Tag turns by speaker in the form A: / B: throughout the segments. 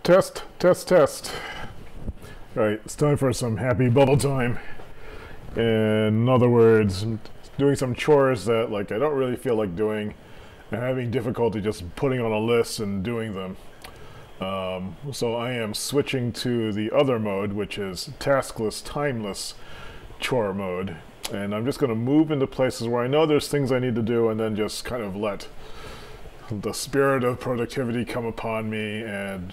A: Test, test, test. Alright, it's time for some happy bubble time. In other words, doing some chores that I don't really feel like doing and having difficulty just putting on a list and doing them. So I am switching to the other mode, which is taskless, timeless chore mode. And I'm just going to move into places where I know there's things I need to do and then just kind of let the spirit of productivity come upon me and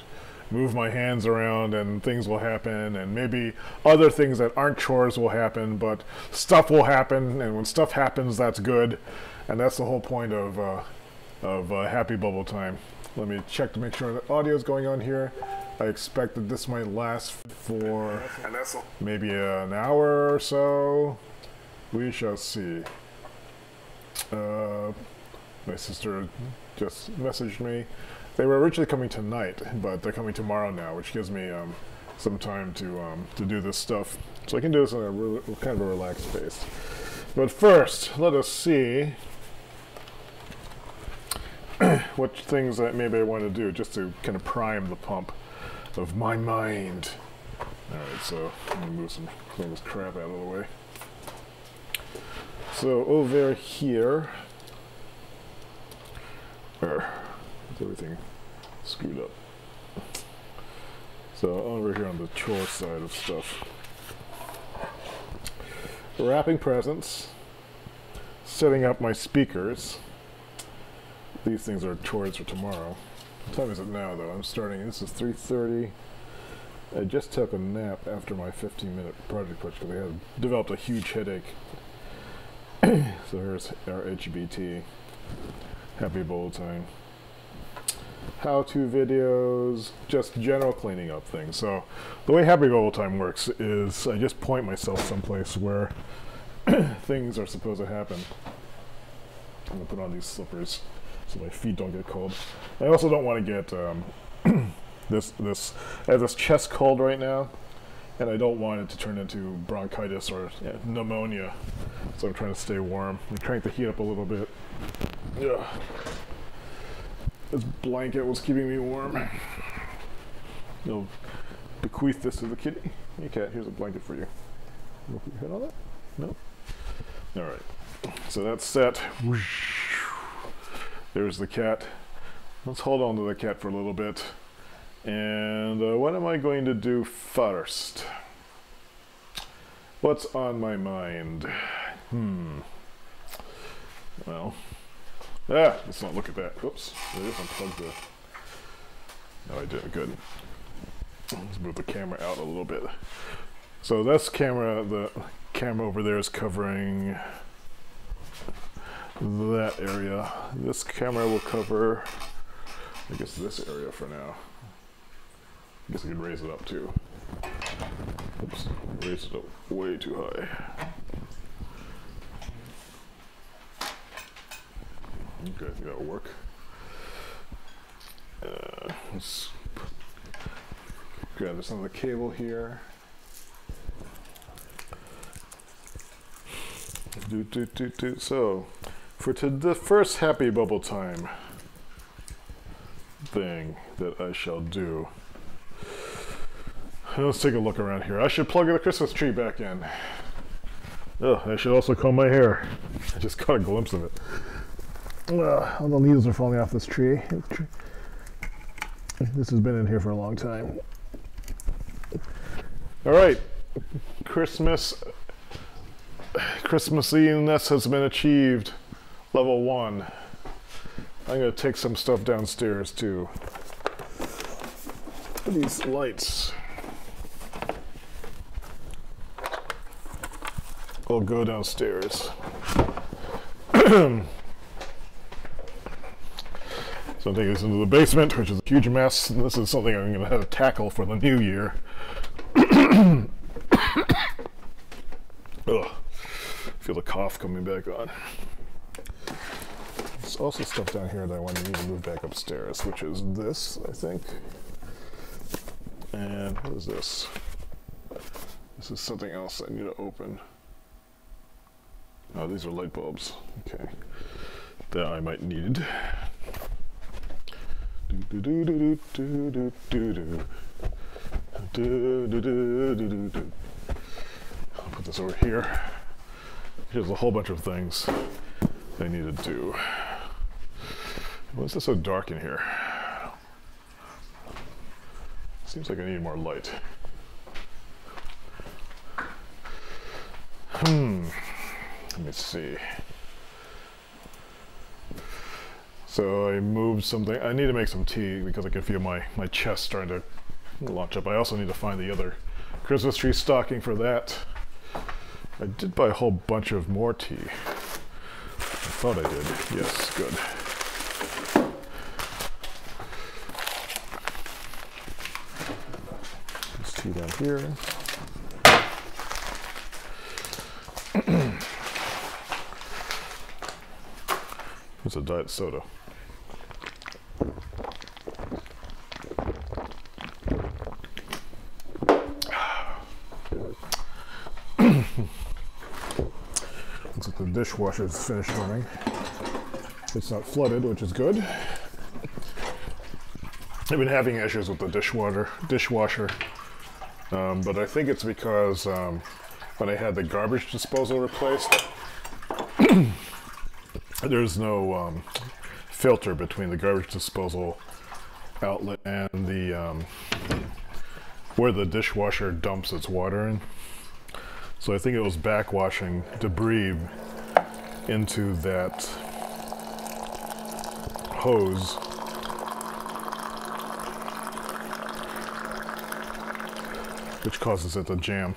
A: move my hands around, and things will happen, and maybe other things that aren't chores will happen, but stuff will happen, and when stuff happens, that's good. And that's the whole point of happy bubble time. Let me check to make sure that audio is going on here. I expect that this might last for maybe an hour or so. We shall see. My sister just messaged me. They were originally coming tonight, but they're coming tomorrow now, which gives me some time to do this stuff. So I can do this in a kind of a relaxed pace. But first, let us see what things that maybe I want to do just to kind of prime the pump of my mind. Alright, so I'm going to move some of this crap out of the way. So over here, everything screwed up. So over here on the chore side of stuff, wrapping presents, setting up my speakers. These things are chores for tomorrow. What time is it now though? I'm starting, this is 3:30. I just took a nap after my 15-minute project push because I had developed a huge headache. So here's our HBT. Happy bowl time. How-to videos, just general cleaning up things. So the way happy bowl time works is I just point myself someplace where things are supposed to happen. I'm gonna put on these slippers so my feet don't get cold. I also don't want to get I have this chest cold right now, and I don't want it to turn into bronchitis or pneumonia. So I'm trying to stay warm. I'm trying to heat up a little bit. Yeah. This blanket was keeping me warm. You'll bequeath this to the kitty. Hey cat, here's a blanket for you. You put your head on that? No? Alright. So that's set. There's the cat. Let's hold on to the cat for a little bit. And what am I going to do first? What's on my mind? Well, let's not look at that. Oops, I just unplugged the... No, I did good. Let's move the camera out a little bit. So this camera, the camera over there is covering that area. This camera will cover, I guess, this area for now. I guess I could raise it up too. Oops, raise it up way too high. Okay, I think that'll work. Let's grab some of the cable here. So, for the first happy bubble time thing that I shall do, let's take a look around here. I should plug the Christmas tree back in. Oh, I should also comb my hair. I just caught a glimpse of it. All the leaves are falling off this tree. This has been in here for a long time. All right, Christmassiness has been achieved. Level 1. I'm going to take some stuff downstairs too. These lights will go downstairs. So I'm taking this into the basement, which is a huge mess. And this is something I'm going to have to tackle for the new year. Ugh. Feel the cough coming back on. There's also stuff down here that I want to need to move back upstairs, which is this, I think. And what is this? This is something else I need to open. Oh, these are light bulbs. Okay. That I might need. Do do do do do do do do do do do do. I'll put this over here. Here's a whole bunch of things I need to do. Why is this so dark in here? Seems like I need more light. Let me see. So I moved something. I need to make some tea because I can feel my chest starting to launch up. I also need to find the other Christmas tree stocking for that. I did buy a whole bunch of more tea. I thought I did. Yes, good. This tea down here. It's a diet soda. Looks like the dishwasher is finished running. It's not flooded, which is good. I've been having issues with the dishwasher, but I think it's because when I had the garbage disposal replaced, there's no filter between the garbage disposal outlet and the where the dishwasher dumps its water in. So I think it was backwashing debris into that hose. Which causes it to jam.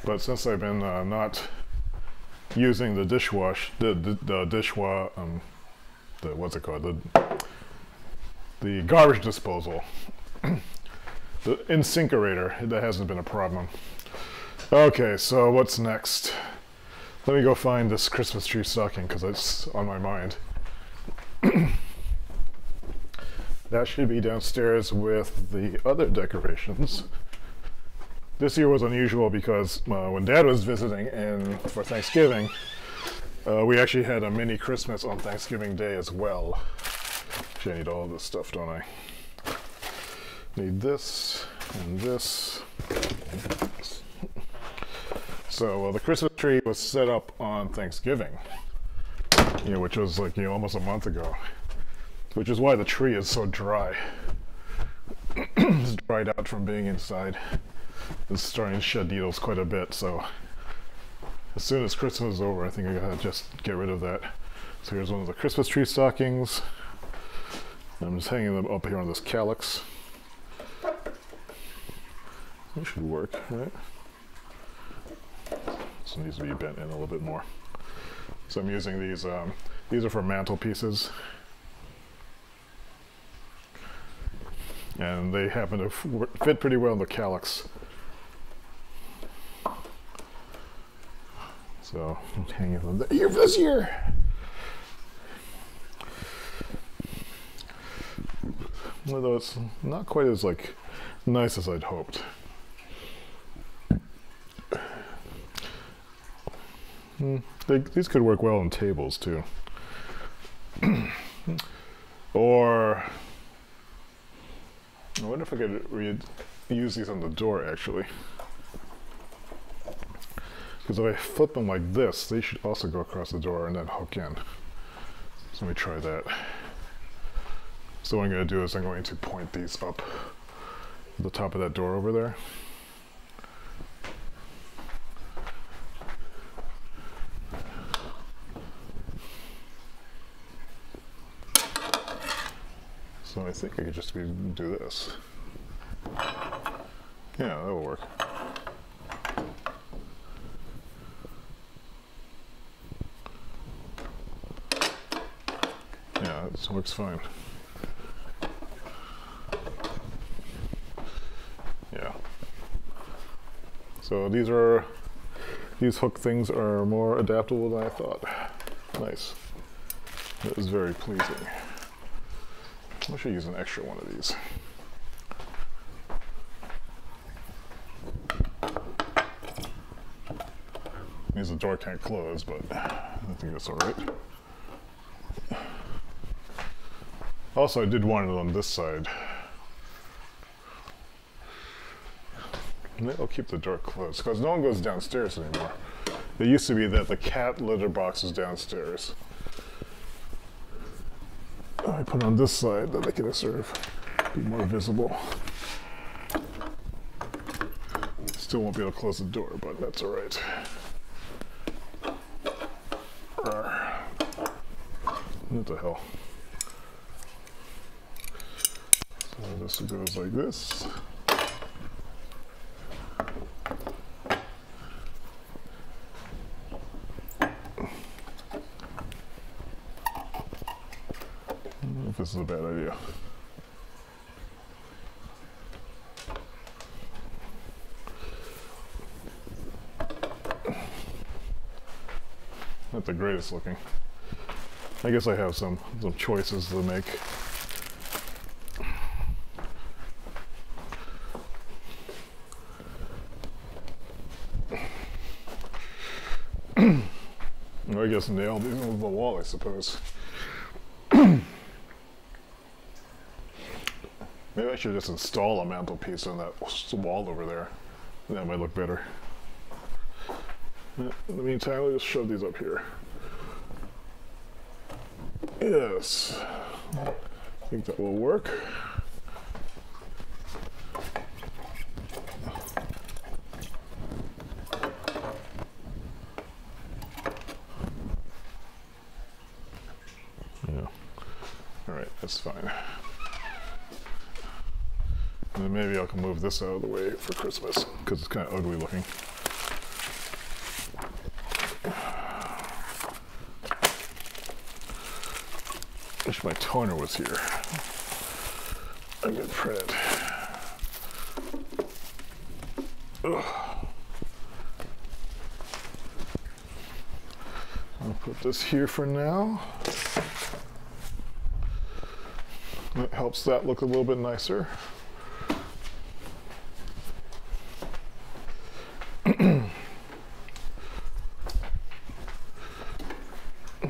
A: But since I've been not using the what's it called? The garbage disposal. The incinerator, that hasn't been a problem. Okay, so what's next? Let me go find this Christmas tree stocking because it's on my mind. That should be downstairs with the other decorations. This year was unusual because when Dad was visiting and for Thanksgiving, we actually had a mini Christmas on Thanksgiving Day as well. Actually, I need all this stuff, don't I? Need this and this. So the Christmas tree was set up on Thanksgiving, which was like almost a month ago, which is why the tree is so dry. It's dried out from being inside. It's starting to shed needles quite a bit, so as soon as Christmas is over, I think I gotta just get rid of that. So here's one of the Christmas tree stockings. I'm just hanging them up here on this calyx. This should work, right? This needs to be bent in a little bit more. So I'm using these are for mantelpieces. And they happen to fit pretty well in the calyx. So I'm hanging them here for this year. Although it's not quite as nice as I'd hoped. These could work well on tables too. Or I wonder if I could use these on the door actually. Because if I flip them like this, they should also go across the door and then hook in. So let me try that. So what I'm going to do is I'm going to point these up at the top of that door over there. So I think I could just do this. Yeah, that will work. Yeah, this works fine. Yeah. So these hook things are more adaptable than I thought. Nice. That is very pleasing. I should use an extra one of these. Means the door can't close, but I think that's all right. Also, I did want it on this side. I'll keep the door closed because no one goes downstairs anymore. It used to be that the cat litter box is downstairs. I put it on this side that they can sort of be more visible. Still won't be able to close the door, but that's all right. What the hell? So this goes like this. I don't know if this is a bad idea. Not the greatest looking. I guess I have some choices to make. Well, I guess nail these into the wall, I suppose. Maybe I should just install a mantelpiece on that wall over there. That might look better. In the meantime, I'll just shove these up here. Yes, I think that will work. Yeah, all right, that's fine. And then maybe I can move this out of the way for Christmas because it's kind of ugly looking. Wish my toner was here. I could print it. Ugh. I'll put this here for now. That helps that look a little bit nicer. I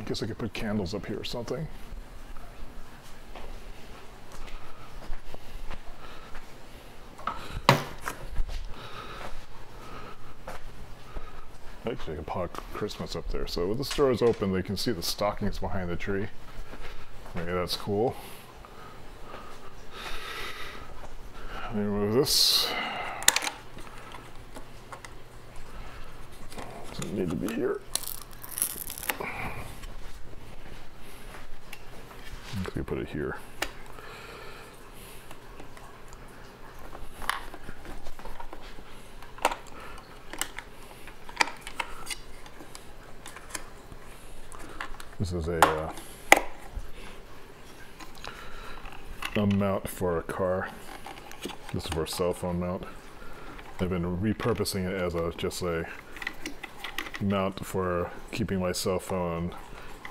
A: guess I could put candles up here or something. Actually, I can put Christmas up there. So with the stores open, they can see the stockings behind the tree. Maybe that's cool. Let me remove this. Doesn't need to be here. Let me put it here. This is a mount for a car. This is for a cell phone mount. I've been repurposing it as just a mount for keeping my cell phone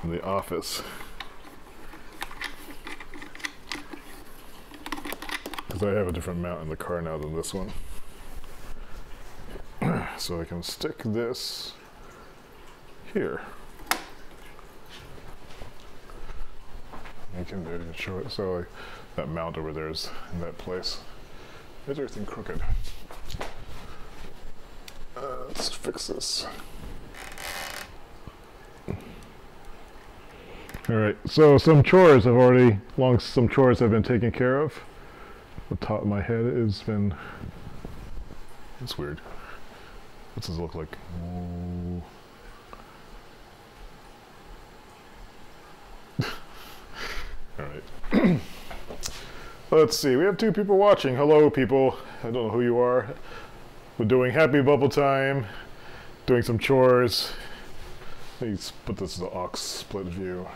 A: in the office. Because I have a different mount in the car now than this one. So I can stick this here. I can do it and show it. So like, that mount over there is in that place. Is everything crooked? Let's fix this. All right. So some chores have been taken care of. The top of my head has been. That's weird. What's this look like? Oh. All right. Let's see. We have 2 people watching. Hello, people. I don't know who you are. We're doing happy bubble time. Doing some chores. Let's put this as the aux split view,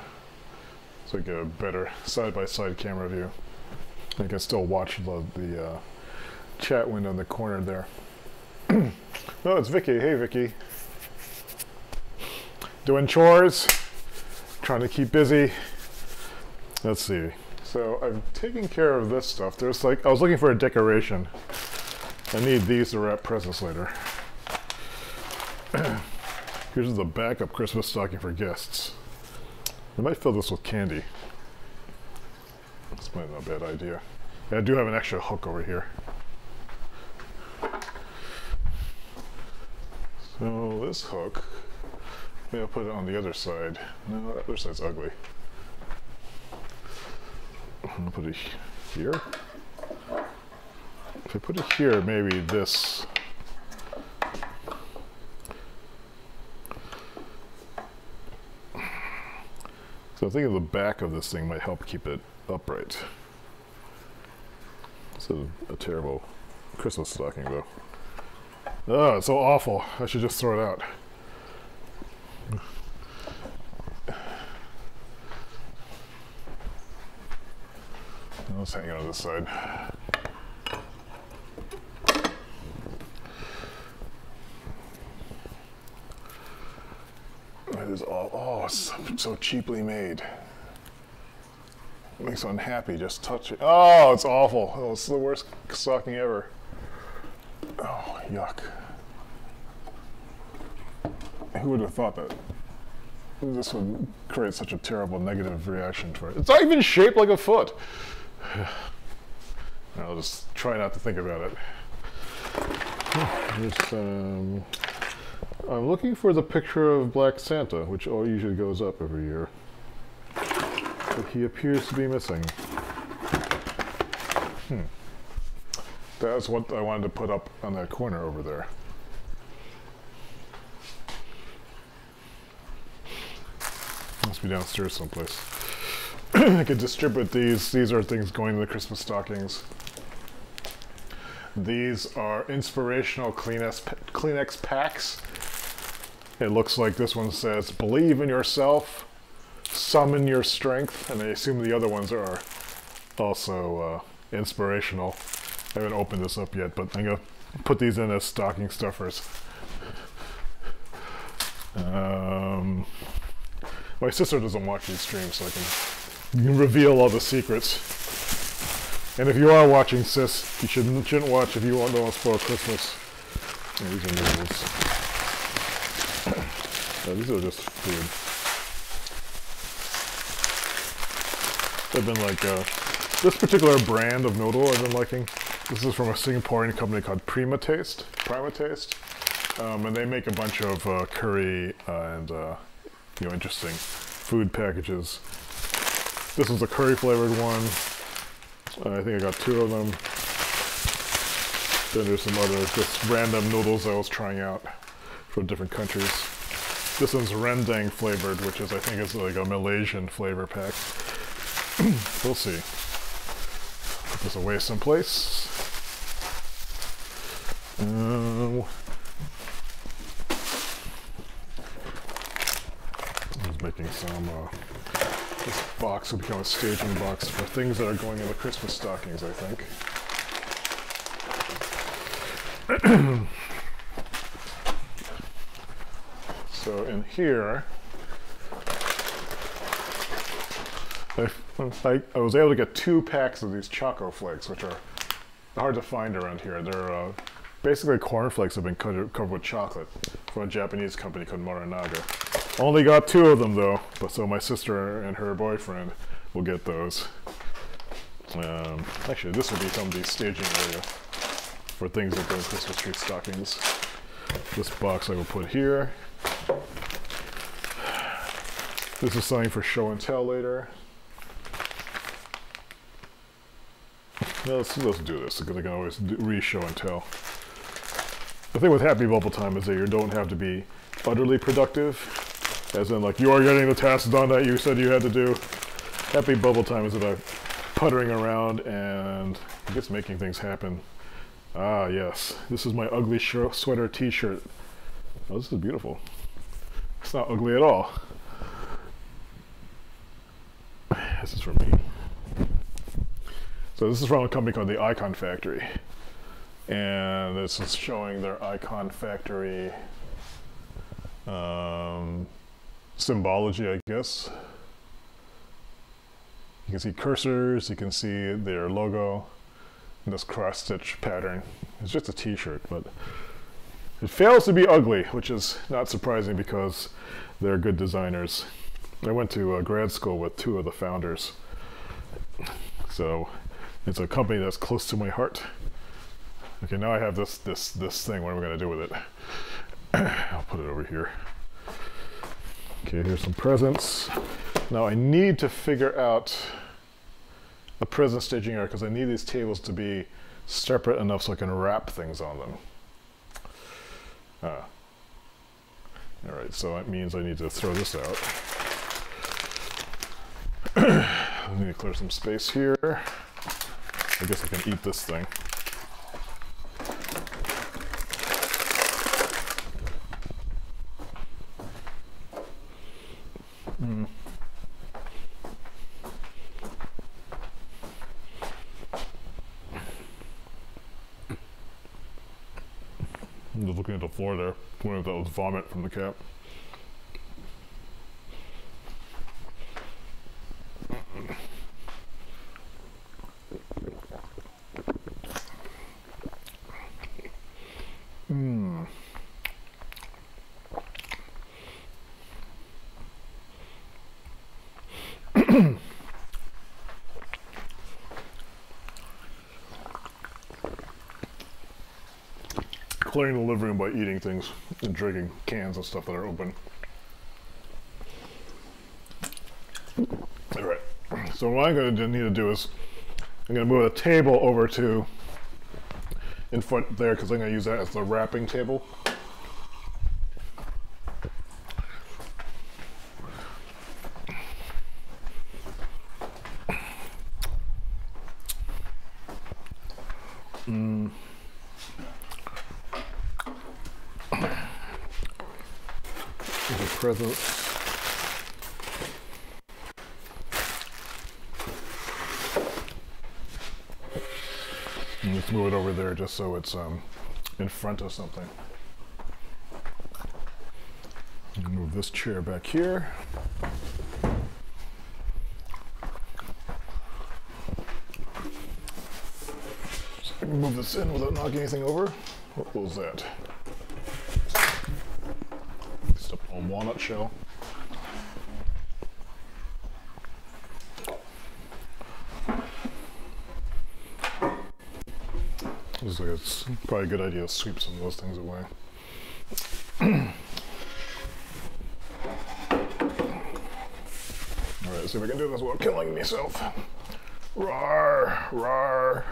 A: so I get a better side-by-side camera view. I can still watch the chat window in the corner there. Oh, it's Vicky. Hey, Vicky. Doing chores. Trying to keep busy. Let's see. So I've taken care of this stuff. There's like, I was looking for a decoration. I need these to wrap presents later. Here's the backup Christmas stocking for guests. I might fill this with candy. This might not be a bad idea. Yeah, I do have an extra hook over here. So this hook, maybe I'll put it on the other side. No, that other side's ugly. I'm gonna put it here. If I put it here, maybe this. So I think the back of this thing might help keep it upright. This is a terrible Christmas stocking, though. Oh, it's so awful. I should just throw it out. Let's hang it on this side. It is all, oh, it's so cheaply made. It makes me unhappy just touch it. Oh, it's awful. Oh, it's the worst stocking ever. Oh, yuck. Who would have thought that this would create such a terrible negative reaction to it? It's not even shaped like a foot. I'll just try not to think about it. I'm looking for the picture of Black Santa, which usually goes up every year. But he appears to be missing. That's what I wanted to put up on that corner over there. Must be downstairs someplace. I could distribute these. These are things going to the Christmas stockings. These are inspirational Kleenex packs. It looks like this one says, "Believe in yourself, summon your strength," and I assume the other ones are also inspirational. I haven't opened this up yet, but I'm going to put these in as stocking stuffers. My sister doesn't watch these streams, so I can reveal all the secrets. And if you are watching, sis, you shouldn't watch if you don't want to spoil Christmas. Yeah, these are noodles. These are just food. I've been like, this particular brand of noodle I've been liking. This is from a Singaporean company called Prima Taste. And they make a bunch of curry and interesting food packages. This is a curry flavored one. I think I got 2 of them. Then there's some other just random noodles I was trying out from different countries. This one's rendang flavored, which is I think is like a Malaysian flavor pack. We'll see. Put this away someplace. I was making some. This box will become a staging box for things that are going in the Christmas stockings, I think. So in here, I was able to get 2 packs of these Choco Flakes, which are hard to find around here. They're basically cornflakes that have been covered with chocolate from a Japanese company called Morinaga. Only got 2 of them though, but so my sister and her boyfriend will get those. Actually, this will become the staging area for things that go in Christmas tree stockings. This box I will put here. This is something for show and tell later. Let's do this because I can always re-show and tell. The thing with Happy Bubble Time is that you don't have to be utterly productive, as in like you are getting the tasks done that you said you had to do. Happy Bubble Time is about puttering around and I guess making things happen. Ah yes, this is my ugly sweater t-shirt. Oh, this is beautiful. It's not ugly at all. This is from me. So this is from a company called the Icon Factory. And this is showing their Icon Factory symbology, I guess. You can see cursors, you can see their logo, and this cross-stitch pattern. It's just a t-shirt, but it fails to be ugly, which is not surprising because they're good designers. I went to grad school with 2 of the founders. So it's a company that's close to my heart. Okay, now I have this thing. What am I going to do with it? I'll put it over here. Okay, here's some presents. Now I need to figure out a present staging area because I need these tables to be separate enough so I can wrap things on them. Alright, so that means I need to throw this out. I need to clear some space here. I guess I can eat this thing. I'm just looking at the floor there, wondering if that was vomit from the cat. Clearing the living room by eating things and drinking cans and stuff that are open. Alright, so what I'm going to need to do is I'm going to move the table over to in front there because I'm going to use that as the wrapping table. Presents. And let's move it over there just so it's in front of something. Move this chair back here. So I can move this in without knocking anything over. What was that? Walnut shell. Looks like it's probably a good idea to sweep some of those things away. Alright, let's see if I can do this without killing myself. Rawr, rawr,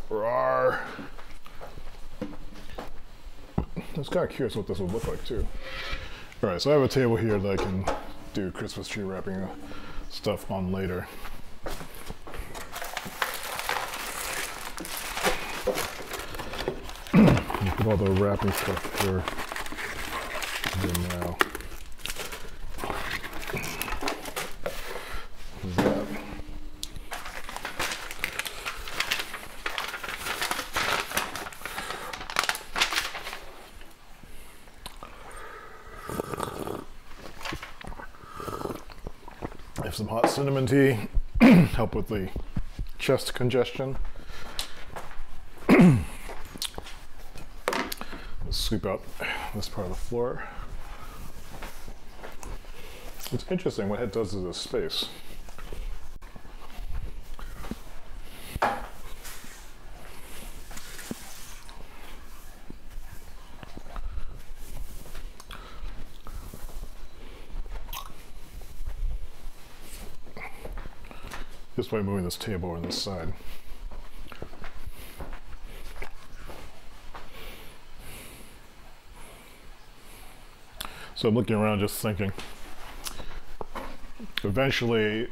A: rawr. I was kind of curious what this would look like too. Alright, so I have a table here that I can do Christmas tree wrapping stuff on later. Put all the wrapping stuff here now. That. I have some hot cinnamon tea, help with the chest congestion. Let's sweep out this part of the floor. It's interesting what it does to this space. Just by moving this table on this side. So I'm looking around just thinking, eventually,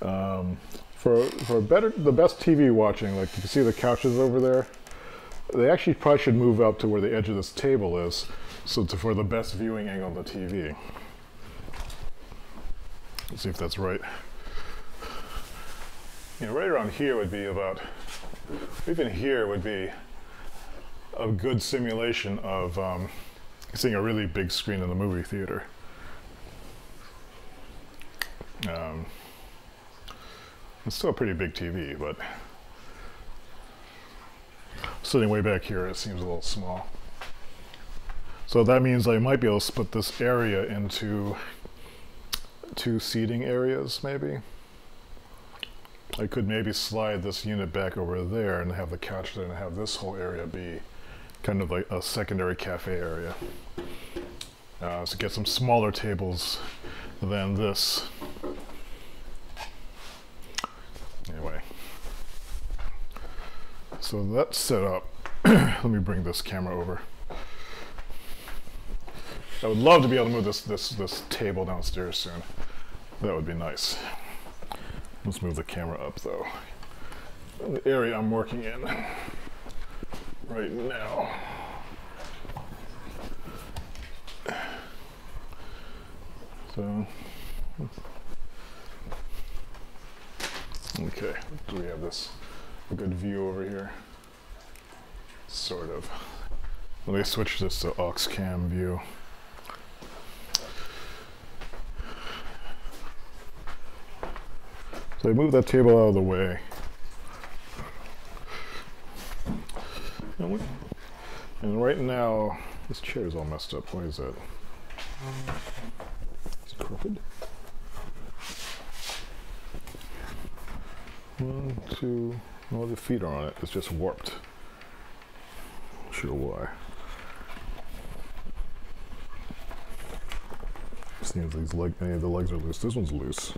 A: for the best TV watching, like you can see the couches over there, they actually probably should move up to where the edge of this table is, so for the best viewing angle of the TV. Let's see if that's right. You know, right around here would be about, even here would be a good simulation of seeing a really big screen in the movie theater. It's still a pretty big TV, but sitting way back here, it seems a little small. So that means I might be able to split this area into 2 seating areas, maybe. I could maybe slide this unit back over there and have the couch there and have this whole area be kind of like a secondary cafe area. So get some smaller tables than this. Anyway, so that's set up. Let me bring this camera over. I would love to be able to move this table downstairs soon. That would be nice. Let's move the camera up though. The area I'm working in right now. So, okay, do we have this a good view over here? Sort of. Let me switch this to aux cam view. So I move that table out of the way. And right now, this chair is all messed up. Why is that? It's crooked. 1, 2, all the feet are on it. It's just warped. Not sure why. Seems any of the legs are loose. This one's loose.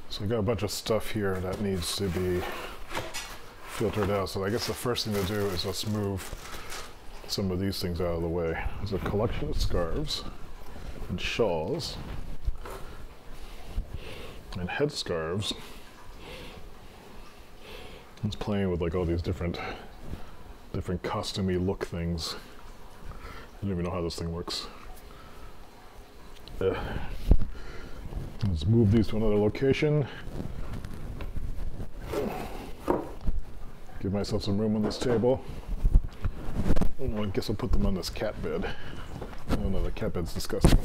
A: So I got a bunch of stuff here that needs to be filtered out. So I guess the first thing to do is let's move some of these things out of the way. There's a collection of scarves and shawls and headscarves. It's playing with like all these different custom-y look things. I don't even know how this thing works. Let's move these to another location. Give myself some room on this table. I guess I'll put them on this cat bed. Oh no, the cat bed's disgusting.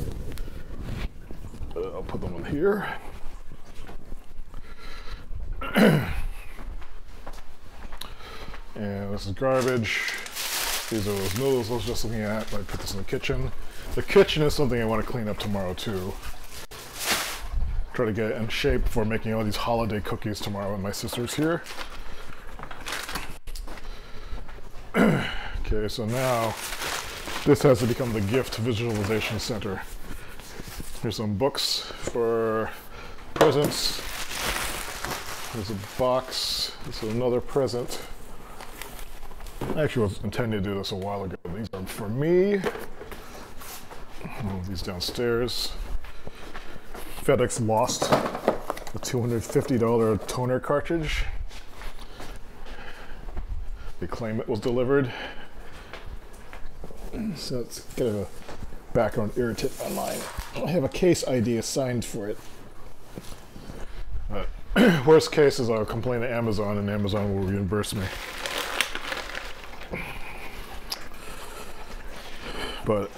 A: I'll put them on here. And this is garbage. These are those noodles I was just looking at. I put this in the kitchen. The kitchen is something I want to clean up tomorrow too. Try to get in shape for making all these holiday cookies tomorrow when my sister's here. Okay, so now this has to become the gift visualization center. Here's some books for presents. There's a box. This is another present. I actually was intending to do this a while ago. These are for me. Move these downstairs. FedEx lost a $250 toner cartridge. They claim it was delivered. So it's kind of a background irritant on mine. I have a case ID assigned for it. Worst case is I'll complain to Amazon and Amazon will reimburse me. But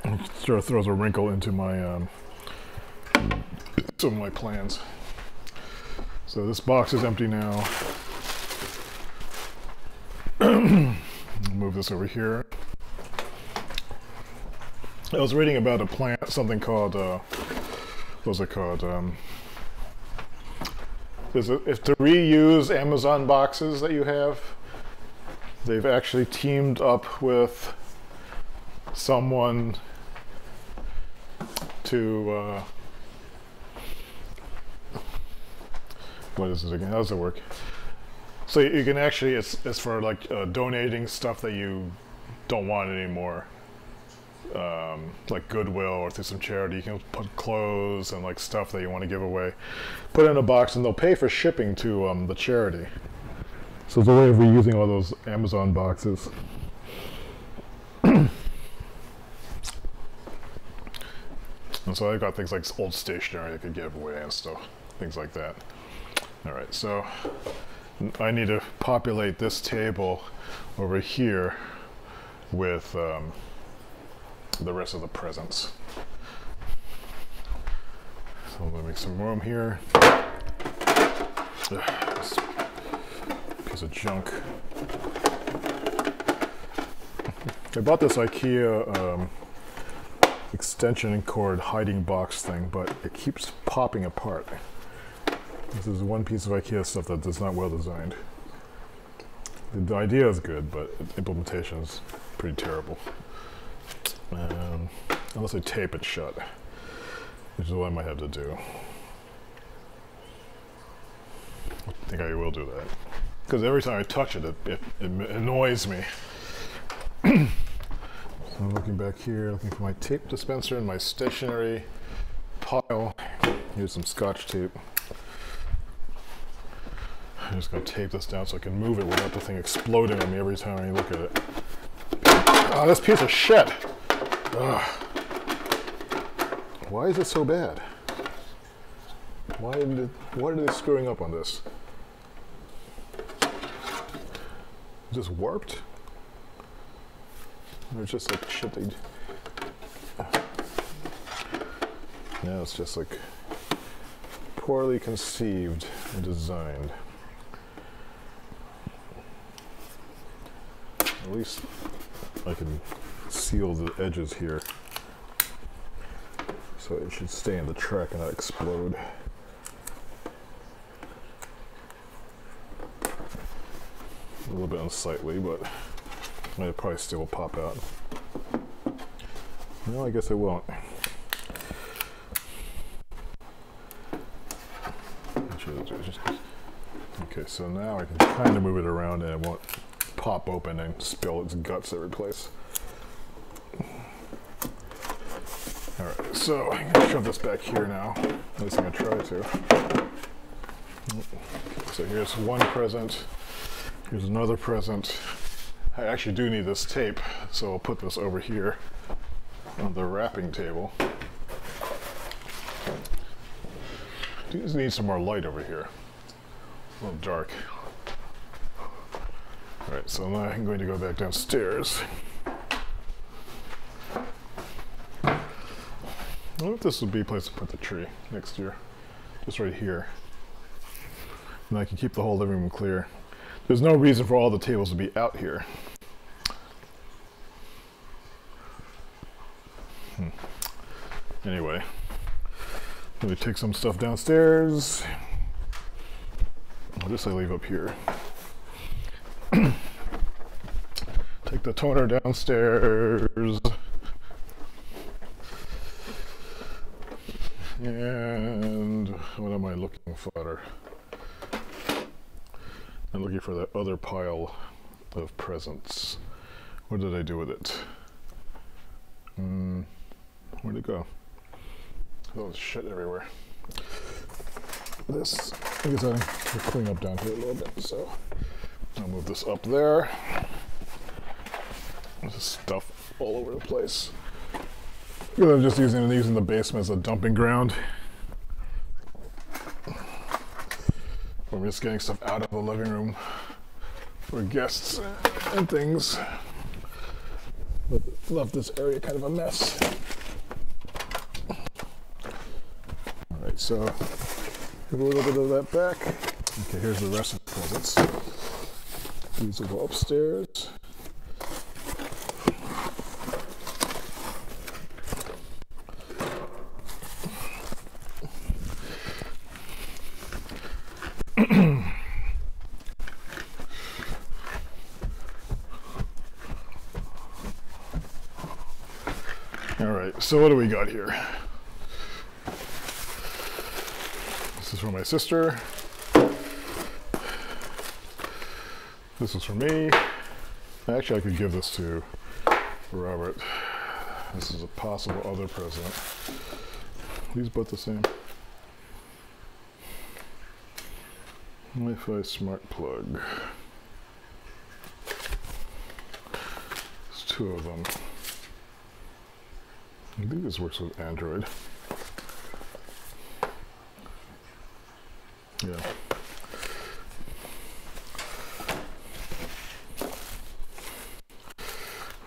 A: it sort of throws a wrinkle into my some of my plans. So this box is empty now. Move this over here. I was reading about a plant, something called, what was it called? If to reuse Amazon boxes that you have, they've actually teamed up with someone to, what is it again? How does it work? So you can actually, it's for like donating stuff that you don't want anymore. Like Goodwill or through some charity, you can put clothes and like stuff that you want to give away. Put it in a box and they'll pay for shipping to the charity. So it's a way of reusing all those Amazon boxes. And so I've got things like old stationery I could give away and stuff, things like that. All right, so I need to populate this table over here with the rest of the presents. So I'm gonna make some room here. This piece of junk. I bought this IKEA extension cord hiding box thing, but it keeps popping apart. This is one piece of IKEA stuff that is not well designed. The idea is good, but implementation is pretty terrible. Unless I tape it shut, which is what I might have to do. I think I will do that. Because every time I touch it, it annoys me. So I'm looking back here, looking for my tape dispenser and my stationery pile. Here's some Scotch tape. I'm just going to tape this down so I can move it without the thing exploding on me every time I look at it. Oh, this piece of shit! Ugh. Why is it so bad? What are they screwing up on this? Just warped? Or just like shit they... No, it's just like poorly conceived and designed. At least I can seal the edges here, so it should stay in the track and not explode. A little bit unsightly, but it probably still will pop out. No, I guess it won't. Okay, so now I can kind of move it around and it won't pop open and spill its guts every place. Alright, so I'm going to shove this back here now. At least I'm going to try to. So here's one present. Here's another present. I actually do need this tape, so I'll put this over here on the wrapping table. I just need some more light over here. A little dark. Alright, so now I'm going to go back downstairs. I wonder if this would be a place to put the tree next year. Just right here. And I can keep the whole living room clear. There's no reason for all the tables to be out here. Anyway, let me take some stuff downstairs. This I leave up here. Take the toner downstairs. And what am I looking for? I'm looking for that other pile of presents. What did I do with it? Where'd it go? Oh, there's shit everywhere. This, I guess I can clean up down here a little bit, so I'll move this up there. There's stuff all over the place. I'm just using the basement as a dumping ground. We're just getting stuff out of the living room for guests and things. But left this area kind of a mess. Alright, so give a little bit of that back. Okay, here's the rest of the presents. These will go upstairs. Alright, so what do we got here? This is for my sister. This is for me. Actually, I could give this to Robert. This is a possible other present. These both the same. Wi-Fi smart plug. There's two of them. I think this works with Android. Yeah.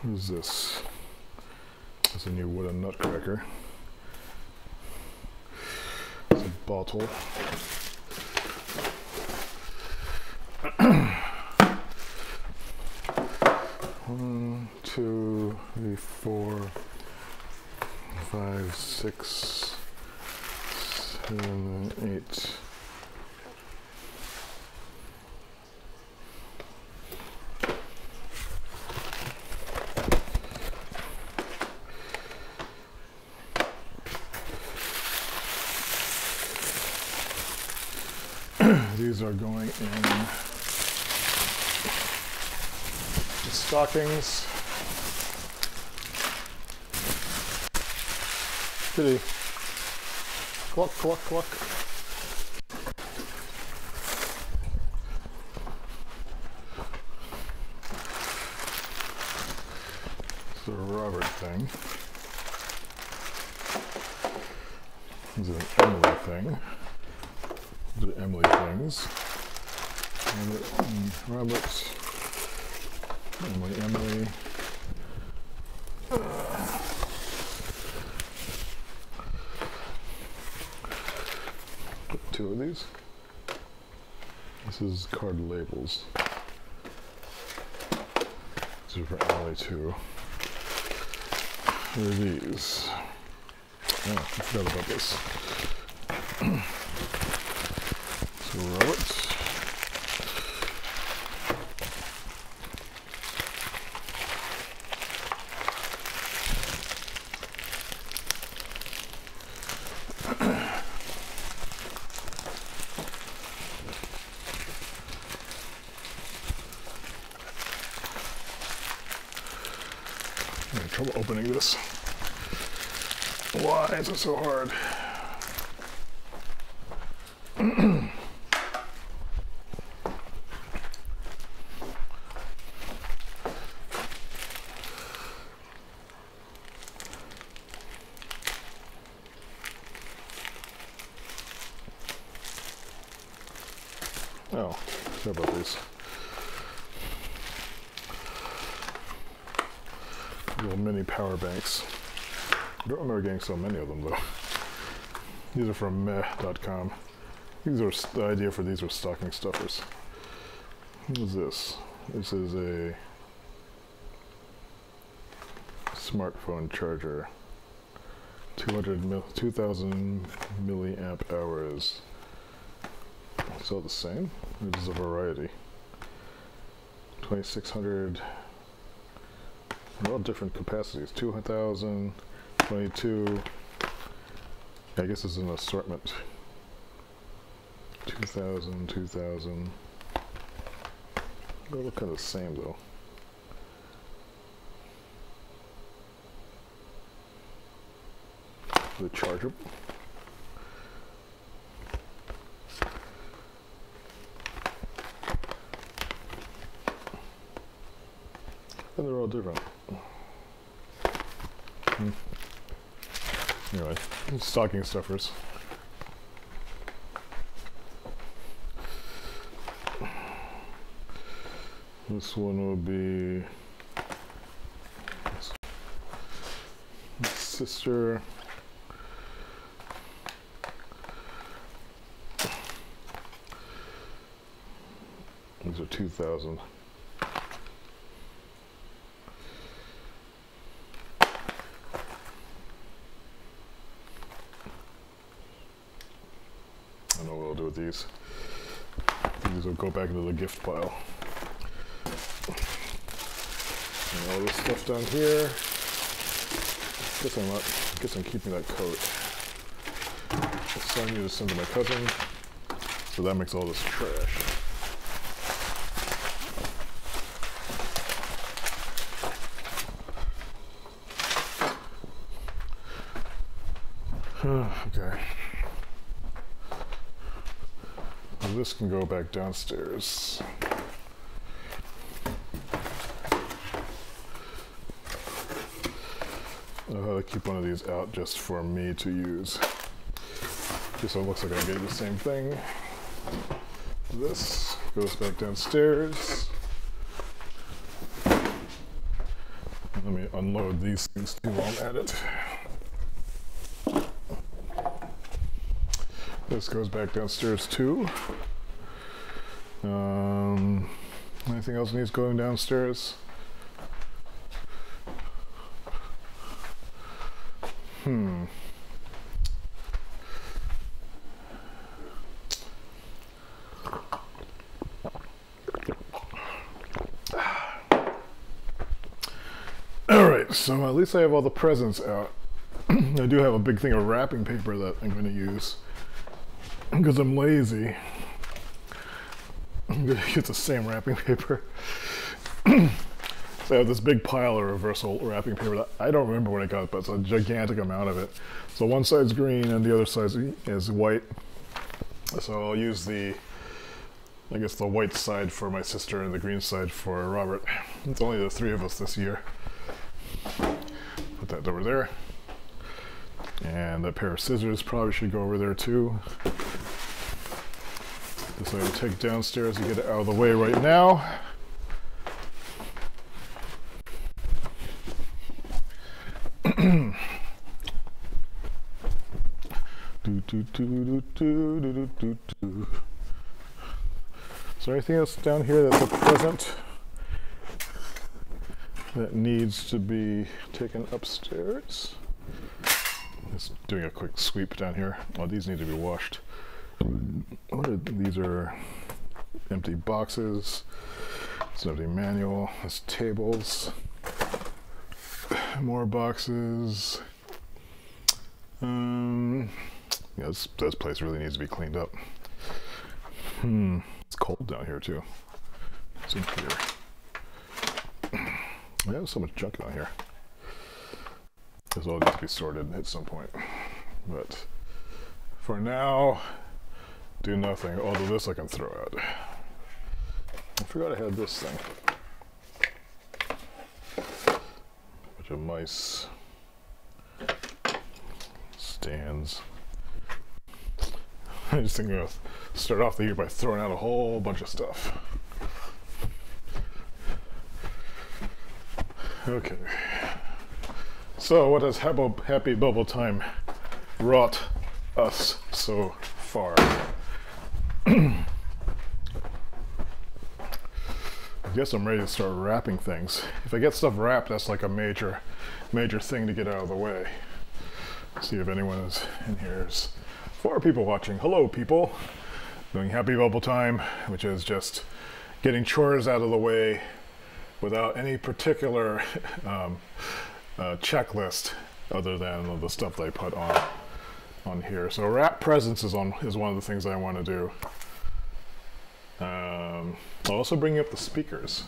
A: What is this? It's a new wooden nutcracker. It's a bottle. 2, 3, 4, 5, 6, 7, 8. These are going in the stockings. Kitty. Cluck, cluck, cluck. It's a Robert thing. This is an Emily thing. These are Emily things. Robert. Emily. Two of these. This is card labels. These are for Emily too. What are these? Oh, I forgot about this. So Robert. I'm having trouble opening this. Why is it so hard? Oh, sorry about these. Little mini power banks. I don't remember getting so many of them though. These are from meh.com. These are the idea for these are stocking stuffers. What is this? This is a smartphone charger. 2,000 milliamp hours. It's all the same. It is a variety. 2,600. They're all different capacities. 2,000, 22. I guess it's an assortment. 2,000, 2,000. They look kind of the same though. The charger. And they're all different. Anyway, stocking stuffers. This one will be sister. These are 2,000. I know what I'll do with these. These will go back into the gift pile. And all this stuff down here. Guess I'm keeping that coat. So I need to send to my cousin. So that makes all this trash. Okay. Well, this can go back downstairs. I'll keep one of these out just for me to use. Just so it looks like I get the same thing. This goes back downstairs. Let me unload these things too while I'm at it. This goes back downstairs too. Anything else needs going downstairs? Alright, so at least I have all the presents out. I do have a big thing of wrapping paper that I'm going to use because I'm lazy. I'm going to use the same wrapping paper. So I have this big pile of reversal wrapping paper that I don't remember when I got it, but it's a gigantic amount of it. So one side's green and the other side is white. So I'll use the, I guess, the white side for my sister and the green side for Robert. It's only the three of us this year. Put that over there. And that pair of scissors probably should go over there too. This I will take downstairs to get it out of the way right now. Is there anything else down here that's a present that needs to be taken upstairs? Just doing a quick sweep down here. Oh, these need to be washed. These are empty boxes. It's an empty manual. There's tables. More boxes. Yeah, this place really needs to be cleaned up. It's cold down here too. It's in here. I have so much junk down here. This all needs to be sorted at some point. But for now, do nothing. Although this I can throw out. I forgot I had this thing. Bunch of mice. Stands. I just think I'm going to start off the year by throwing out a whole bunch of stuff. Okay. So what has Happy Bubble Time wrought us so far? I guess I'm ready to start wrapping things. If I get stuff wrapped, that's like a major thing to get out of the way. See if anyone is in here. There's 4 people watching. Hello, people. Doing Happy Bubble Time, which is just getting chores out of the way without any particular checklist other than the stuff that I put on here. So wrap presents is one of the things I want to do. I'll also bring up the speakers.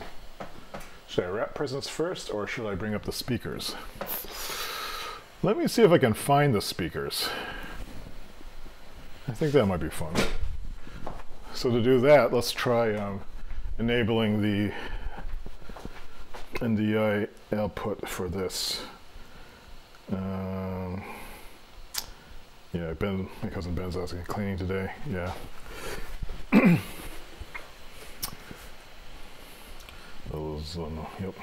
A: Should I wrap presents first, or should I bring up the speakers? Let me see if I can find the speakers. I think that might be fun. So to do that, let's try enabling the NDI output for this. Yeah, my cousin Ben's asking cleaning today. Yeah. Those, yep.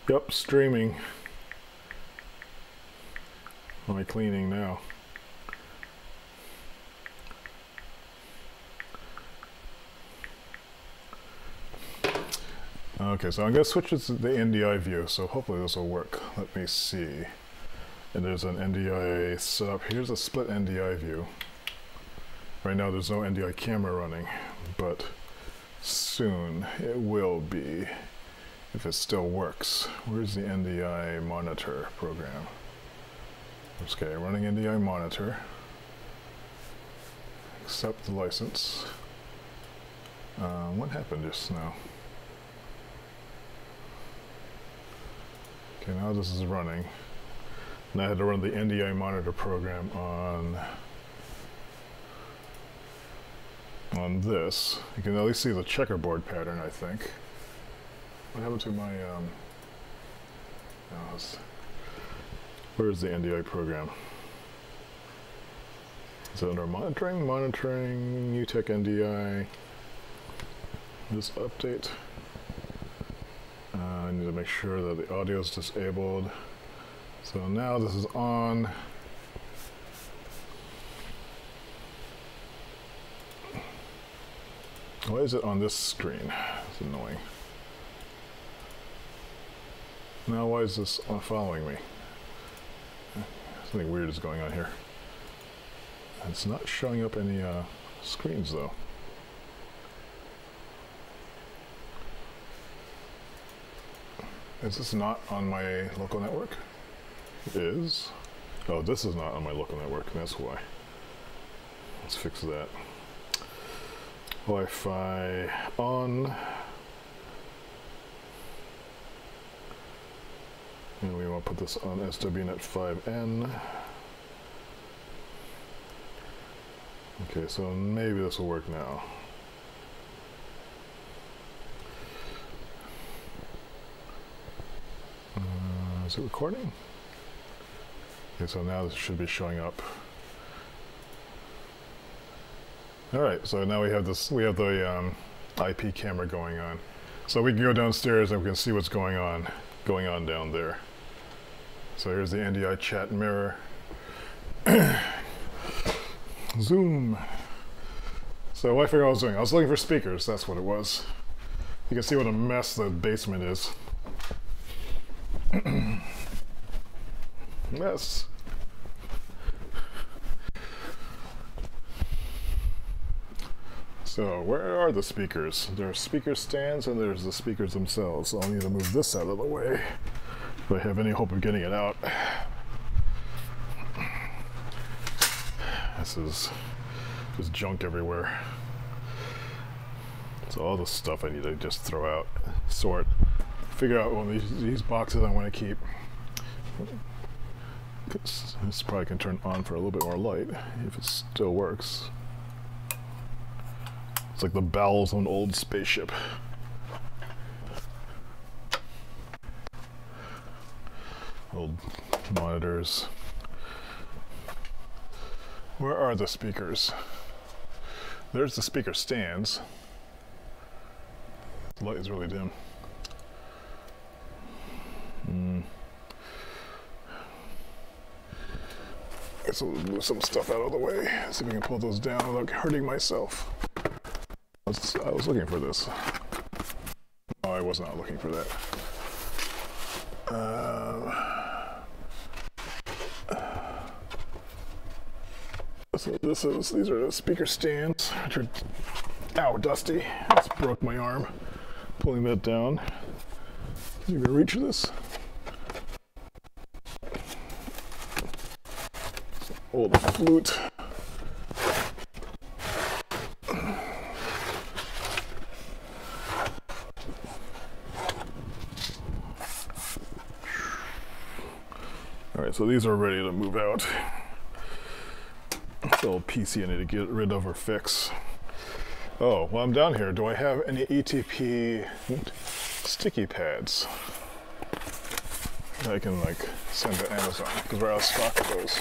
A: Yep, streaming. My cleaning now. Okay, so I'm going to switch it to the NDI view, so hopefully this will work. Let me see. And there's an NDI setup. Here's a split NDI view. Right now there's no NDI camera running, but soon it will be, if it still works. Where's the NDI monitor program? Okay, running NDI monitor. Accept the license. What happened just now? Okay, now this is running. And I had to run the NDI monitor program on this. You can at least see the checkerboard pattern, I think. What happened to my where's the NDI program? Is it under monitoring? Monitoring, UTech NDI. This update. I need to make sure that the audio is disabled. So now this is on. Why is it on this screen? It's annoying. Now why is this following me? Something weird is going on here. It's not showing up any screens though. Is this not on my local network? It is. Oh, this is not on my local network, that's why. Let's fix that. Wi-Fi on. And we want to put this on SWNet 5N. Okay, so maybe this will work now. Is it recording? Okay, so now this should be showing up. All right, so now we have this. We have the IP camera going on, so we can go downstairs and we can see what's going on down there. So here's the NDI chat mirror. Zoom. So what I figured I was doing, I was looking for speakers. That's what it was. You can see what a mess the basement is. Mess. So where are the speakers? There are speaker stands and there's the speakers themselves. So I'll need to move this out of the way if I have any hope of getting it out. This is just junk everywhere. So all the stuff I need to just throw out, sort, figure out one of these boxes I want to keep. This probably can turn on for a little bit more light if it still works. It's like the bowels of an old spaceship. Old monitors. Where are the speakers? There's the speaker stands. The light is really dim. So we'll move some stuff out of the way. See if we can pull those down without hurting myself. I was looking for this. No, I was not looking for that. So these are the speaker stands, which are, ow, dusty. Just broke my arm. Pulling that down. Can you even reach this? Old flute. Alright, so these are ready to move out. This little PC I need to get rid of or fix. Oh, while I'm down here, do I have any ETP sticky pads that I can like send to Amazon? Because we're out of stock of those.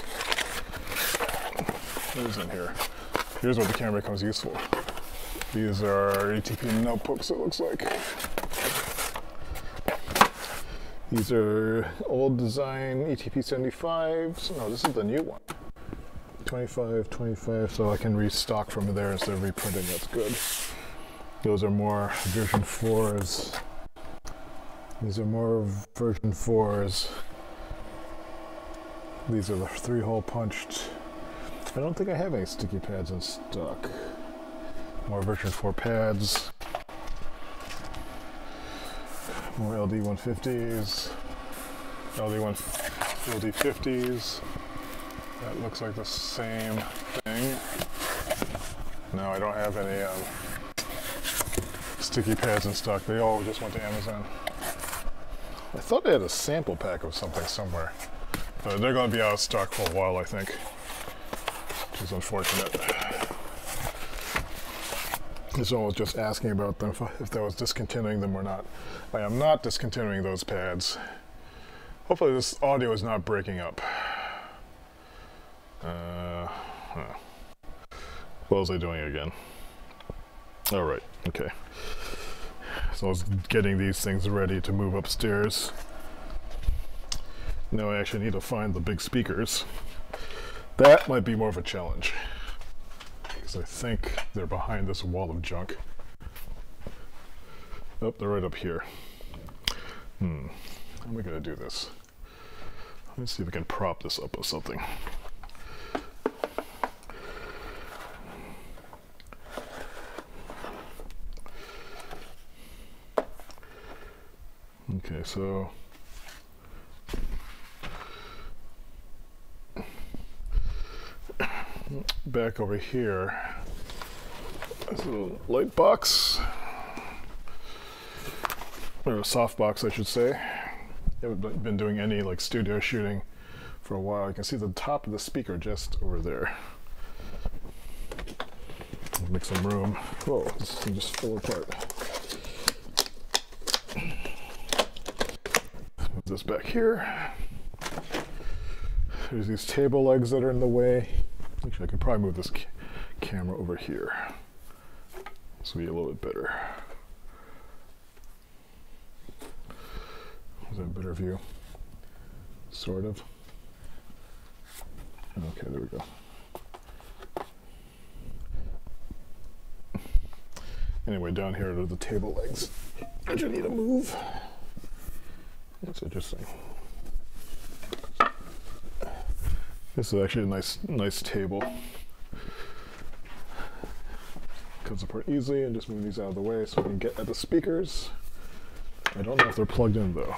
A: What is in here? Here's what the camera becomes useful. These are ETP notebooks, it looks like. These are old design ETP 75s. No, this is the new one. 25, so I can restock from there instead of reprinting. That's good. Those are more version 4s. These are more version 4s. These are the 3-hole punched. I don't think I have any sticky pads in stock. More version 4 pads. More LD150s. LD50s. That looks like the same thing. No, I don't have any sticky pads in stock. They all just went to Amazon. I thought they had a sample pack of something somewhere. But they're going to be out of stock for a while, I think. Which is unfortunate. This one was just asking about them, if I was discontinuing them or not. I am not discontinuing those pads. Hopefully this audio is not breaking up. What was I doing again? Alright, okay. So I was getting these things ready to move upstairs. Now I actually need to find the big speakers. That might be more of a challenge. Because I think they're behind this wall of junk. Oh, they're right up here. How am I going to do this? Let's see if we can prop this up with something. Okay, so back over here, there's a little light box, or a soft box, I should say. I haven't been doing any like studio shooting for a while. You can see the top of the speaker just over there. Make some room. Whoa, this thing just fell apart. Put this back here. There's these table legs that are in the way. Actually, I could probably move this camera over here. This will be a little bit better. Is that a better view? Sort of. Okay, there we go. Anyway, down here are the table legs that you need to move. That's interesting. This is actually a nice table. Comes apart easily, and just move these out of the way so we can get at the speakers. I don't know if they're plugged in though.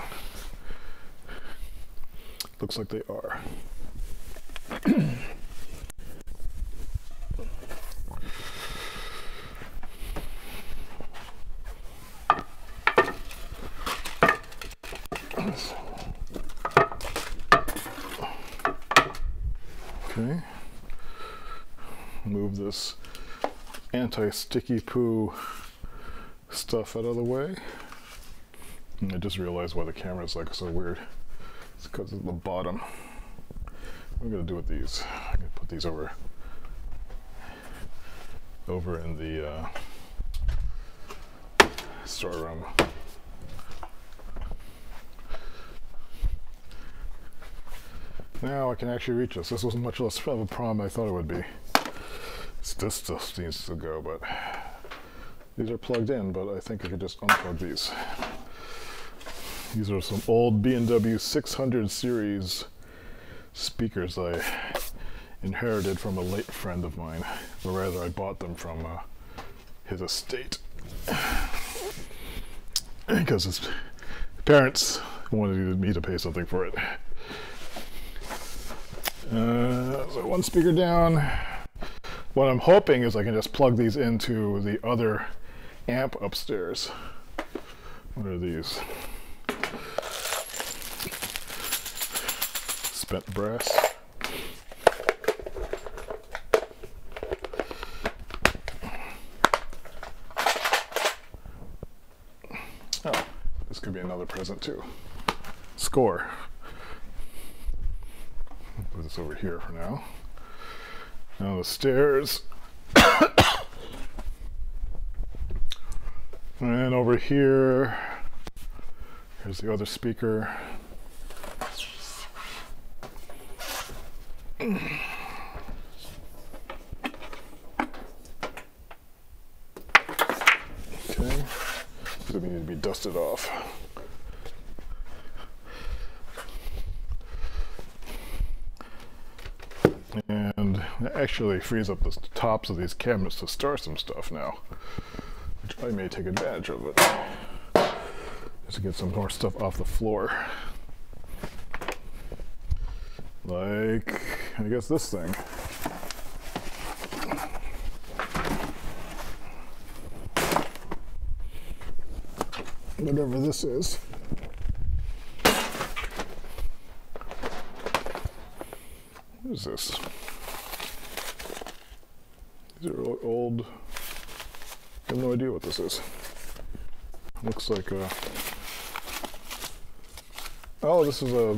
A: Looks like they are. Okay. Move this anti-sticky poo stuff out of the way. And I just realized why the camera is like so weird. It's because of the bottom. What am I gonna do with these? I'm gonna put these over in the storeroom. Now I can actually reach this. This was much less of a problem than I thought it would be. This stuff needs to go, but these are plugged in, but I think I could just unplug these. These are some old B&W 600 series speakers I inherited from a late friend of mine, or rather I bought them from his estate. Because his parents wanted me to pay something for it. So one speaker down. What I'm hoping is I can just plug these into the other amp upstairs. What are these? Spent brass. Oh, this could be another present too. Score. Put this over here for now. Now the stairs. And over here, here's the other speaker. Okay, so we need to be dusted off. And it actually frees up the tops of these cabinets to store some stuff now, which I may take advantage of it, just to get some more stuff off the floor. Like, I guess this thing. Whatever this is. What is this? These are old. I have no idea what this is. Looks like a. Oh, this is a.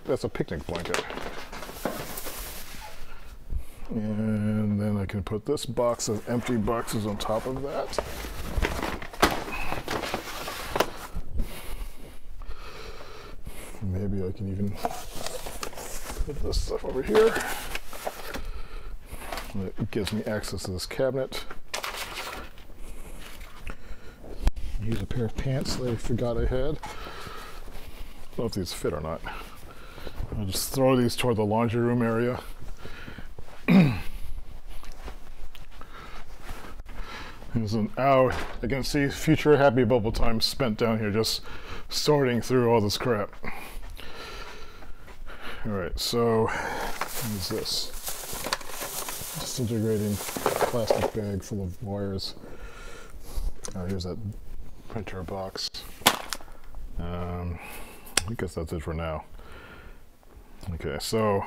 A: That's a picnic blanket. And then I can put this box of empty boxes on top of that. Maybe I can even put this stuff over here. It gives me access to this cabinet. Here's a pair of pants that I forgot I had. know if these fit or not. I'll just throw these toward the laundry room area. There's an hour. I can see future happy bubble time spent down here just sorting through all this crap. Alright, so what is this? Disintegrating plastic bag full of wires. Oh, here's that printer box. I guess that's it for now. Okay, so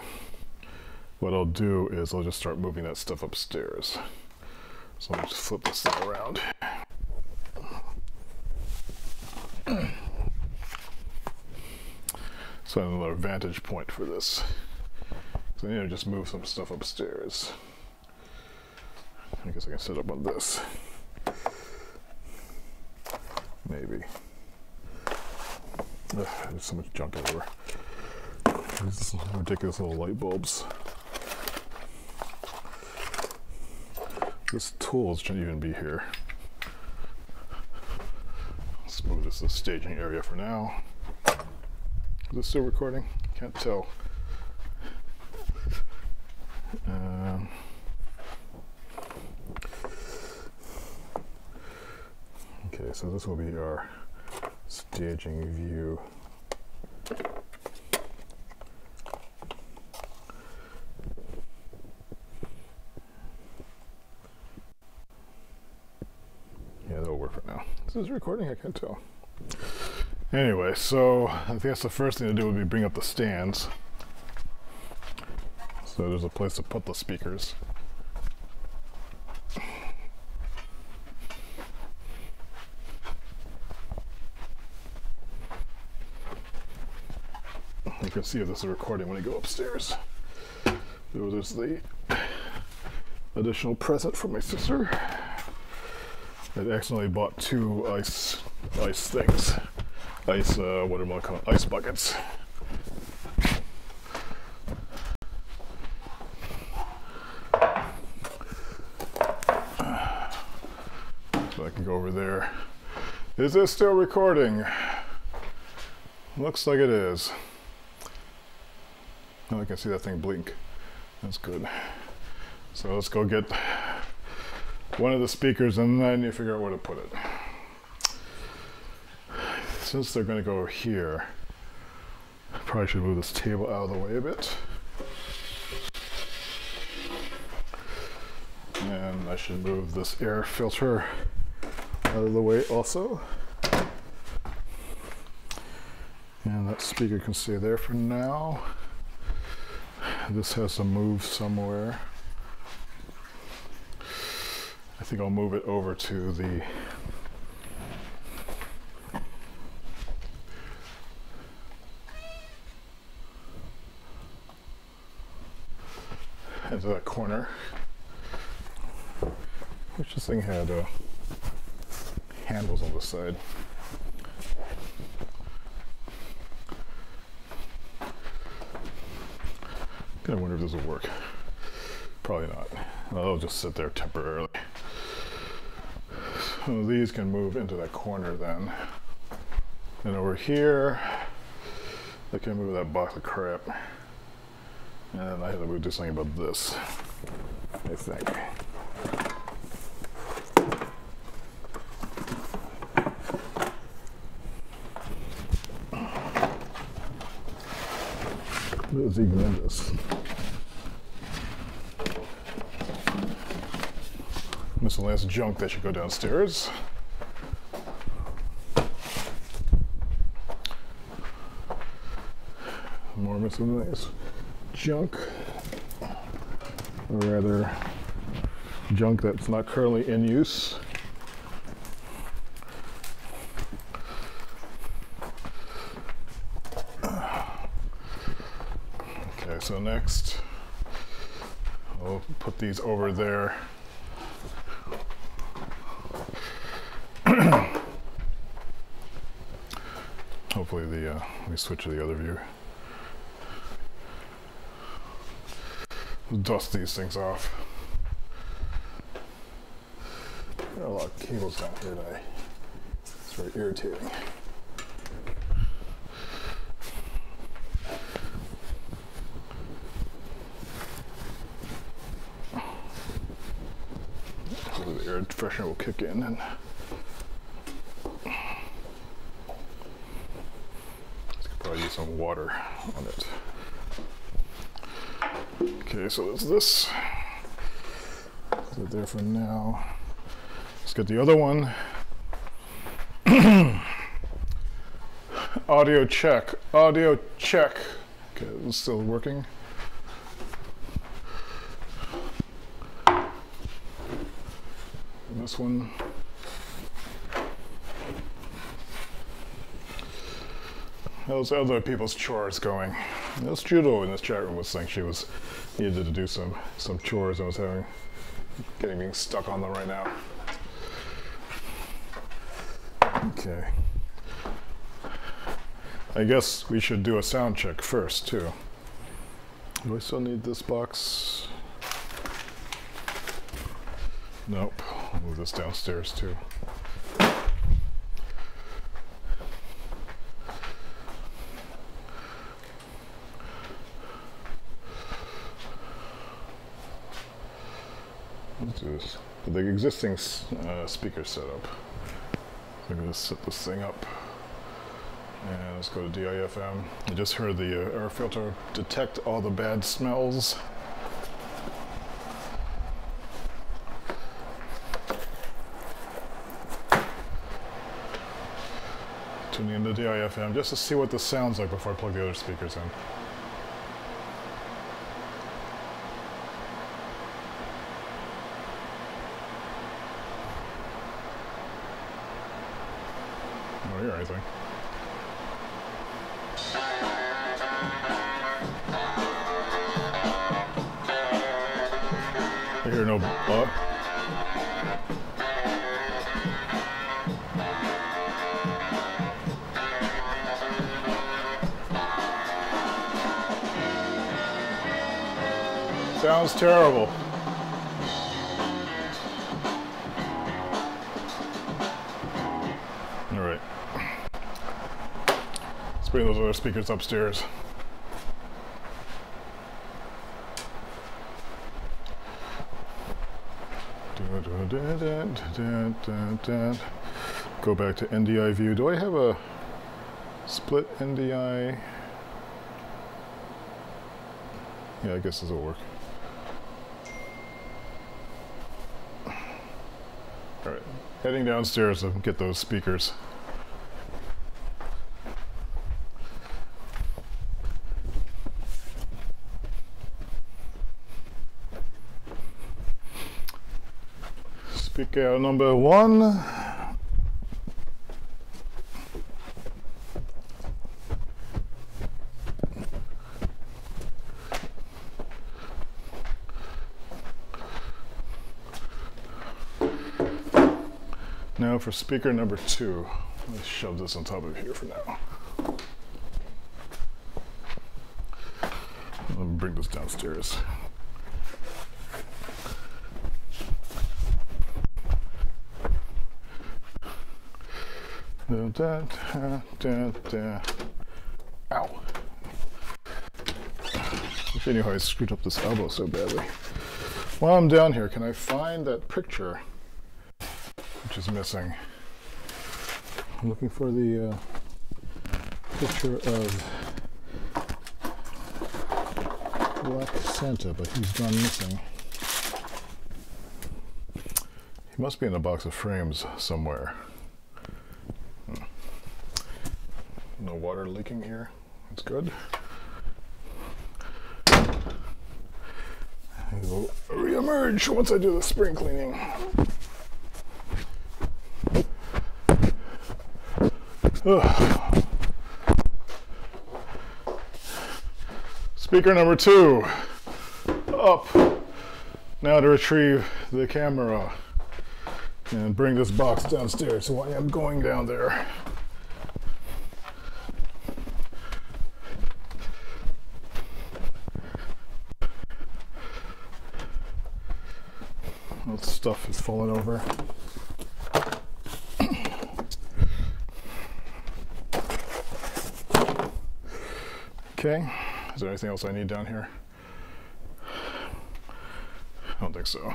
A: what I'll do is I'll just start moving that stuff upstairs. So I'll just flip this thing around. So another vantage point for this. So I need to just move some stuff upstairs. I guess I can set up on this. Maybe. Ugh, there's so much junk everywhere. These ridiculous little light bulbs. This tools shouldn't even be here. Let's move this to the staging area for now. Is it still recording? Can't tell. Okay, so this will be our staging view. Yeah, that'll work for now. This is recording, I can't tell. Anyway, so I guess the first thing to do would be bring up the stands. So there's a place to put the speakers. You can see if this is recording when I go upstairs. So there's the additional present from my sister. I accidentally bought two ice things. Ice, what am I calling it? Ice buckets. So I can go over there. Is this still recording? Looks like it is. Oh, I can see that thing blink. That's good. So let's go get one of the speakers and then you figure out where to put it. Since they're going to go here, I probably should move this table out of the way a bit. And I should move this air filter out of the way also. And that speaker can stay there for now. This has to move somewhere. I think I'll move it over to the into that corner. Which this thing had handles on the side. I wonder if this will work. Probably not. I'll just sit there temporarily. So these can move into that corner then. And over here, I can move that box of crap. And I have to do something about this, I think. What is even in this? Miscellaneous junk that should go downstairs. More miscellaneous junk, or rather junk that's not currently in use. Okay, so next I'll put these over there. Hopefully let me switch to the other view. Dust these things off. There are a lot of cables down here today. It's very irritating. freshener will kick in and probably use some water on it. Okay, so there's this. Put it there for now. Let's get the other one. Audio check. Audio check. Okay, it's still working. This one. How's other people's chores going? There's Judo in this chat room was saying she needed to do some chores and was being stuck on them right now. Okay. I guess we should do a sound check first too. Do I still need this box? Nope. I'll move this downstairs too. Let's do this. The existing speaker setup. I'm going to set this thing up. And let's go to DIFM. I just heard the air filter detect all the bad smells. Tuning into DIFM just to see what this sounds like before I plug the other speakers in. I don't hear anything. I hear no butt. Sounds terrible. All right. Let's bring those other speakers upstairs. Go back to NDI view. Do I have a split NDI? Yeah, I guess this will work. All right, heading downstairs to get those speakers. Speaker number 1. Now for speaker number 2. Let's shove this on top of here for now. Let me bring this downstairs. Ow. If you knew how I screwed up this elbow so badly. While I'm down here, can I find that picture which is missing? I'm looking for the picture of Black Santa, but he's gone missing. He must be in a box of frames somewhere. No water leaking here. That's good. It will re-emerge once I do the spring cleaning. Ugh. Speaker number 2. Up. Now to retrieve the camera and bring this box downstairs. So I am going down there. Stuff is falling over. Okay, is there anything else I need down here? I don't think so.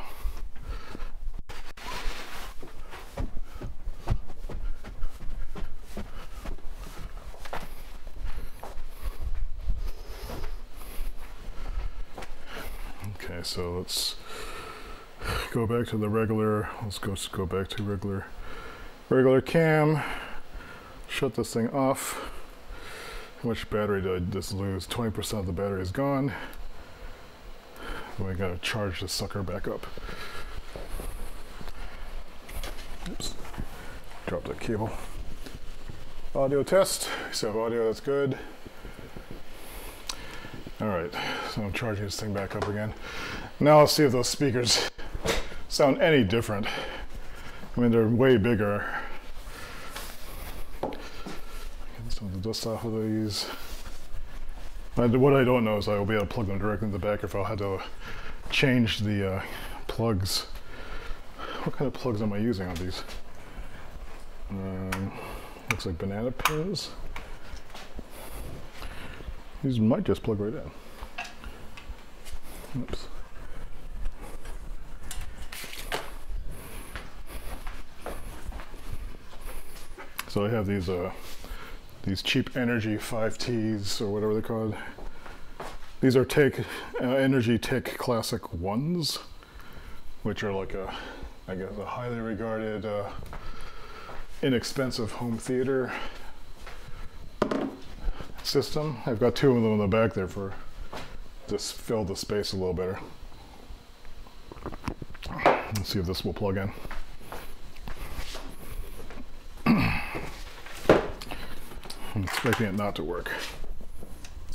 A: Okay, so let's go back to the regular. Let's go back to regular cam. Shut this thing off. How much battery did I just lose? 20% of the battery is gone. We gotta charge this sucker back up. Oops. Drop the cable. Audio test. So audio, that's good. Alright, so I'm charging this thing back up again. Now let's see if those speakers sound any different. I mean, they're way bigger. Get some of the dust off of these. What I don't know is I will be able to plug them directly in the back, if I'll have to change the plugs. What kind of plugs am I using on these? Looks like banana pins. These might just plug right in. Oops. So I have these cheap Energy 5Ts or whatever they're called. These are Energy Tech Classic 1s, which are like I guess a highly regarded inexpensive home theater system. I've got two of them in the back there for just fill the space a little better. Let's see if this will plug in. I'm expecting it not to work.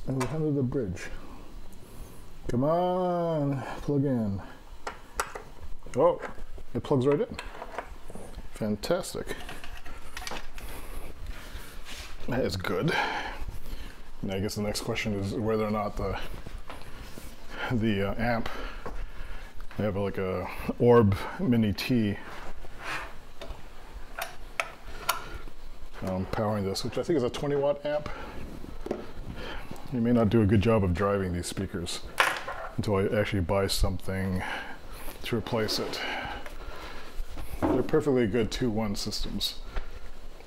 A: Oh, how did the bridge? Come on, plug in. Oh, it plugs right in. Fantastic. That is good. And I guess the next question is whether or not the amp, I have like a Orb Mini T powering this, which I think is a 20-watt amp. You may not do a good job of driving these speakers until I actually buy something to replace it. They're perfectly good 2-1 systems.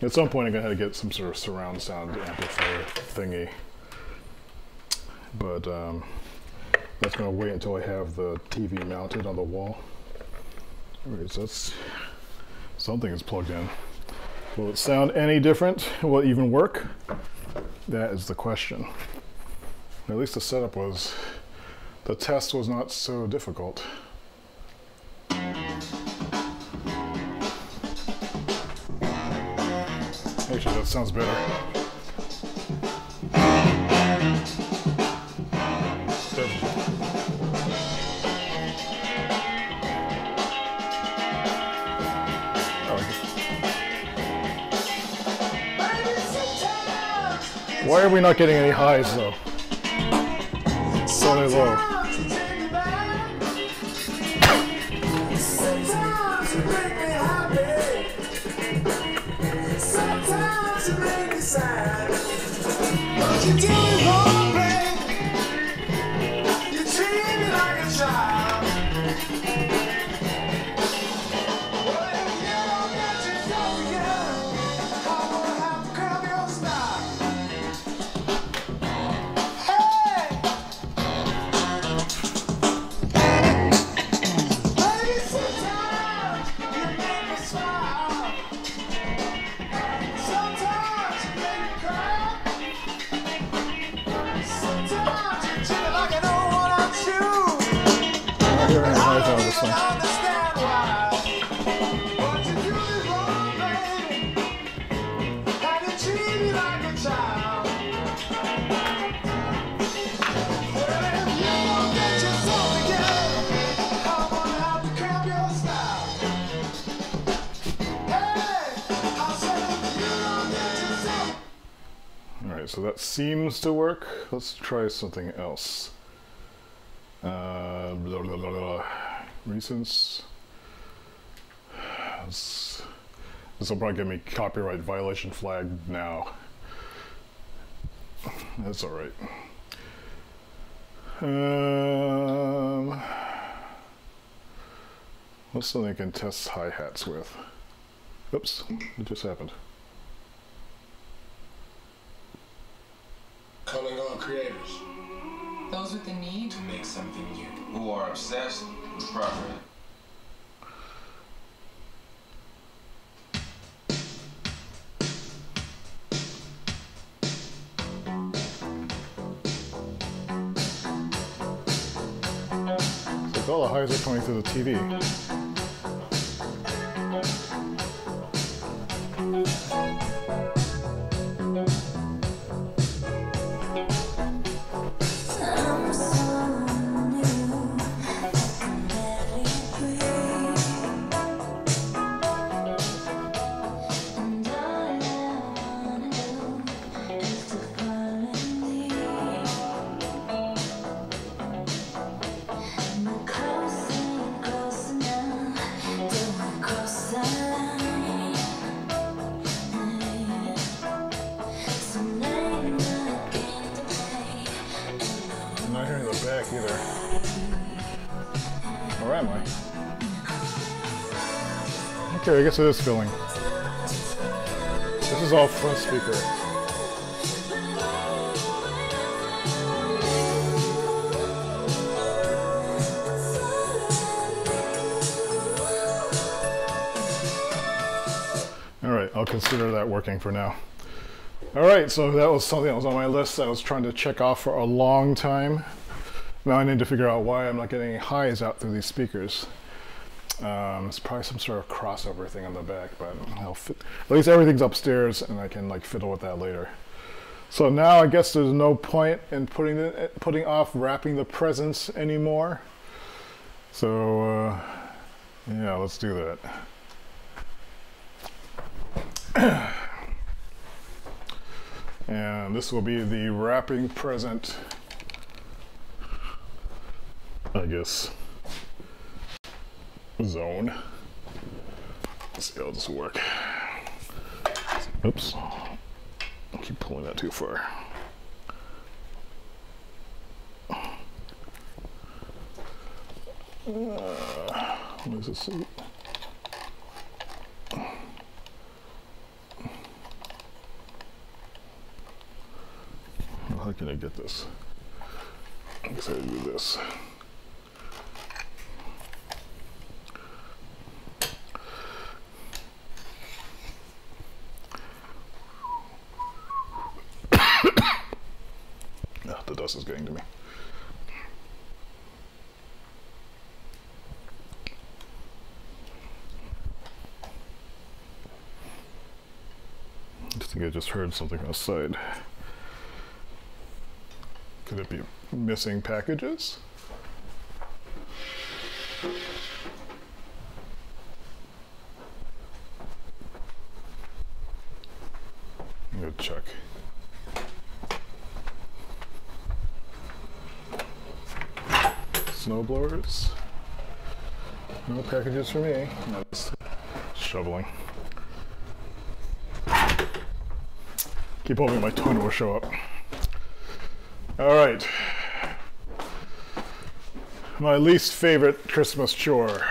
A: At some point I'm going to have to get some sort of surround sound amplifier thingy. But that's going to wait until I have the TV mounted on the wall. Alright, so that's something is plugged in. Will it sound any different? Will it even work? That is the question. At least the test was not so difficult. Actually, that sounds better. Why are we not getting any highs though? So low. So that seems to work. Let's try something else. Recents. This will probably get me copyright violation flagged now. That's all right. What's something I can test hi-hats with? Oops, it just happened.
B: Calling all creators.
C: Don't
B: those with the need
C: to make something new, who are obsessed with progress.
A: So all the highs are coming through the TV. Back either. Or am I? Okay, I guess it is filling. This is all front speaker. Alright, I'll consider that working for now. Alright, so that was something that was on my list that I was trying to check off for a long time. Now I need to figure out why I'm not getting any highs out through these speakers. It's probably some sort of crossover thing on the back, but at least everything's upstairs and I can like fiddle with that later. So now I guess there's no point in putting off wrapping the presents anymore. So yeah, let's do that. And this will be the wrapping present, I guess, zone. Let's see how this will work. Oops. I keep pulling that too far. What is this? How can I get this? I guess I do this. The dust is getting to me. I think I just heard something outside. Could it be missing packages? I'm gonna check. Snowblowers. No packages for me. No, just shoveling. Keep hoping my toner will show up. All right. My least favorite Christmas chore.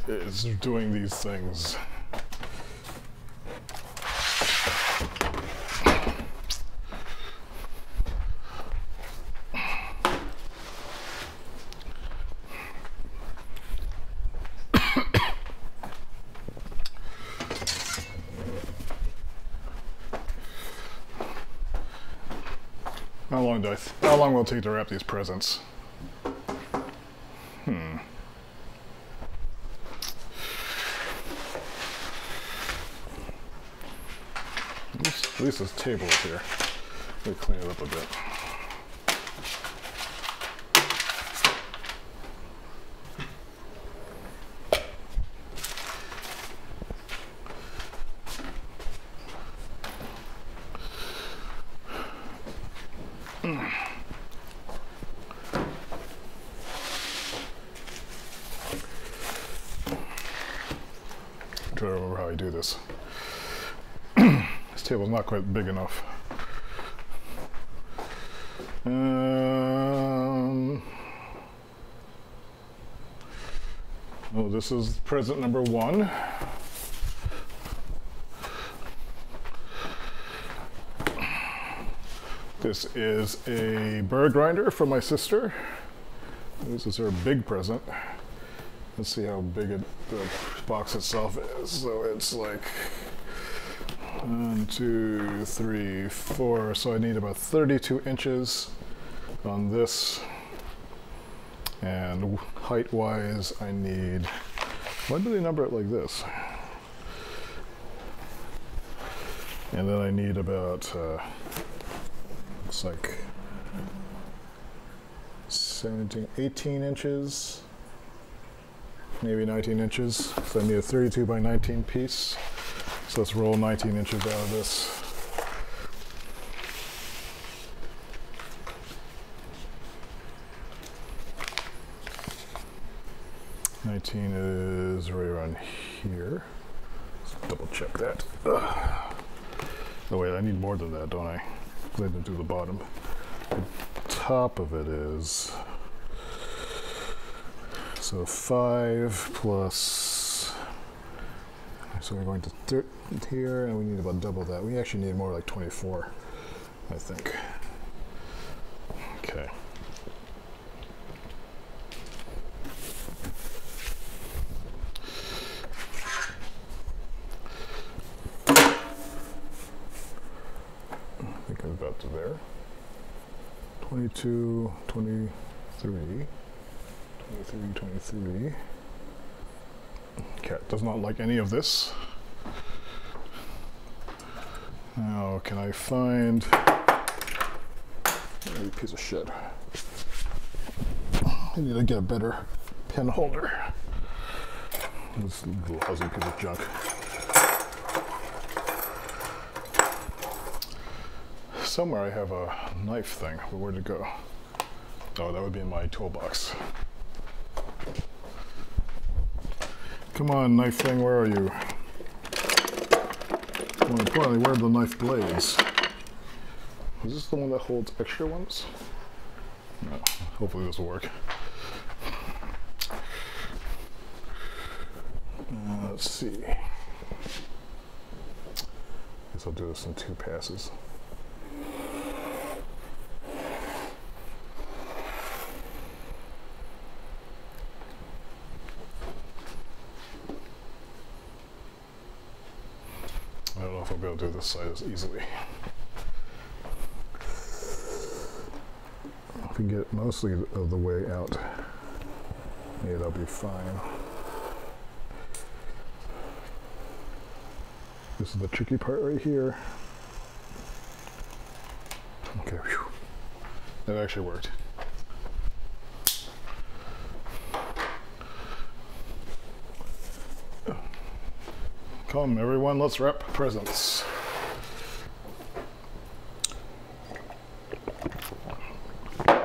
A: Is doing these things. How long will it take to wrap these presents? At least this table is here. Let me clean it up a bit. I'm trying to remember how I do this. This table's not quite big enough. Oh, this is present number 1. This is a bird grinder from my sister. This is her big present. Let's see how big the box itself is. So it's like 1, 2, 3, 4. So I need about 32 inches on this. And height-wise, I need, why do they number it like this? And then I need about, it's like 17, 18 inches, maybe 19 inches. So I need a 32 by 19 piece. So let's roll 19 inches out of this. Is right around here. Let's double check that. Oh wait, I need more than that, don't I? Because I didn't do the bottom. The top of it is, so 5 plus, so we're going to 30 here, and we need about double that. We actually need more like 24, I think. Okay. About to there. 22, 23, 23. Cat does not like any of this. Now, can I find a piece of shit? I need to get a better pen holder. This lousy piece of junk. Somewhere I have a knife thing, but where'd it go? Oh, that would be in my toolbox. Come on, knife thing, where are you? More importantly, where are the knife blades? Is this the one that holds extra ones? No, hopefully this will work. Let's see. Guess I'll do this in 2 passes. I don't know if I'll be able to do this side as easily. If we get mostly of the way out, maybe that'll be fine. This is the tricky part right here. Okay, whew. That actually worked. Come everyone, let's wrap presents. Now,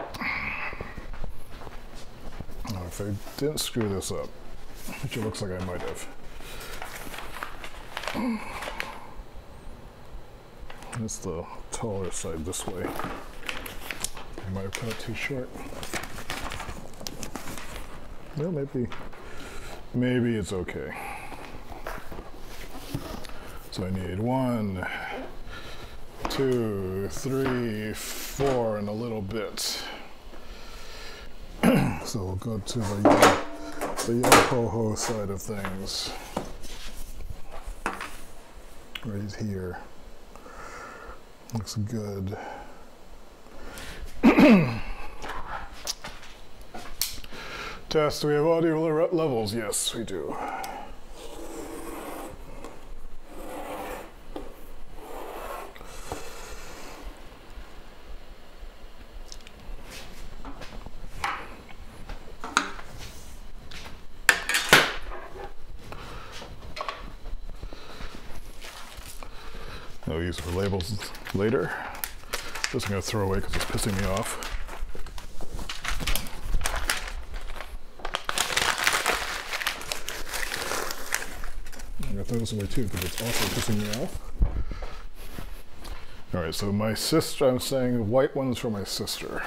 A: if I didn't screw this up, which it looks like I might have. That's the taller side this way. I might have cut it too short. Well, maybe it's okay. So I need 1, 2, 3, 4, and a little bit. So we'll go to the yo-ho-ho side of things. Right here. Looks good. Test, do we have audio levels? Yes, we do. I'll use for labels later. This I'm going to throw away because it's pissing me off. I'm going to throw this away too because it's also pissing me off. Alright, so my sister, I'm saying the white one's for my sister.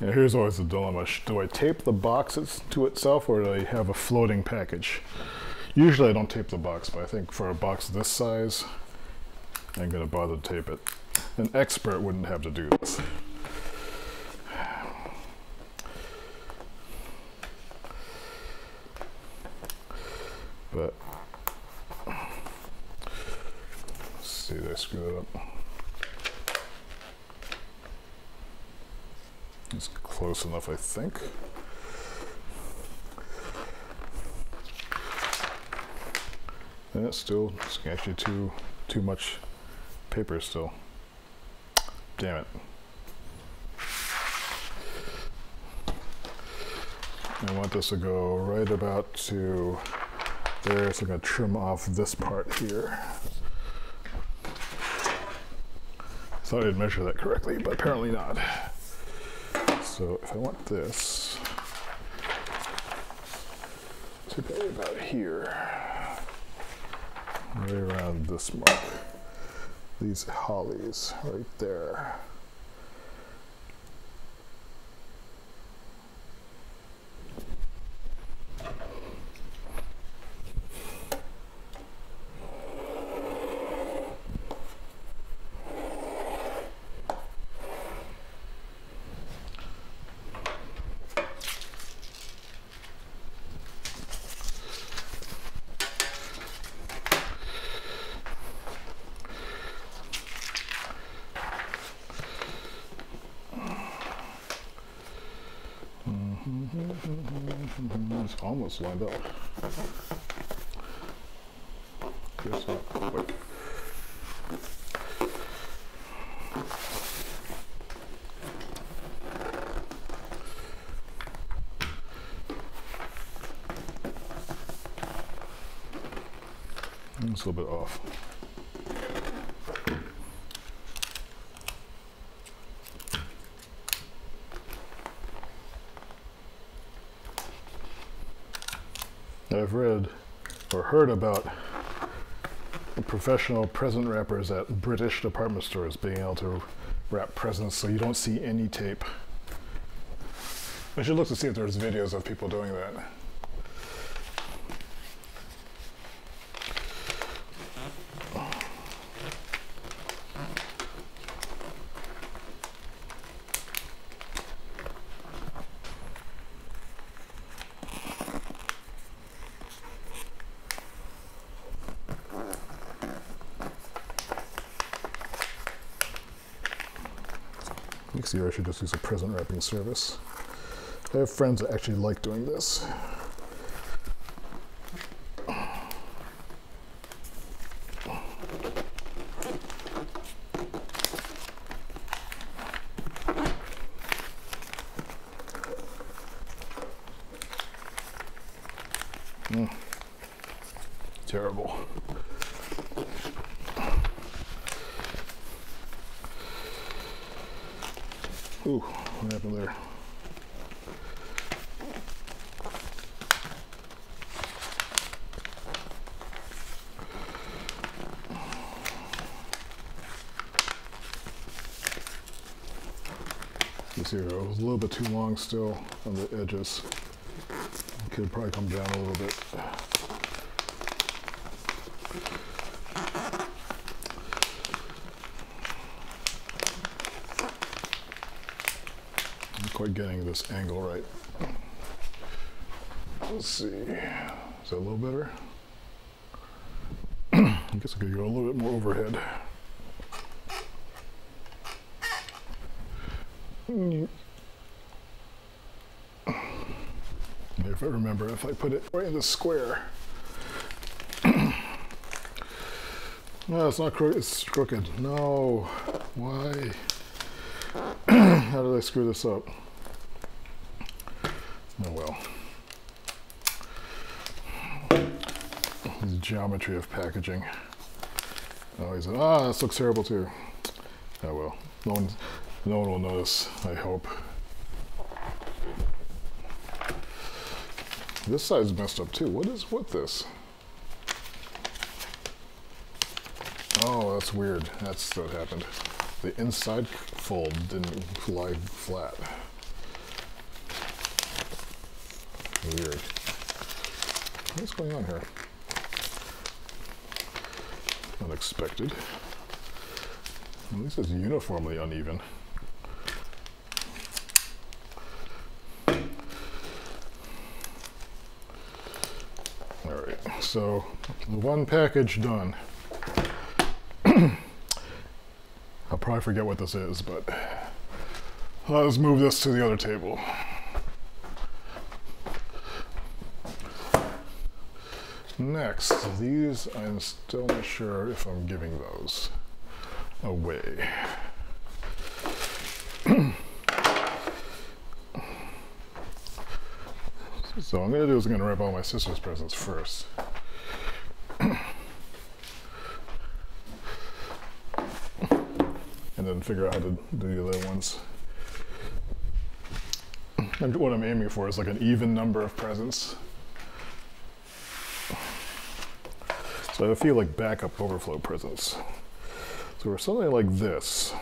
A: Yeah, here's always the dilemma. Do I tape the boxes to itself, or do I have a floating package? Usually I don't tape the box, but I think for a box this size, I'm going to bother to tape it. An expert wouldn't have to do this. But, let's see, did I screw that up? It's close enough, I think. And it's still, it's actually too much paper still. Damn it. I want this to go right about to there, so I'm going to trim off this part here. Thought I'd measure that correctly, but apparently not. So if I want this to go about here, right around this mark, these hollies right there. It's almost lined up. Guess not quite. It's a little bit off. I've read or heard about professional present wrappers at British department stores being able to wrap presents so you don't see any tape. I should look to see if there's videos of people doing that. Next year I should just use a present wrapping service. I have friends that actually like doing this. Terrible. Ooh, what happened there? You see, it was a little bit too long still on the edges. It could probably come down a little bit. Quite getting this angle right. Let's see. Is that a little better? I guess I could go a little bit more overhead. If I remember, if I put it right in the square. No, it's not crooked, it's crooked. No. Why? How did I screw this up? Oh well. The geometry of packaging. Oh, he said, ah, this looks terrible too. Oh well. No one will notice, I hope. This side's messed up too. What is with this? Oh, that's weird. That's what happened. The inside fold didn't lie flat. Weird. What's going on here? Unexpected. At least it's uniformly uneven. Alright, so the one package done. I'll probably forget what this is, but let's move this to the other table. Next, these I'm still not sure if I'm giving those away. So what I'm going to do is I'm going to wrap all my sister's presents first. And then figure out how to do the other ones. And what I'm aiming for is like an even number of presents. So I feel like backup overflow presents. So for something like this,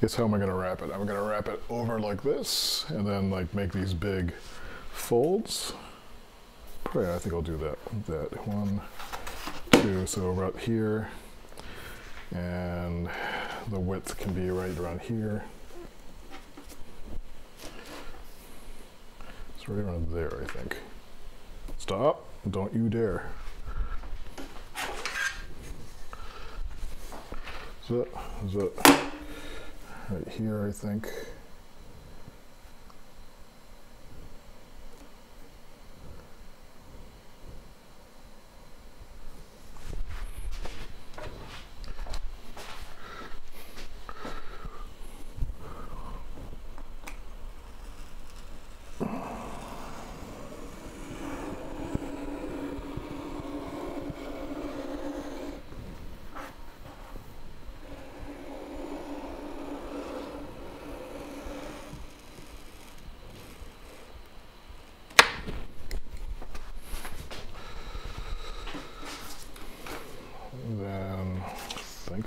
A: guess how am I going to wrap it? I'm going to wrap it over like this, and then like make these big folds. Probably, I think I'll do that. 1, 2, so about here, and the width can be right around here. It's right around there, I think. Stop! Don't you dare. Is it right here, I think.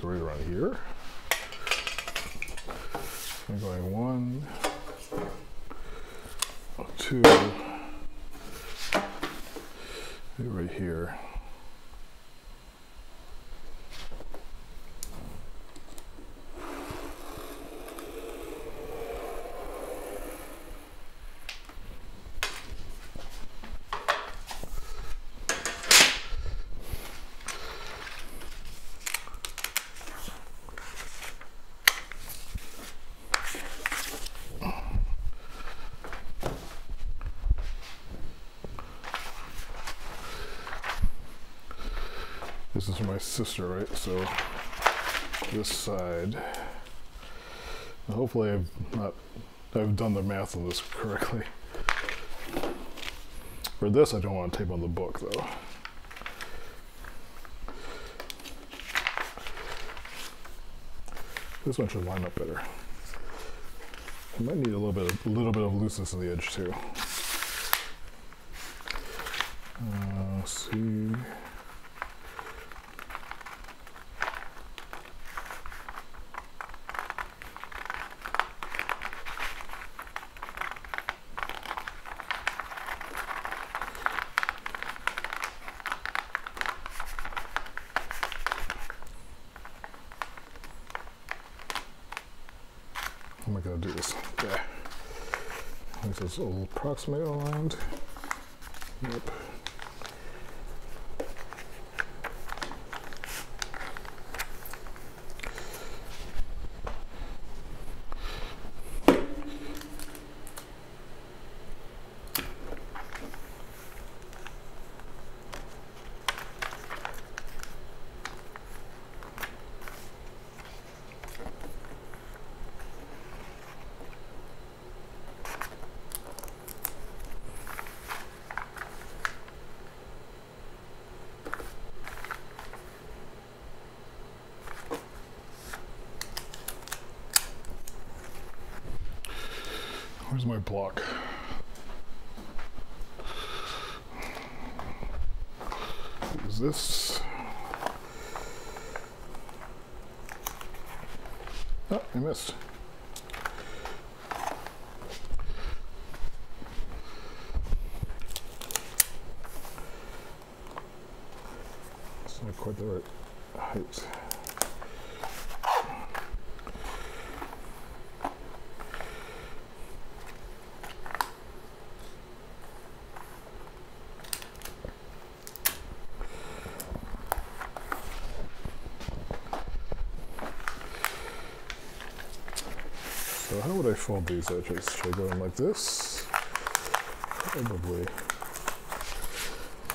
A: Right around here. I'm going 1, 2, right here. This is for my sister, right? So this side. And hopefully I've done the math on this correctly. For this, I don't want to tape on the book though. This one should line up better. I might need a little bit of looseness on the edge too. Let's see. How am I going to do this? Yeah. This is all approximately aligned. Yep. Where's my block? Is this? Oh, I missed. height. So how would I fold these edges? Should I go in like this? Probably.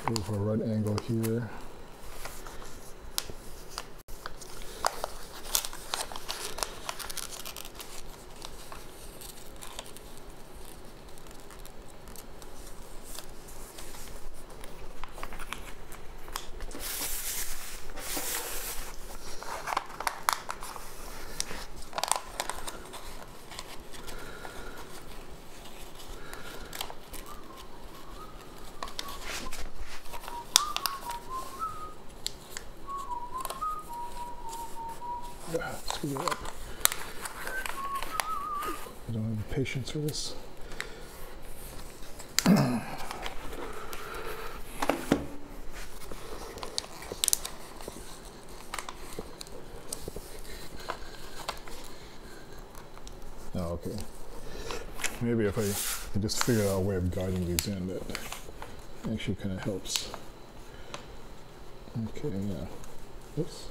A: Move a right angle here. Screw it up. I don't have the patience for this. Oh, okay. Maybe if I just figure out a way of guiding these in, that actually kind of helps. Okay, yeah. Oops.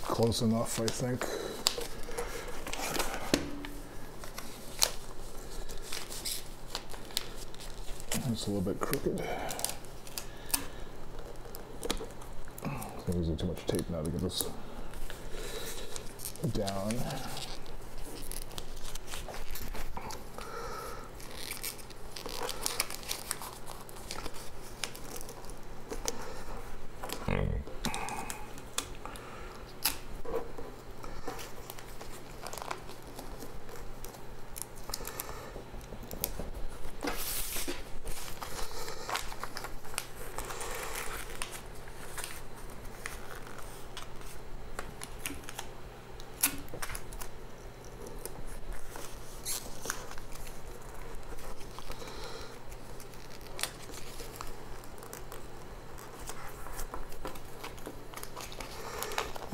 A: Close enough, I think. It's a little bit crooked. I'm using too much tape now to get this down.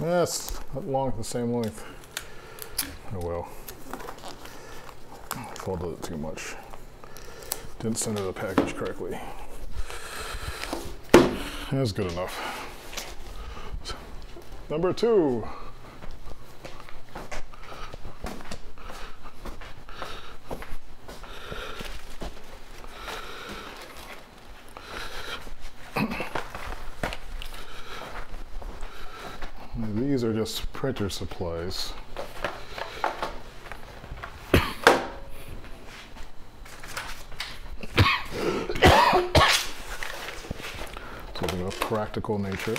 A: Yes, not the same length. Oh well. I folded it too much. Didn't center the package correctly. That's good enough. Number 2. These are just printer supplies. Something of practical nature.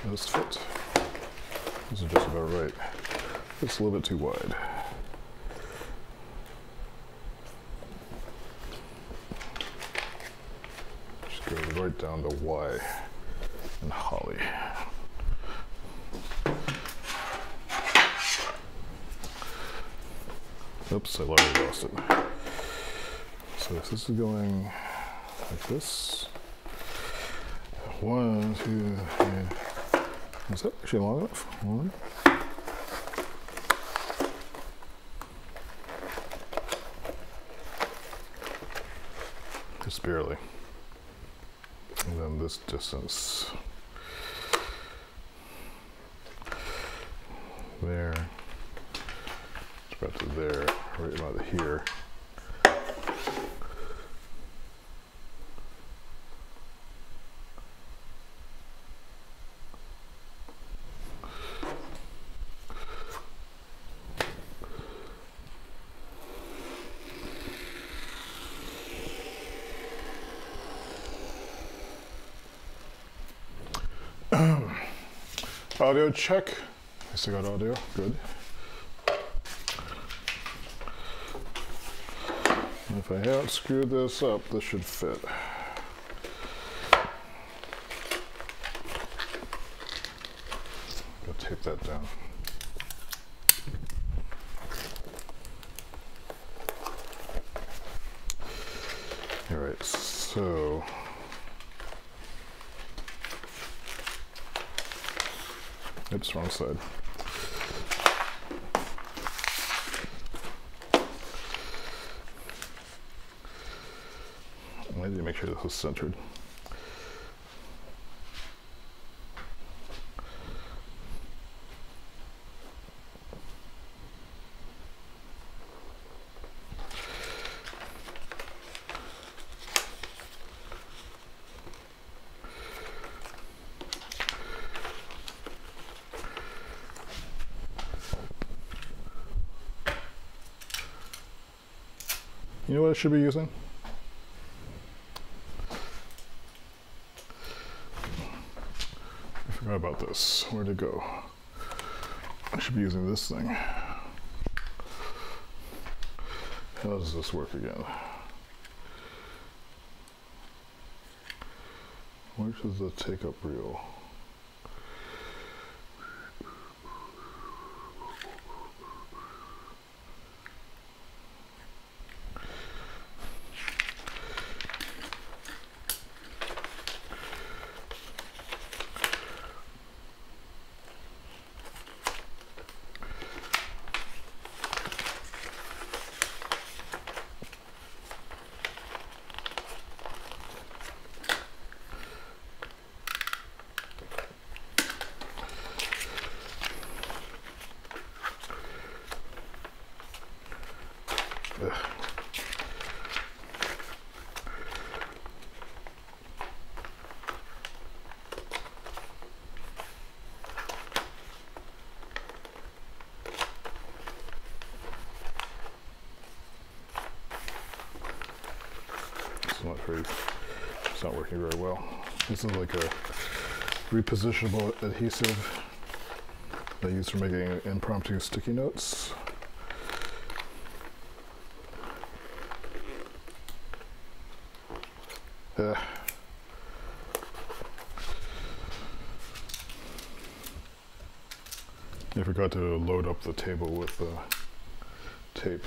A: This fit. This is just about right. It's a little bit too wide. Just go right down to Y. And holly. Oops, I already lost it. So if this is going like this, 1, 2, 3. Is that actually long enough? 1. Just barely. And then this distance. There, it's about to there, right about here. Audio check. I still got audio. Good. If I haven't screwed this up, this should fit. Go tape that down. So oops, wrong side. I need to make sure this is centered. You know what I should be using? I forgot about this. Where'd it go? I should be using this thing. How does this work again? Where does the take up reel? It's not working very well. This is like a repositionable adhesive that I use for making impromptu sticky notes. I forgot to load up the table with tape.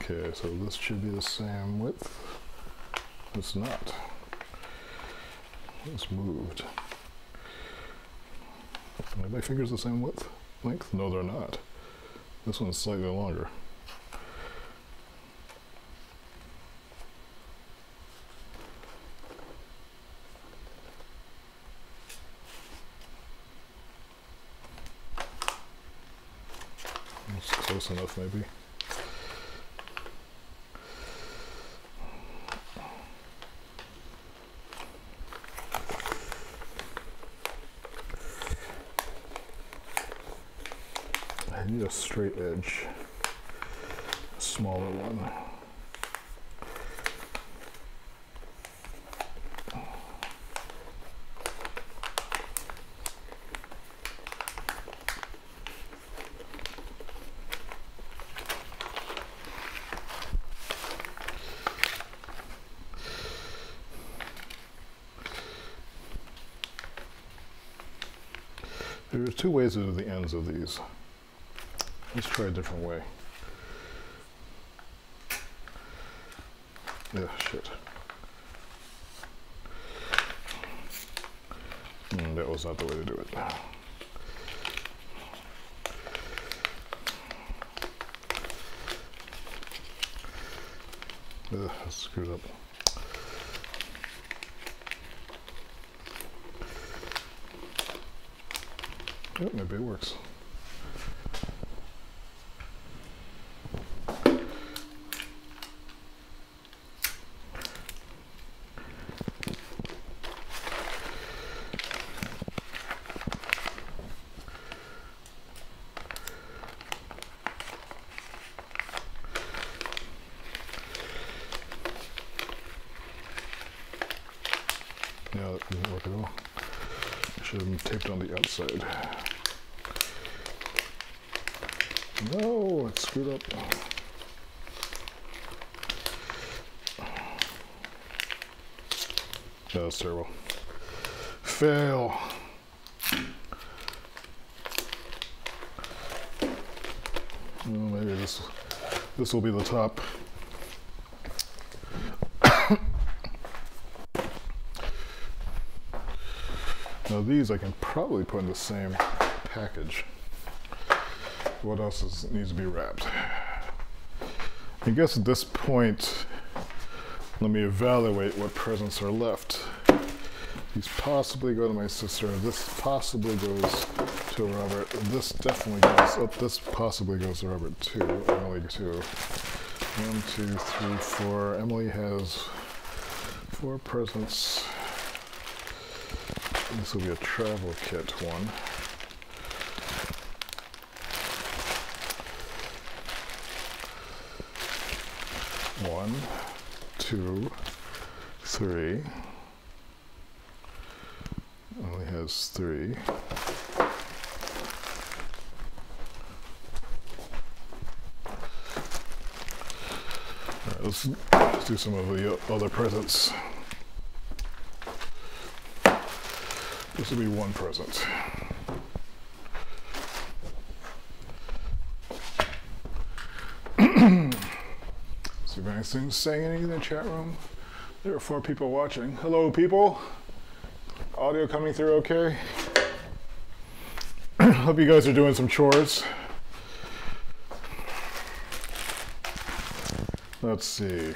A: Okay, so this should be the same width. It's not. It's moved. Are my fingers the same length? No, they're not. This one's slightly longer. That's close enough, maybe. I need a straight edge, a smaller one. There are two ways to do the ends of these. Let's try a different way. Yeah, shit. That was not the way to do it. That's screwed up. Yep, maybe it works. Yeah, that didn't work at all. I should have been taped on the outside. No, it's screwed up. No, that's terrible. fail. Well, maybe this will be the top. Now these I can probably put in the same package. What else needs to be wrapped? I guess at this point, let me evaluate what presents are left. These possibly go to my sister. This possibly goes to Robert. This definitely goes. Oh, this possibly goes to Robert too. Emily too. 1, 2, 3, 4. Emily has 4 presents. This will be a travel kit one. One, 2, 3. Only has 3. All right, let's do some of the other presents. This will be 1 present. See if anything's saying anything in the chat room. There are 4 people watching. Hello, people. Audio coming through okay? Hope you guys are doing some chores. Let's see.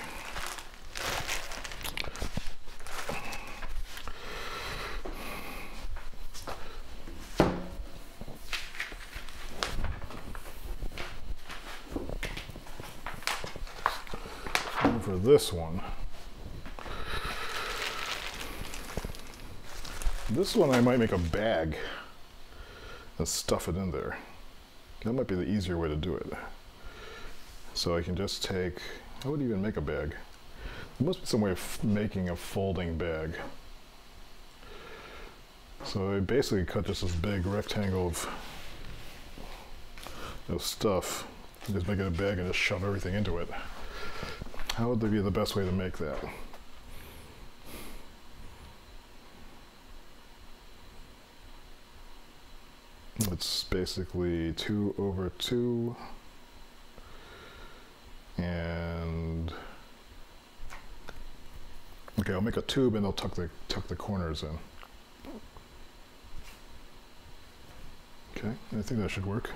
A: And for this one, I might make a bag and stuff it in there. That might be the easier way to do it. So I can just take, I would even make a bag. There must be some way of making a folding bag. So I basically cut just this big rectangle of stuff, and just make it a bag and just shove everything into it. How would be the best way to make that? It's basically 2 over 2, and okay, I'll make a tube and I'll tuck the corners in. Okay, I think that should work.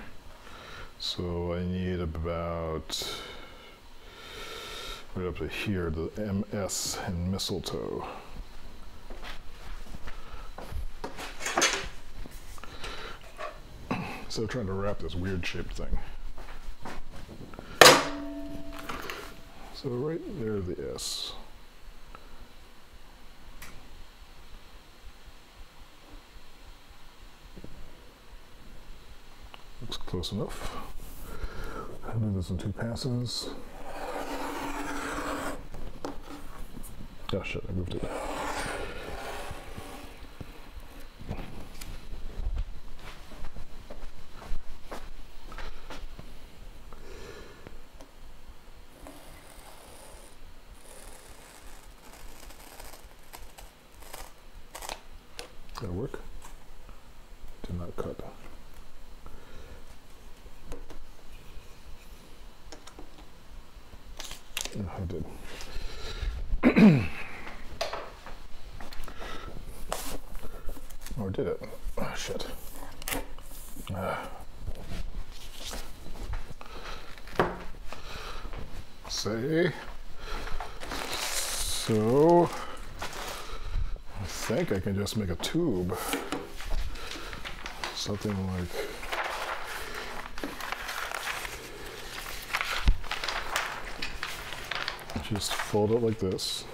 A: So I need about right up to here, the MS in mistletoe. So I'm trying to wrap this weird shaped thing. So right there, the S. Looks close enough. I'll do this in 2 passes. Oh shit, I moved it. Did that work? Did not cut. Oh, I did. Or did it? Oh, shit. Say. So, I think I can just make a tube. Something like just fold it like this.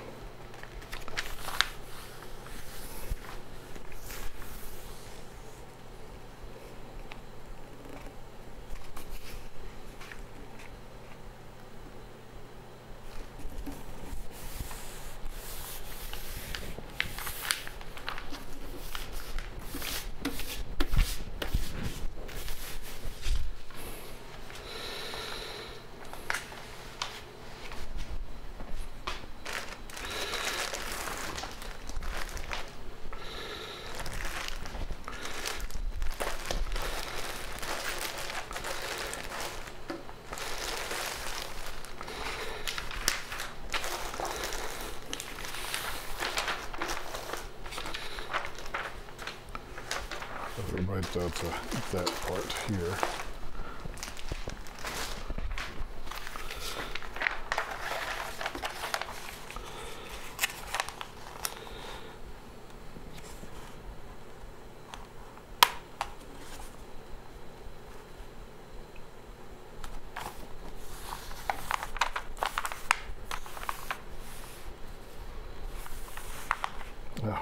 A: right down to that part here.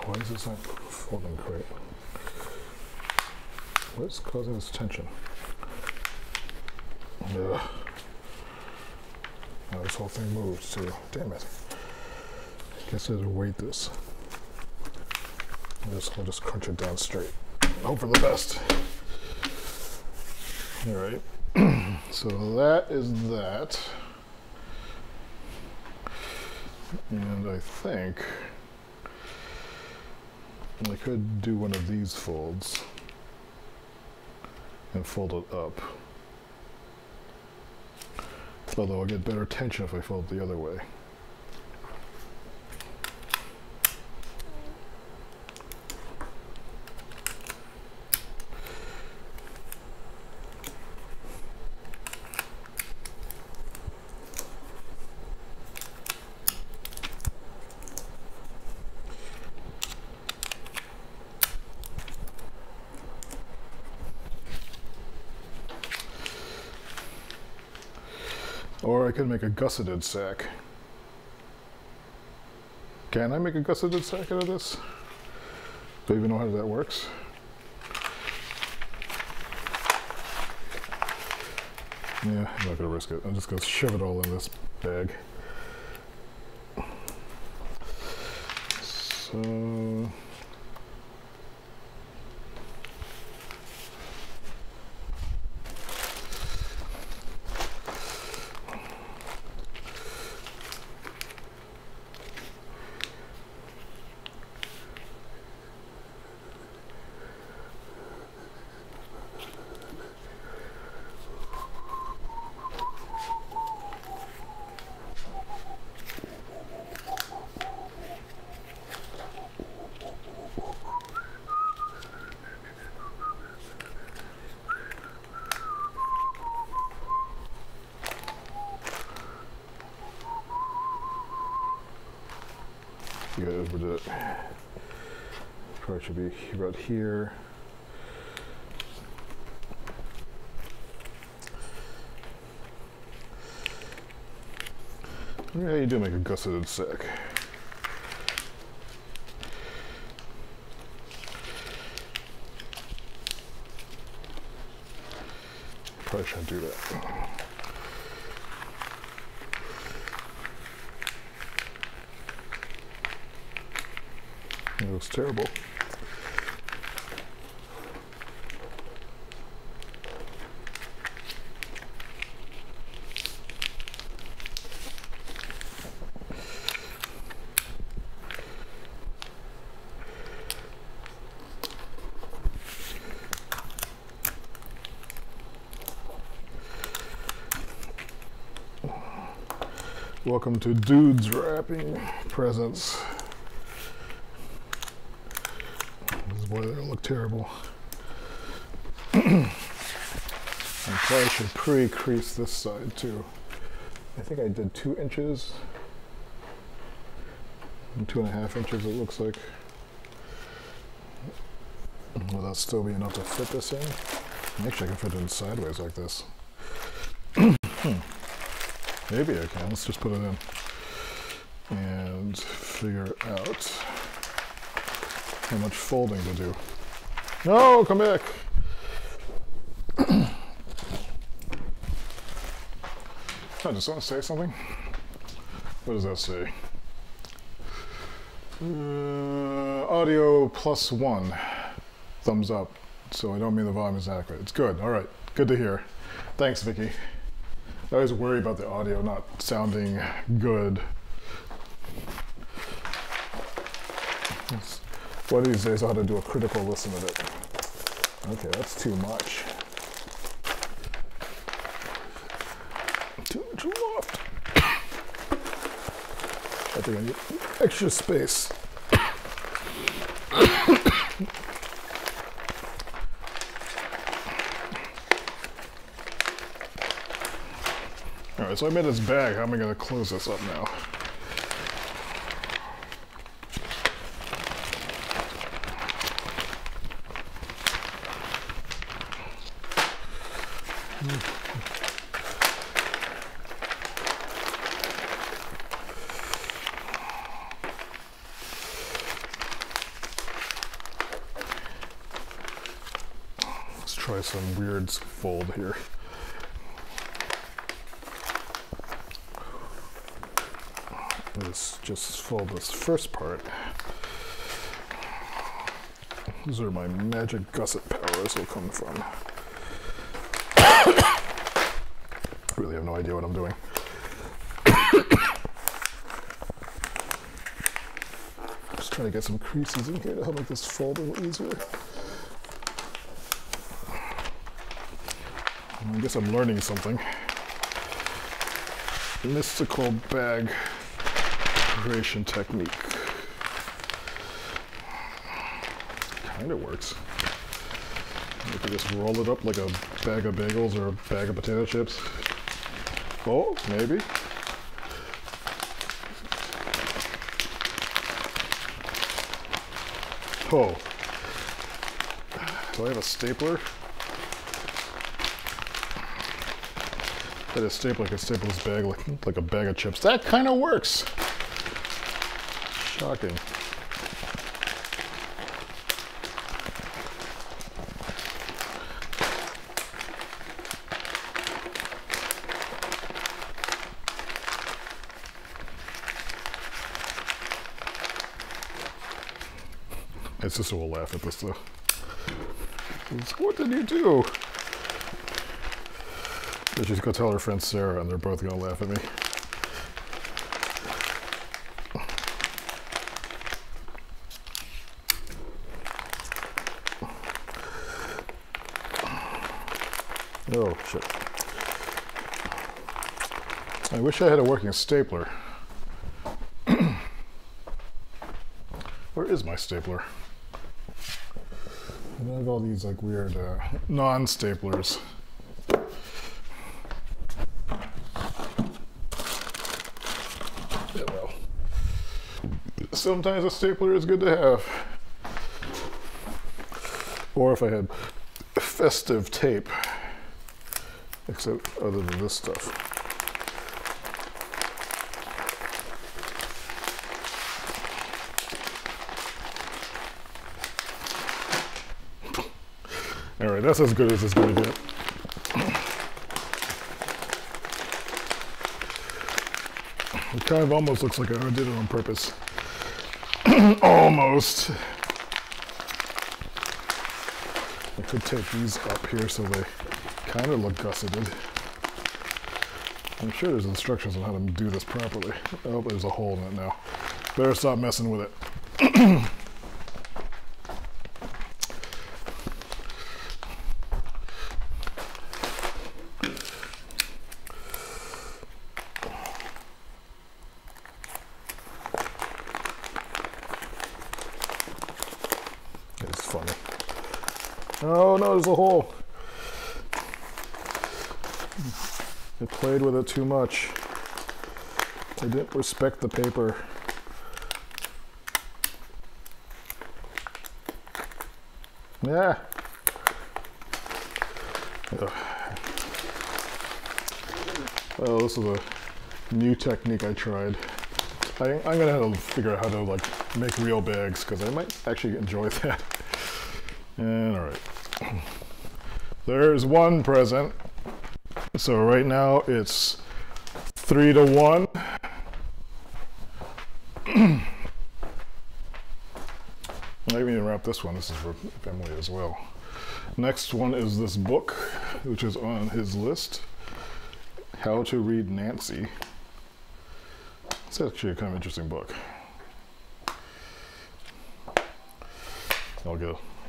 A: Why is this not folding correctly? What's causing this tension? Ugh. Now this whole thing moves too. Damn it. I guess I have to weight this. I'll just crunch it down straight. Hope for the best. Alright. So that is that. And I think I could do one of these folds and fold it up. Although I'll get better tension if I fold it the other way. Or I could make a gusseted sack. Can I make a gusseted sack out of this? Do I even know how that works? Yeah, I'm not gonna risk it. I'm just gonna shove it all in this bag. So you got overdid it. Probably should be about here. Yeah, you do make a gusseted sack. Probably shouldn't do that. It looks terrible. Welcome to Dudes Wrapping Presents. This is why they look terrible. I probably should pre-crease this side too. I think I did 2 inches. And 2.5 inches it looks like. Will that still be enough to fit this in? Actually I can fit it in sideways like this. Maybe I can. Let's just put it in and figure out how much folding to do. No, come back. I just want to say something. What does that say? Audio +1. Thumbs up. So I don't mean the volume is adequate. It's good. All right. Good to hear. Thanks, Vicky. I always worry about the audio not sounding good. One of these days I ought to do a critical listen of it. Okay, that's too much. Too much loft. I think I need extra space. Alright, so I made this bag. How am I going to close this up now? Let's try some weird fold here. Let's just fold this first part. These are my magic gusset powers will come from. I really have no idea what I'm doing. Just trying to get some creases in here to help make this fold a little easier. I guess I'm learning something. Mystical bag creation technique. Kind of works. You can just roll it up like a bag of bagels or a bag of potato chips. Oh, maybe. Oh. Do I have a stapler? That is stapler, I can staple this bag like a bag of chips. That kind of works. Shocking. My sister will laugh at this though. What did you do? And she's gonna tell her friend Sarah, and they're both gonna laugh at me. Oh, shit. I wish I had a working stapler. Where is my stapler? I have all these like weird non-staplers. Yeah, well. Sometimes a stapler is good to have. Or if I had festive tape. Except other than this stuff. Alright, that's as good as it's going to get. It kind of almost looks like I did it on purpose. Almost. I could take these up here so they kind of look gusseted. I'm sure there's instructions on how to do this properly. Oh, there's a hole in it now. Better stop messing with it. It's funny. Oh no, there's a hole. I played with it too much. I didn't respect the paper. Yeah. Ugh. Well, this is a new technique I tried. I'm gonna have to figure out how to like make real bags because I might actually enjoy that. And all right, there's one present. So right now it's 3-1. I haven't even wrapped this one. This is for Emily as well. Next one is this book, which is on his list. How to Read Nancy. It's actually a kind of interesting book.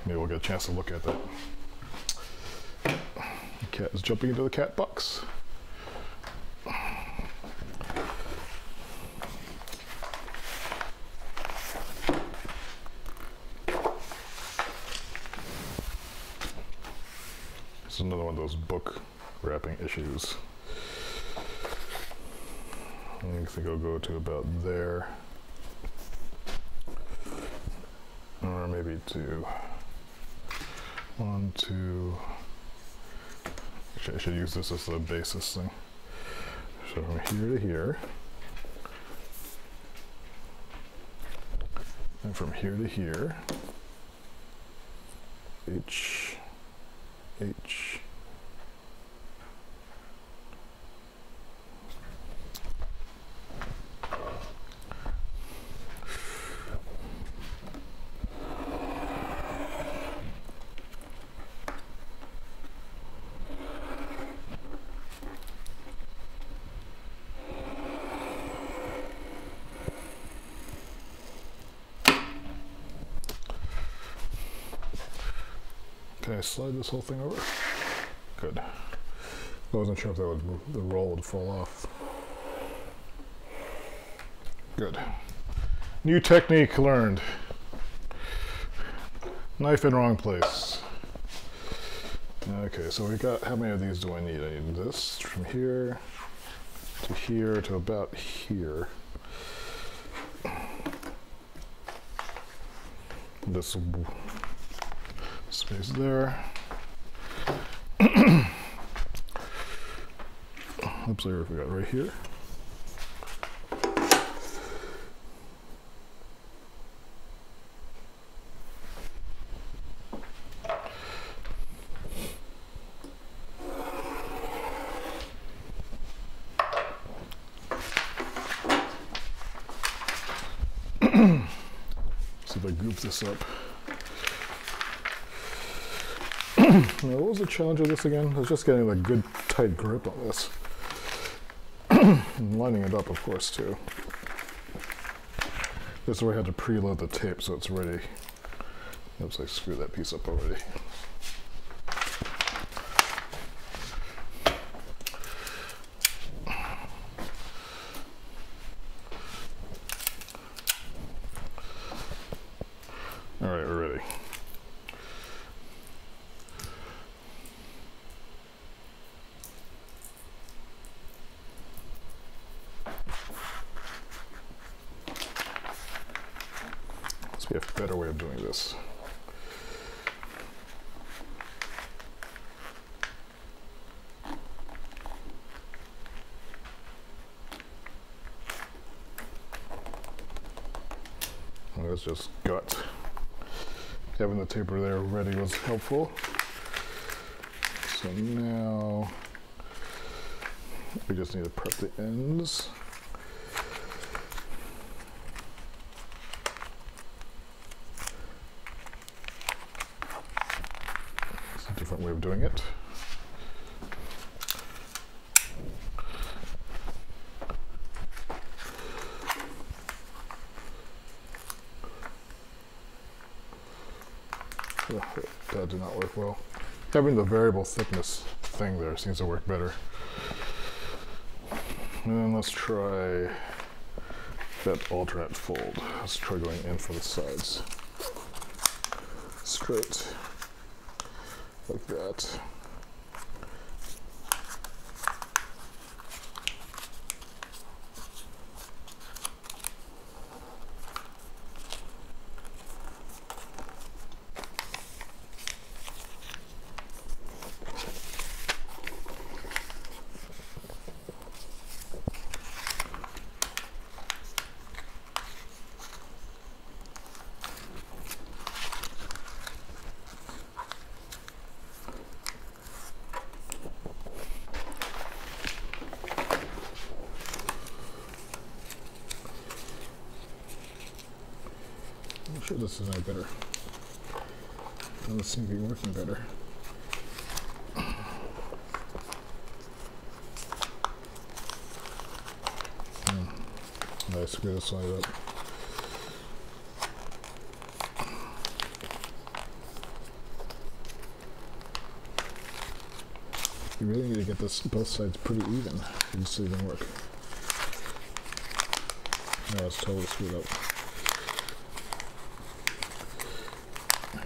A: Maybe we'll get a chance to look at that. The cat is jumping into the cat box. This is another one of those book wrapping issues. I think I'll go to about there. Or maybe to 1, 2. Actually, I should use this as the basis thing. So from here to here. And from here to here. H, H. Can I slide this whole thing over? Good. I wasn't sure if that would move, the roll would fall off. Good. New technique learned. Knife in wrong place. Okay, so we got, how many of these do I need? I need this from here to about here. This space there. Oops, we got right here. See if I goop this up. Now, what was the challenge of this again? I was just getting a good tight grip on this. And lining it up, of course, too. This is where I had to preload the tape so it's ready. Oops, I screwed that piece up already. All right, we're ready. Must be a better way of doing this. Well, that's just gut. Having the taper there ready was helpful. So now we just need to prep the ends. It's a different way of doing it. That did not work well. Having the variable thickness thing there seems to work better. And then let's try that alternate fold. Let's try going in for the sides. Straight, like that. I'm sure this is any better. Now this seems to be working better. I screw this side up. You really need to get this both sides pretty even for this to even work. No, it's totally screwed up.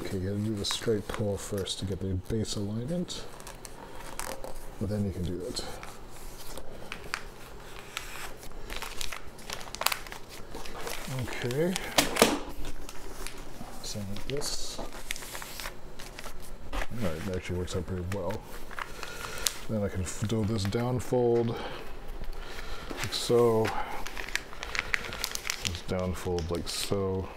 A: Okay, you gotta do the straight pull first to get the base alignment, but then you can do that. Okay. Same with this. Alright, it actually works out pretty well. Then I can do this down fold, like so. This down fold like so.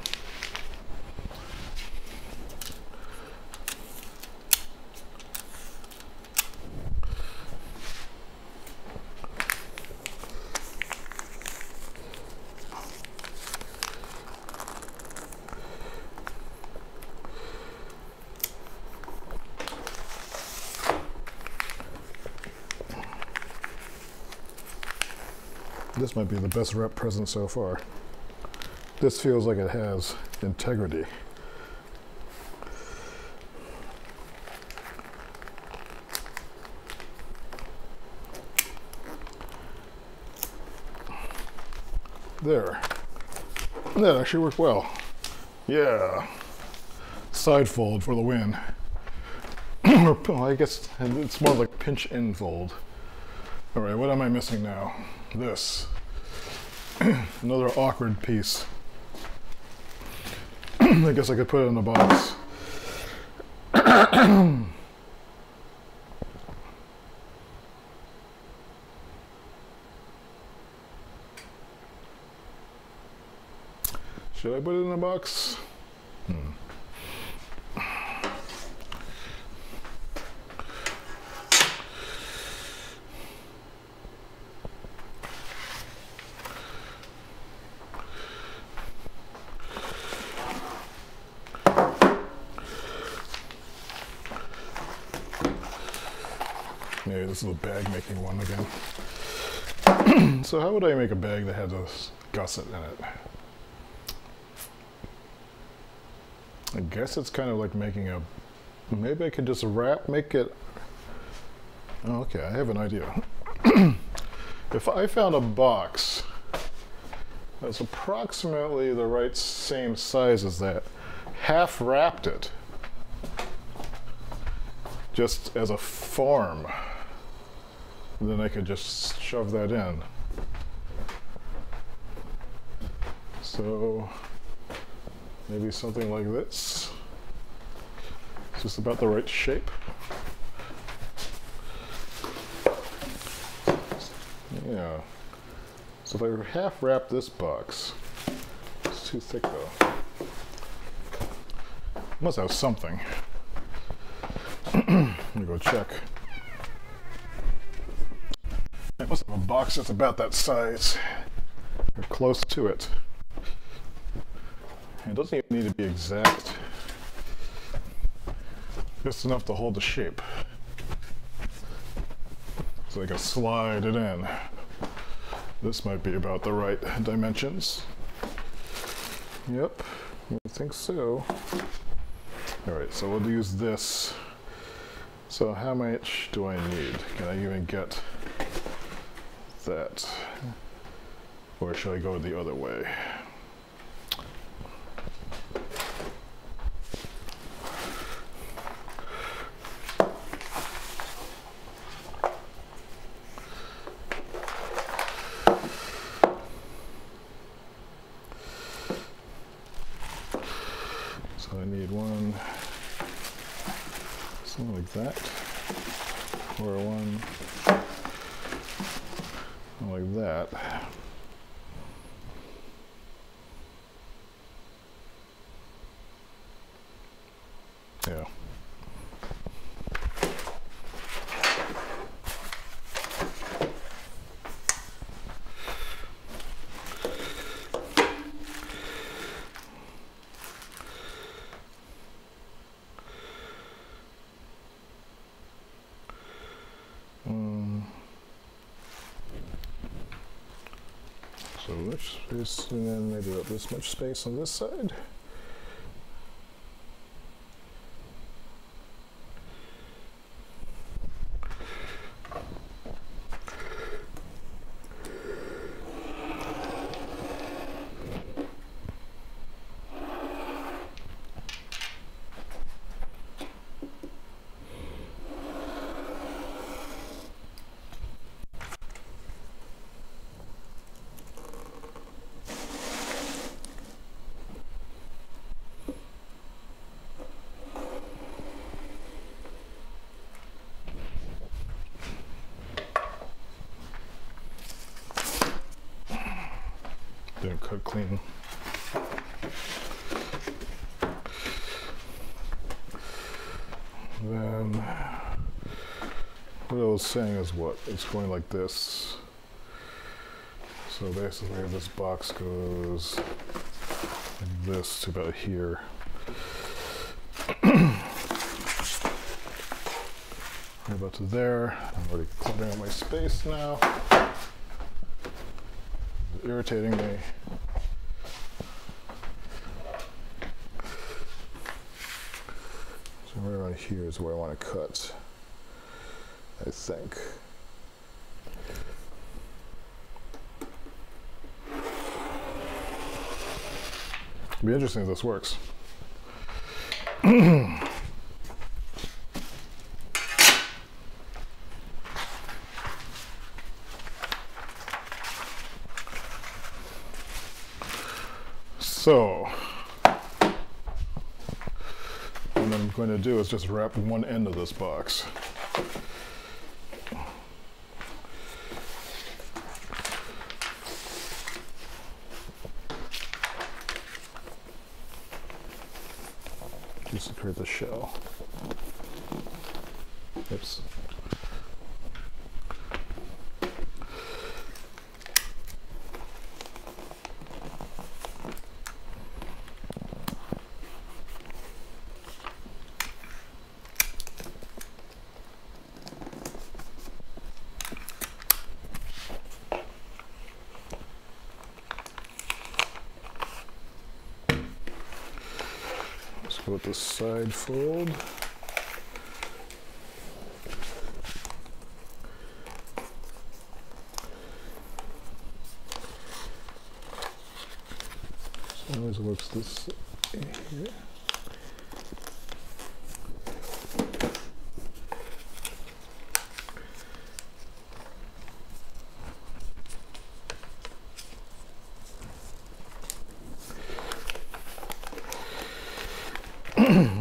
A: This might be the best rep present so far. This feels like it has integrity. There. That actually worked well. Yeah. Side fold for the win. Or I guess it's more like pinch in fold. All right, what am I missing now? This. Another awkward piece. I guess I could put it in a box. Should I put it in a box? Maybe this is a bag making one again. So how would I make a bag that had a gusset in it? I guess it's kind of like making a, maybe I could just make it, oh, okay, I have an idea. If I found a box that's approximately the right same size as that, half wrapped it, just as a form, then I could just shove that in. So maybe something like this. It's just about the right shape. Yeah. So if I half wrap this box, it's too thick though. Must have something. Let me go check. I must have a box that's about that size, or close to it. It doesn't even need to be exact. Just enough to hold the shape. So I can slide it in. This might be about the right dimensions. Yep, I think so. Alright, so we'll use this. So how much do I need? Can I even get that? Or should I go the other way? So I need one, something like that, or one like that. Yeah. So much space, and then maybe about this much space on this side. cut clean. Then what I was saying is what? It's going like this. So basically this box goes like this to about here. Right about to there. I'm already cluttering up my space now. It's irritating me. So right around here is where I want to cut, I think. It'll be interesting if this works. So, what I'm going to do is just wrap one end of this box. Just to create the shell. Oops. With the side fold. So always works this here.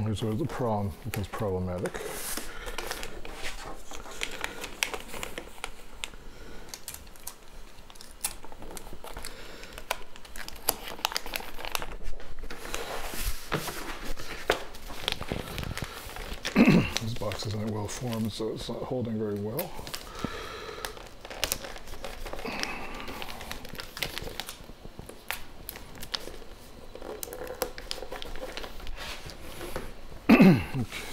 A: Here's where the problem becomes problematic. This box isn't well formed, so it's not holding very well.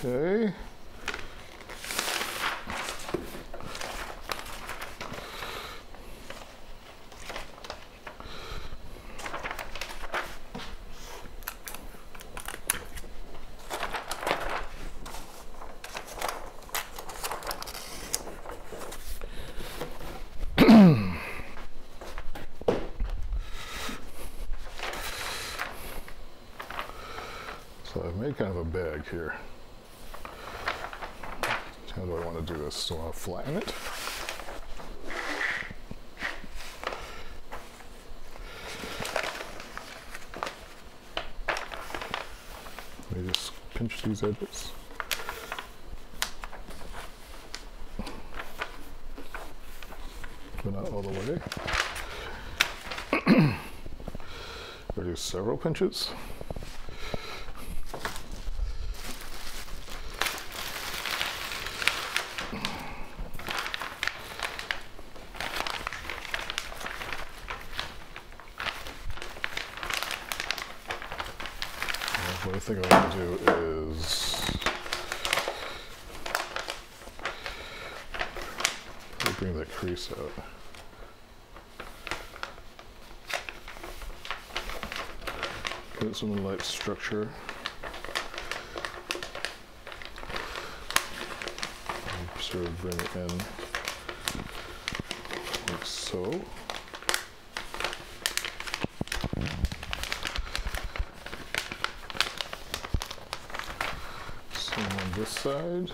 A: Okay. So I've made kind of a bag here. How do I want to do this? So I'll flatten it. Maybe just pinch these edges. But not all the way. Or do several pinches. What I think I want to do is bring that crease out. Get some light structure. And sort of bring it in like so. Same on this side.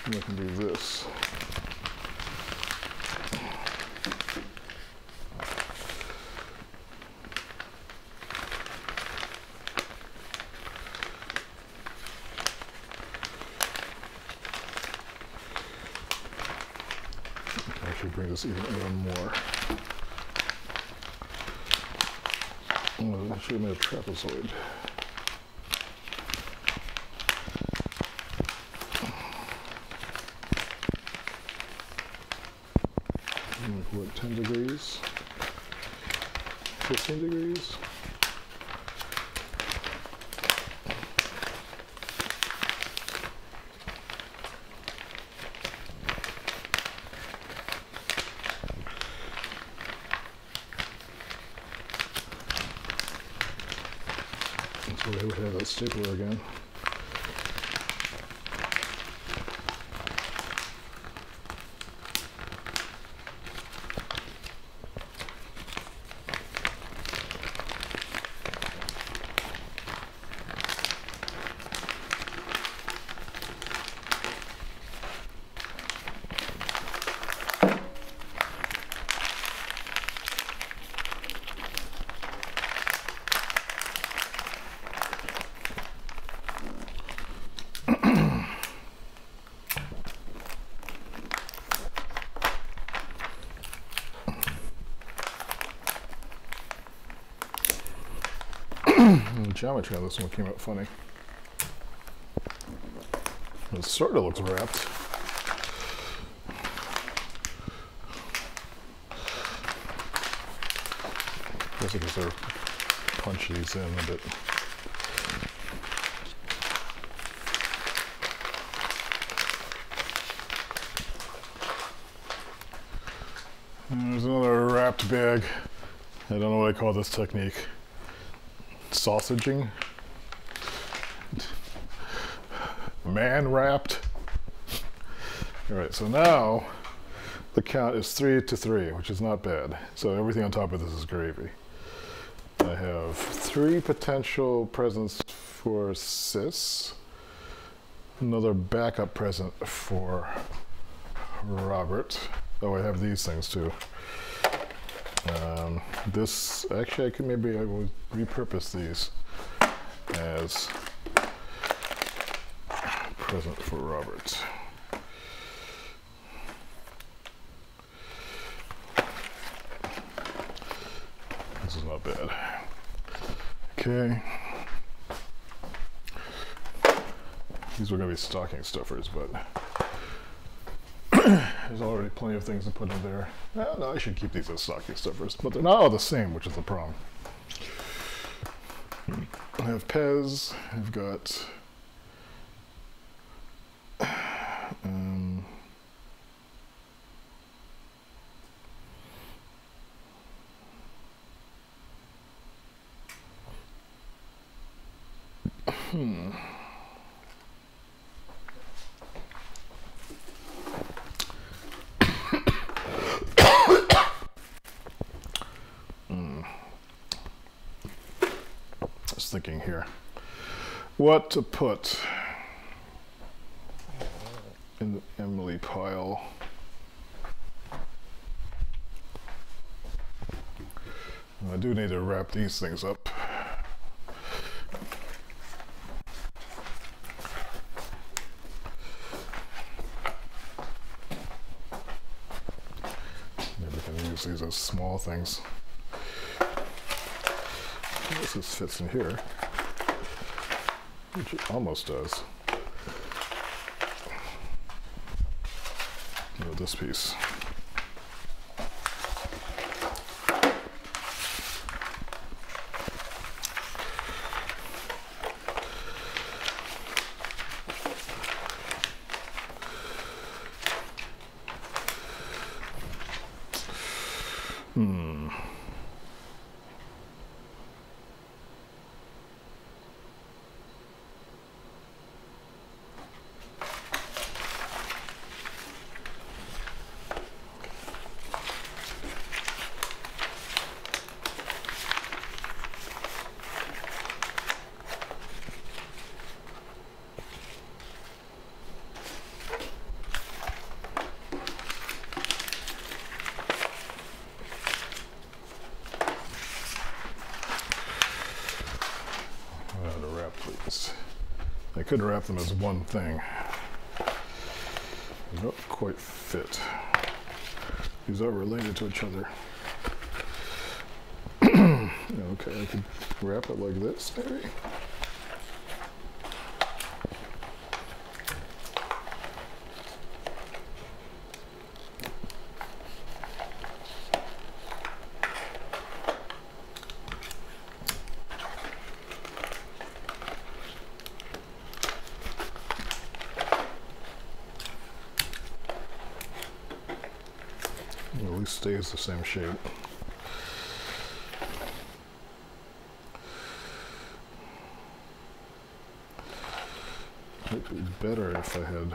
A: And I can do this. Actually bring this even more. Oh, I should have made a trapezoid. What, 10 degrees? 15 degrees? That's why I would have that stapler again. The geometry on this one came out funny. It sort of looks wrapped. Guess because they're punch these in a bit. And there's another wrapped bag. I don't know what I call this technique. Sausaging. Man wrapped. Alright, so now the count is 3 to 3, which is not bad. So everything on top of this is gravy. I have 3 potential presents for Sis. Another backup present for Robert. Oh, I have these things too. This, actually, I will repurpose these as a present for Robert. This is not bad. Okay. These were going to be stocking stuffers, but there's already plenty of things to put in there. No, I should keep these as stocking stuffers, but they're not all the same, which is the problem. I have Pez, I've got thinking here what to put in the Emily pile. I do need to wrap these things up. Maybe I can use these as small things. This fits in here, which it almost does. This piece. please. I could wrap them as one thing. They don't quite fit. These are related to each other. Okay, I could wrap it like this, maybe. At least stays the same shape. It would be better if I had.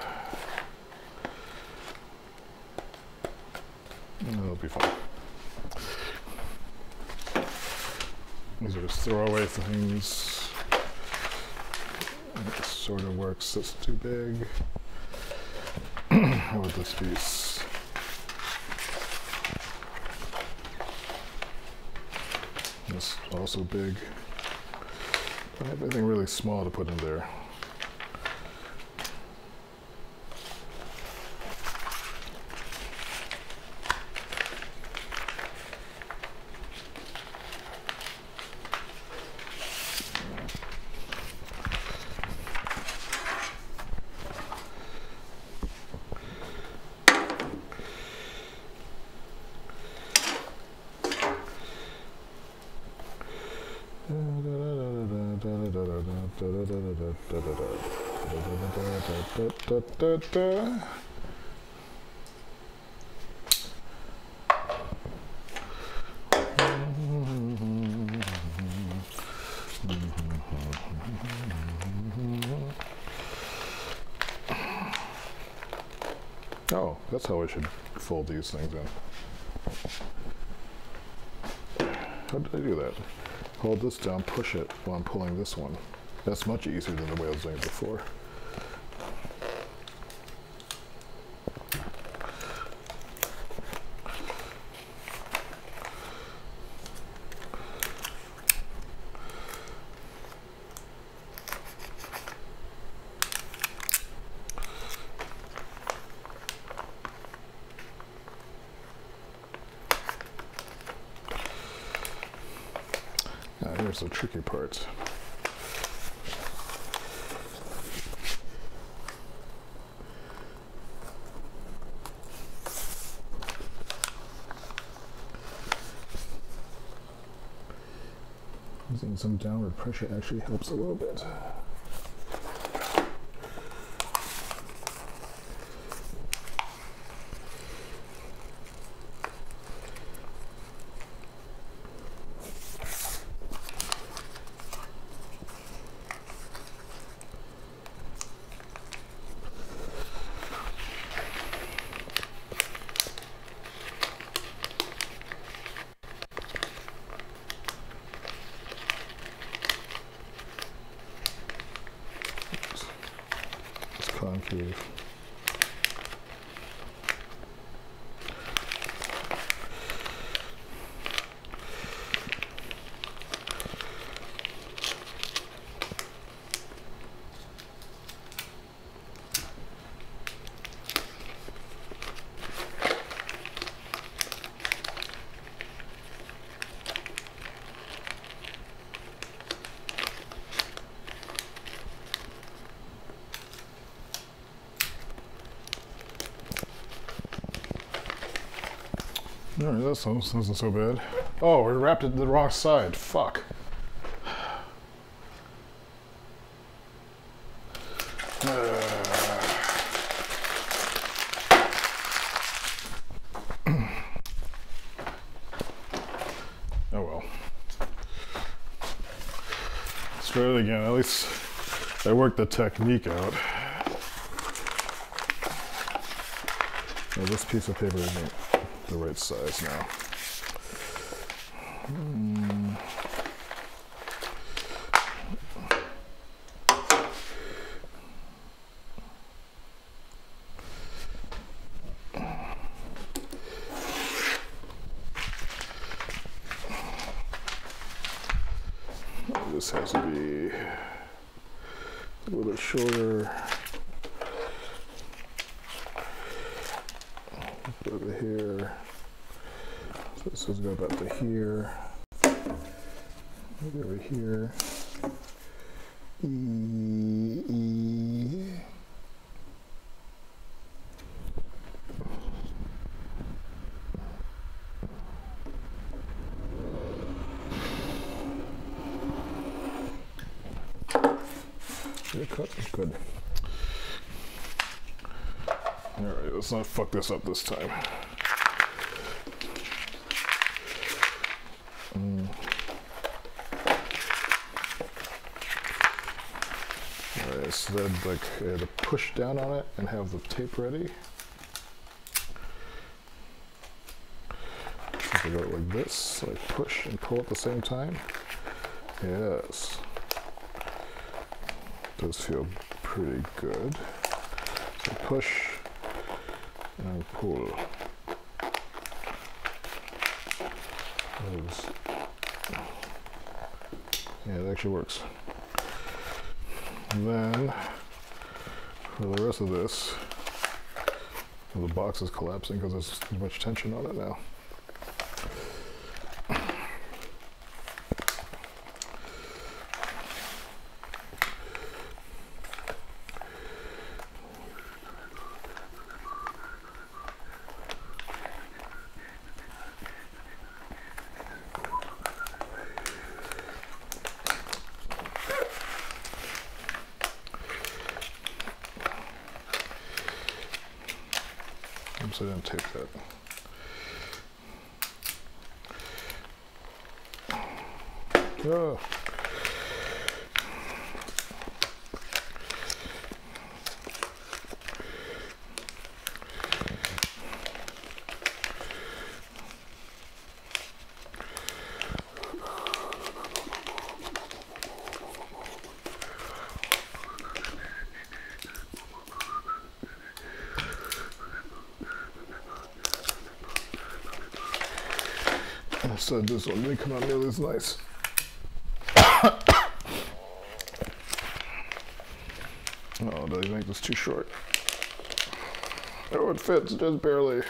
A: That'll be fine. These are just throwaway things. It sort of works. That's too big. How about this piece? It's also big. I have anything really small to put in there. Oh, that's how I should fold these things in. How did I do that? Hold this down, push it while I'm pulling this one. That's much easier than the way I was doing it before. Now here's the tricky part. Using some downward pressure actually helps a little bit. Concave. Alright, that wasn't so bad. Oh, we wrapped it to the wrong side. Fuck. Oh well. Let's try it again. At least I worked the technique out. Well, this piece of paper isn't the right size now. This has to be a little bit shorter. Over here. So this is go about to here. Maybe over here. E. Cut. Good. Alright, let's not fuck this up this time. Alright, so then I had to push down on it and have the tape ready. So I go like this, so I push and pull at the same time. Yes. Does feel pretty good. So push and pull. Yeah, it actually works. And then for the rest of this, the box is collapsing because there's too much tension on it now. So I didn't tape that. Oh. So this one didn't come out nearly as nice. Oh, did I make this too short? Oh, it fits just barely.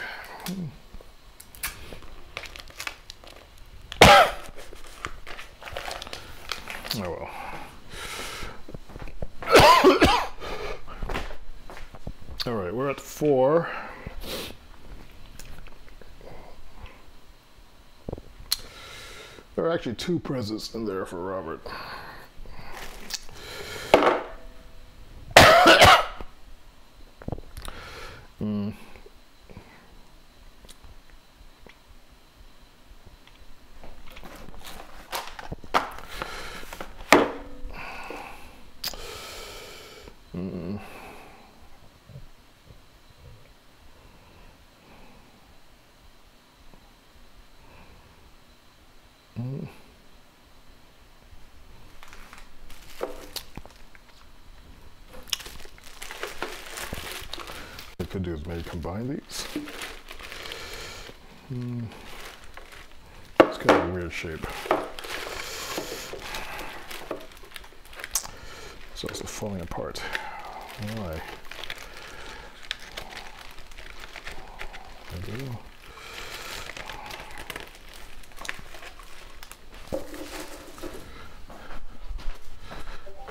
A: Oh well. All right, we're at 4. There are actually 2 presents in there for Robert. What I could do is maybe combine these. It's kind of a weird shape. It's also falling apart. Why? There we go.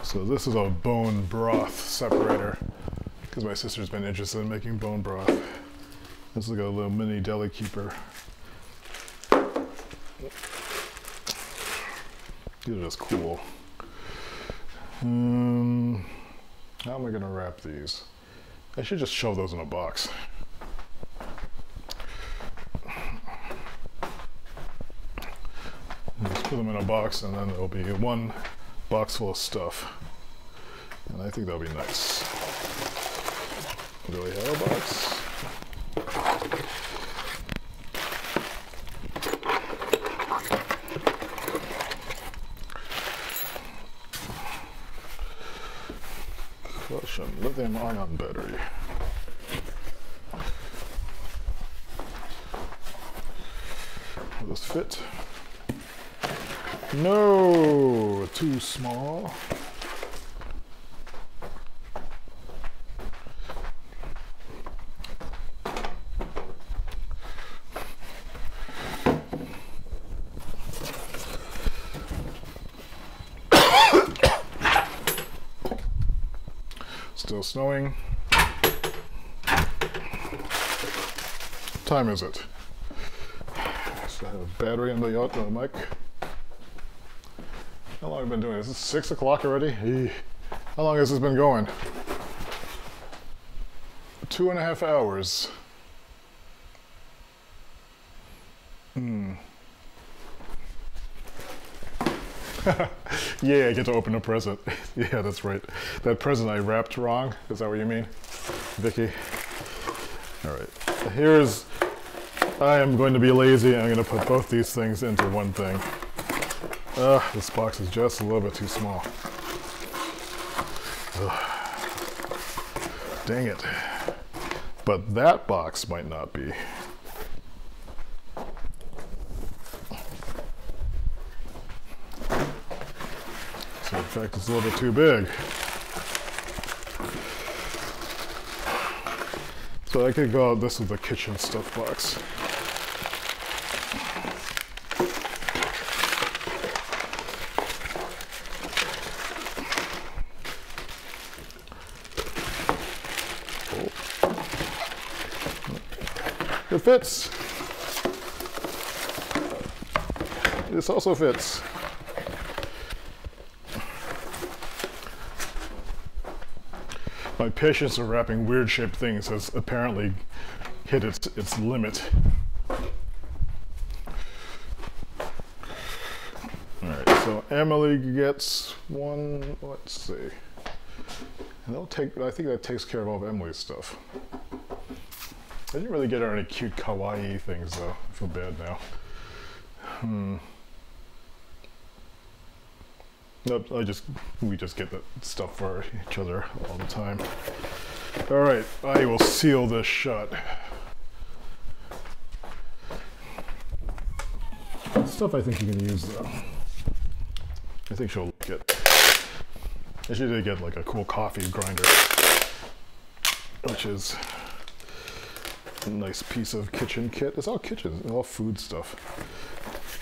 A: So this is a bone broth separator because my sister's been interested in making bone broth. This is like a little mini deli keeper. These are just cool. How am I gonna wrap these? I should just shove those in a box. Just put them in a box and then there'll be one box full of stuff. And I think that'll be nice. Do we have a box? Caution, lithium-ion battery. Will this fit? No, too small. Still snowing. What time is it? So I have a battery in the yacht on the mic. How long have I been doing this? Is it 6 o'clock already? How long has this been going? 2.5 hours. Yeah, I get to open a present. Yeah, that's right. That present I wrapped wrong. Is that what you mean, Vicky? All right. I am going to be lazy. I'm going to put both these things into one thing. This box is just a little bit too small. Dang it. But that box might not be. So in fact, it's a little bit too big. So I could go, this is the kitchen stuff box. It fits. This also fits. My patience of wrapping weird shaped things has apparently hit its limit. Alright, so Emily gets one, let's see. And I think that takes care of all of Emily's stuff. I didn't really get her any cute kawaii things though. I feel bad now. Nope, we just get that stuff for each other all the time. All right, I will seal this shut. Stuff I think you can use though. I think she'll like it. I should get like a cool coffee grinder, which is a nice piece of kitchen kit. It's all kitchen, all food stuff.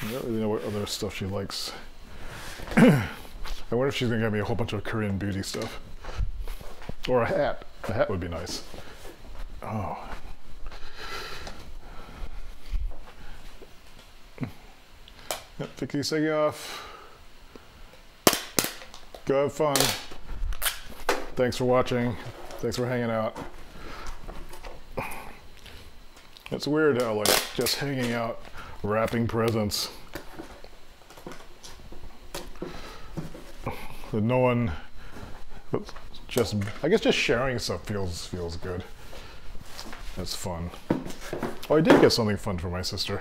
A: I don't really know what other stuff she likes. I wonder if she's gonna get me a whole bunch of Korean beauty stuff. Or a hat. A hat would be nice. Oh. Yep, Vicky, take off. Go have fun. Thanks for watching. Thanks for hanging out. It's weird how like just hanging out, wrapping presents. That no one, just, I guess just sharing stuff feels good. It's fun. Oh, I did get something fun for my sister.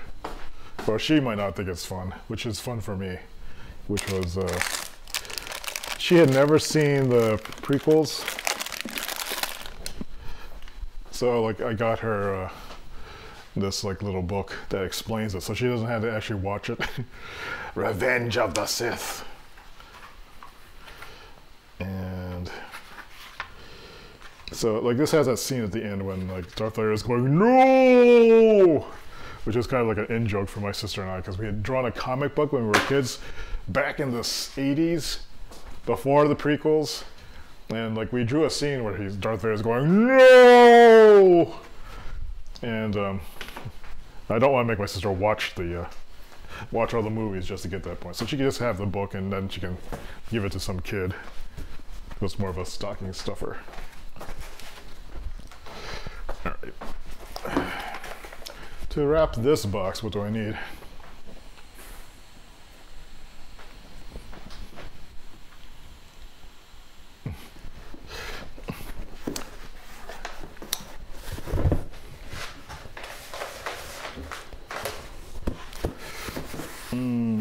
A: Well, she might not think it's fun, which is fun for me. Which was, she had never seen the prequels. So like I got her this like little book that explains it, so she doesn't have to actually watch it. Revenge of the Sith. And so like this has that scene at the end when like Darth Vader is going no, which is kind of like an in joke for my sister and I, because we had drawn a comic book when we were kids back in the 80s before the prequels, and like we drew a scene where Darth Vader is going no, and I don't want to make my sister watch all the movies just to get that point, so she can just have the book and then she can give it to some kid. It's more of a stocking stuffer. All right. To wrap this box, what do I need?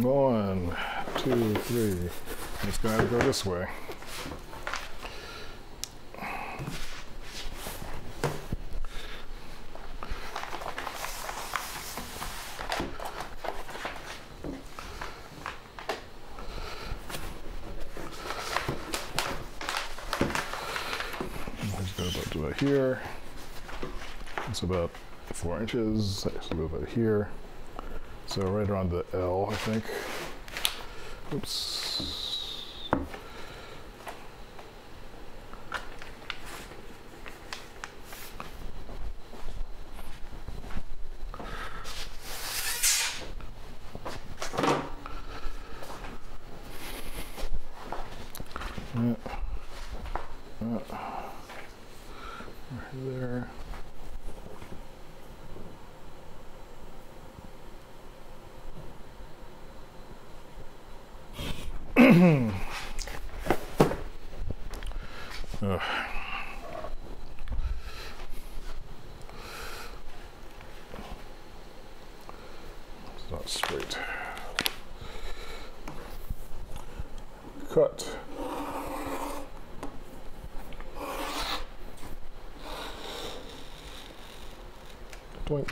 A: One, two, three. It's gonna have to go this way. About here, it's about 4 inches, actually about here, so right around the L, I think. Oops. There. It's not straight. Cut. Doink.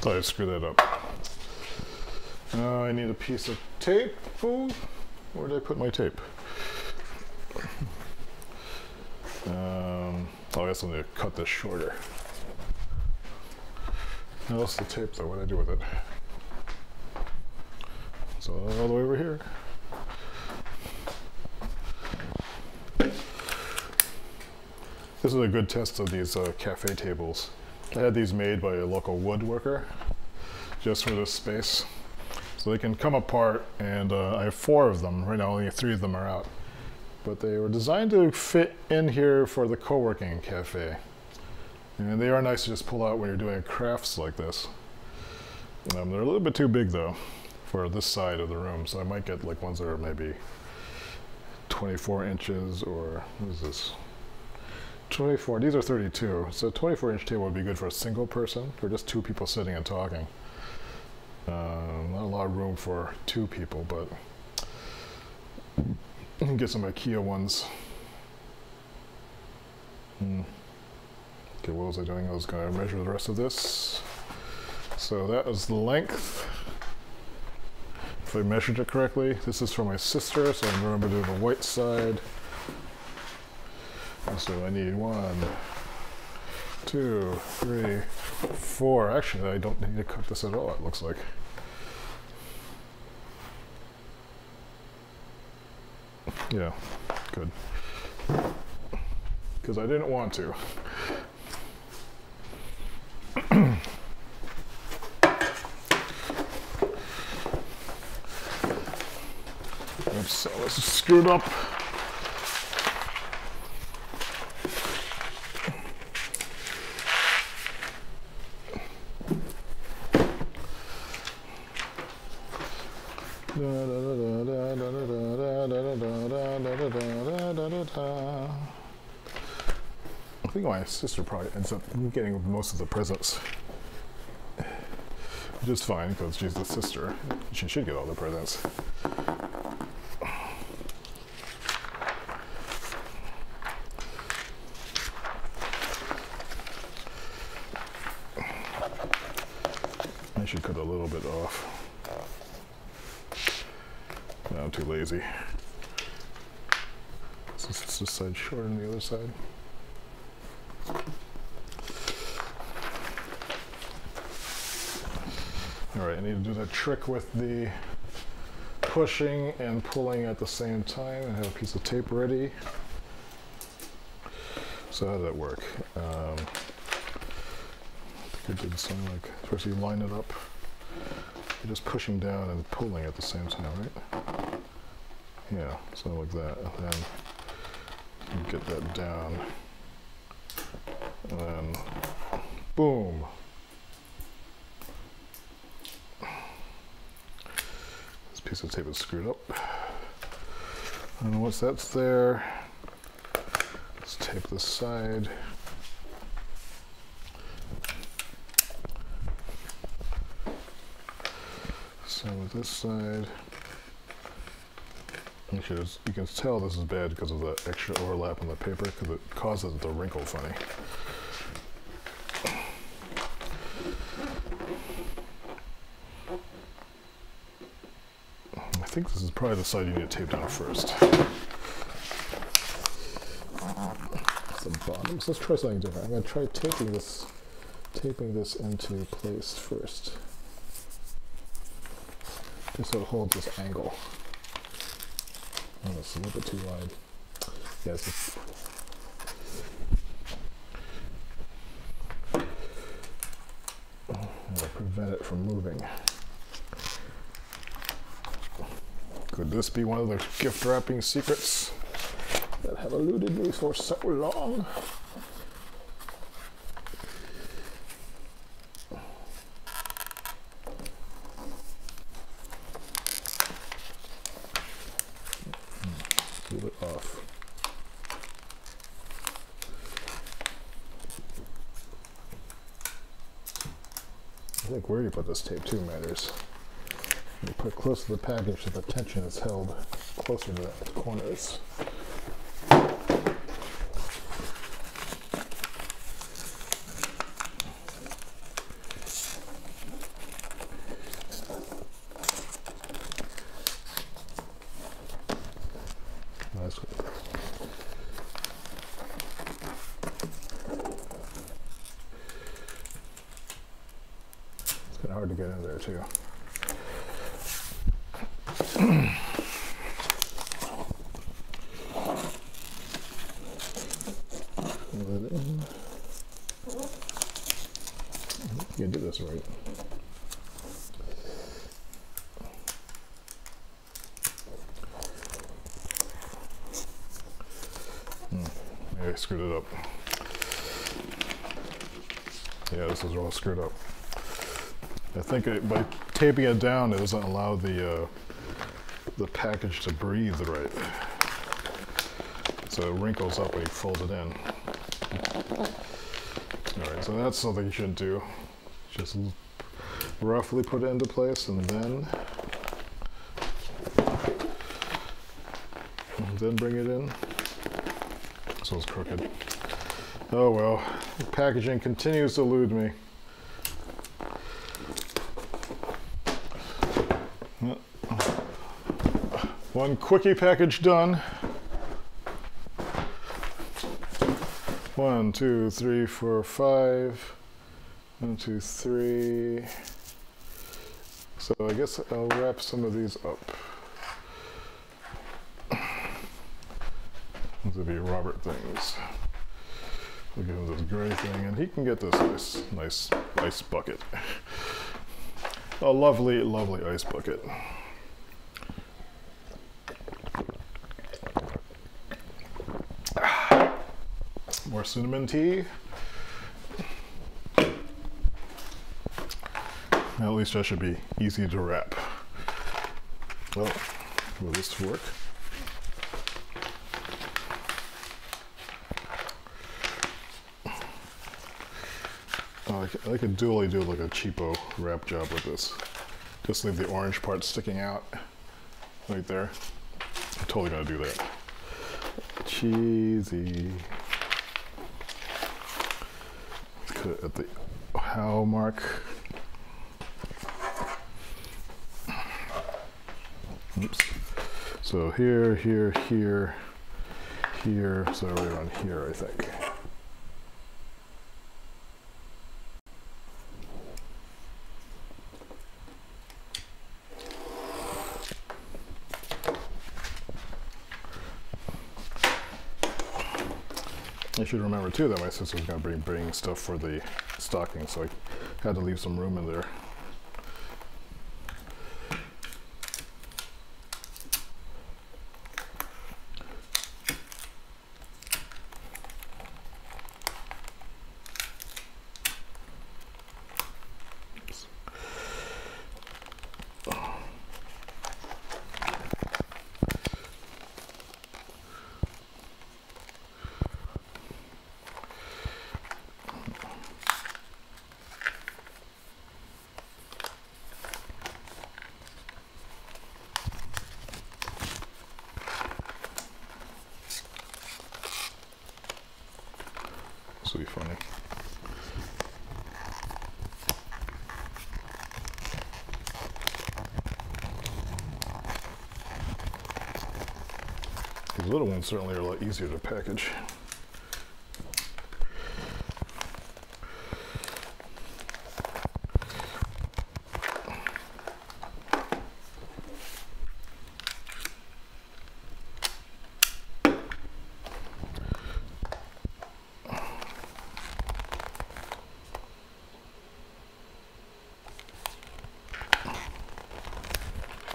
A: Thought I screwed that up. Now I need a piece of tape. Oh, where did I put my tape? I guess I need to cut this shorter. Now that's the tape though, what did I do with it? So all the way over here. This is a good test of these cafe tables. I had these made by a local woodworker just for this space. So they can come apart, and I have 4 of them. Right now only 3 of them are out. But they were designed to fit in here for the co-working cafe. And they are nice to just pull out when you're doing crafts like this. They're a little bit too big though for this side of the room, so I might get like ones that are maybe 24 inches or, what is this? 24, these are 32, so a 24-inch table would be good for a single person, or just 2 people sitting and talking. Not a lot of room for 2 people, but you can get some IKEA ones. Okay, what was I doing? I was going to measure the rest of this. So that is the length. If I measured it correctly, this is for my sister, so I remember to do the white side. So I need 1, 2, 3, 4. Actually, I don't need to cut this at all, it looks like. Yeah, good. Because I didn't want to. Oops, so this is screwed up. I think my sister probably ends up getting most of the presents, which is fine because she's the sister. She should get all the presents. I should cut a little bit off. No, I'm too lazy. So it's this side shorter than the other side. Alright, I need to do that trick with the pushing and pulling at the same time and have a piece of tape ready. So how does that work? I think I did something like, first you line it up. You're just pushing down and pulling at the same time, right? Yeah, something like that. And then you get that down. And then, boom. This piece of tape is screwed up. And once that's there, let's tape this side. Same with this side. Actually, you can tell this is bad because of the extra overlap on the paper, because it causes it to wrinkle funny. I think this is probably the side you need to tape down first. The bottom. So let's try something different. I'm going to try taping this into place first, just so it holds this angle. Oh, that's a little bit too wide. Yes. prevent it from moving. Could this be one of the gift wrapping secrets that have eluded me for so long? Peel it off. I think where you put this tape too matters. You put it close to the package so the tension is held closer to the corners. Nice. It's kind of hard to get in there too. You can do this right. Maybe I screwed it up. Yeah, this is all screwed up. I think by taping it down, it doesn't allow the package to breathe right. So it wrinkles up when you fold it in. Alright, so that's something you should do. Just roughly put it into place and then bring it in. So it's crooked. Oh well, the packaging continues to elude me. One quickie package done. 1, 2, 3, 4, 5. 1, 2, 3. So I guess I'll wrap some of these up. These would be Robert things. We'll give him this gray thing, and he can get this nice ice bucket. A lovely, lovely ice bucket. More cinnamon tea. At least that should be easy to wrap. Well, will this work? Oh, I could dually do like a cheapo wrap job with this. Just leave the orange part sticking out right there. I'm totally gonna do that. Cheesy. Let's cut it at the how mark. Oops. So here, here, here, here, so right around here, I think. I should remember too that my sister was going to bring stuff for the stocking, so I had to leave some room in there. This will be funny. These little ones certainly are a lot easier to package.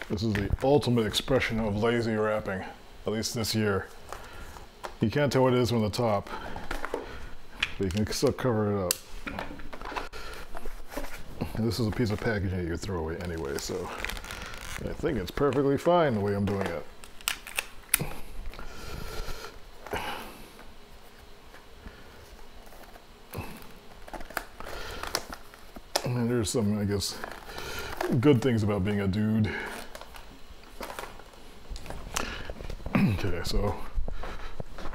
A: This is the ultimate expression of lazy wrapping, at least this year. You can't tell what it is from the top, but you can still cover it up. And this is a piece of packaging you throw away anyway, so I think it's perfectly fine the way I'm doing it. And there's some, I guess, good things about being a dude. Okay, so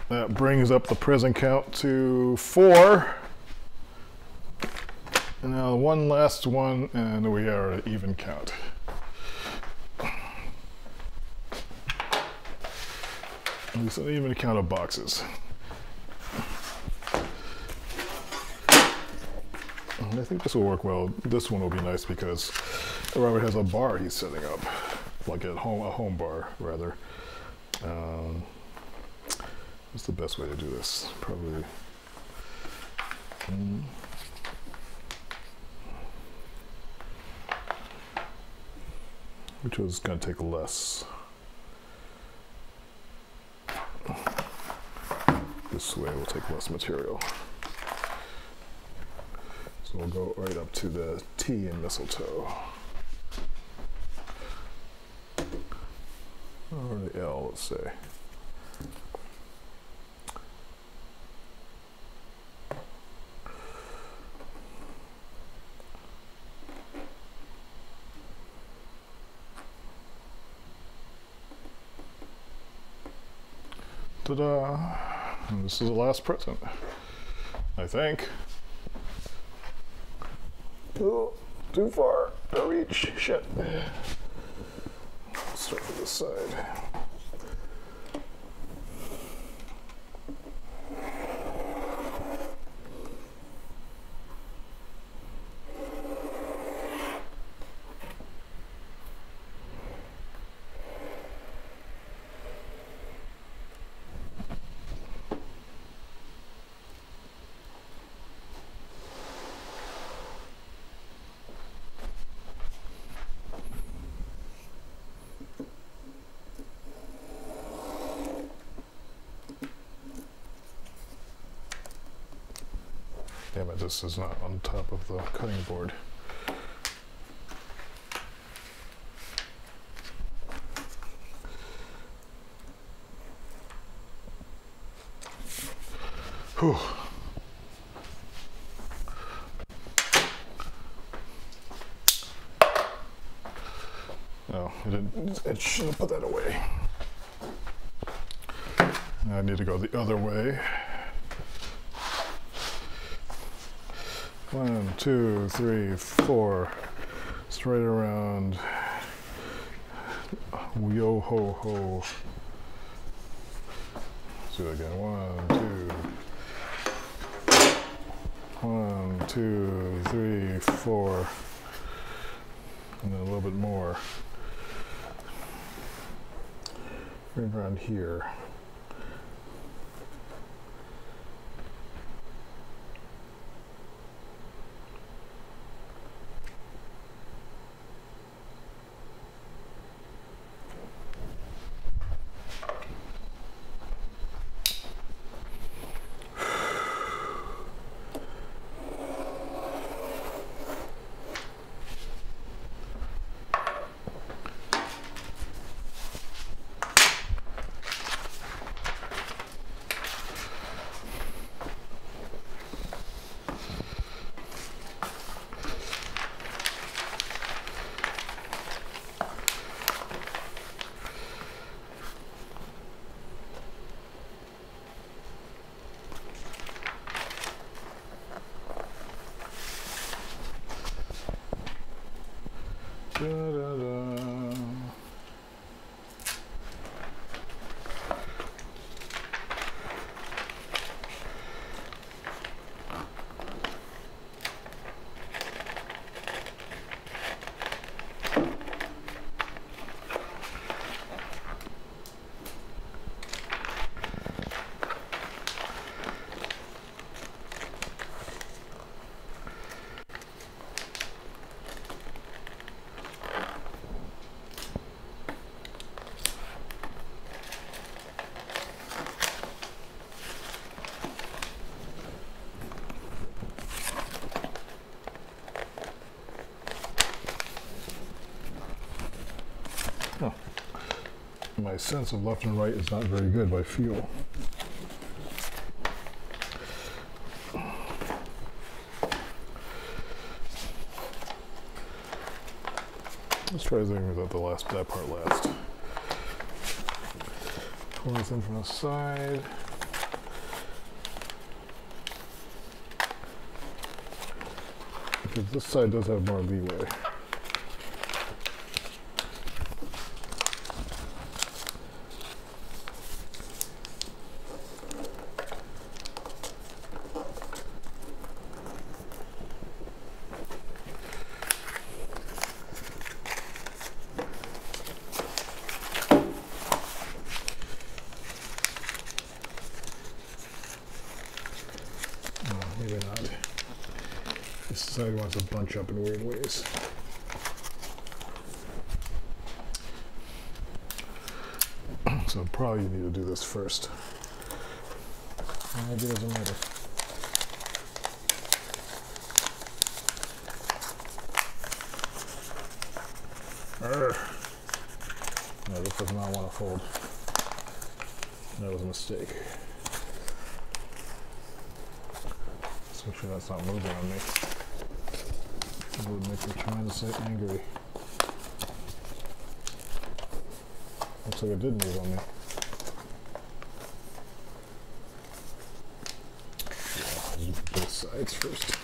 A: that brings up the present count to 4. And now one last one, and we are at even count. It's an even count of boxes. And I think this will work well. This one will be nice because Robert has a bar he's setting up, like a home bar rather. What's the best way to do this? Probably. Which was going to take less. This way will take less material. So we'll go right up to the T in mistletoe. Or the L, let's say. Ta-da! And this is the last present, I think. Oh, too far to reach. Shit. Let's start with this side. Damn it, this is not on top of the cutting board. Whew. Oh, it should have put that away. Now I need to go the other way. 1, 2, 3, 4. Straight around. Yo ho ho. Let's do it again. 1, 2, 3, 4. And then a little bit more. Right around here. Da, da, da. my sense of left and right is not very good by feel. Let's try thinking about that part last. Pour this in from the side. Because this side does have more leeway. Maybe not. This side wants to bunch up in weird ways. So probably you need to do this first. Maybe it doesn't matter. No, this does not want to fold. That was a mistake. Let's make sure that's not moving on me. It would make me tremendously angry. Looks like it did move on me. Yeah, I'll do both sides first.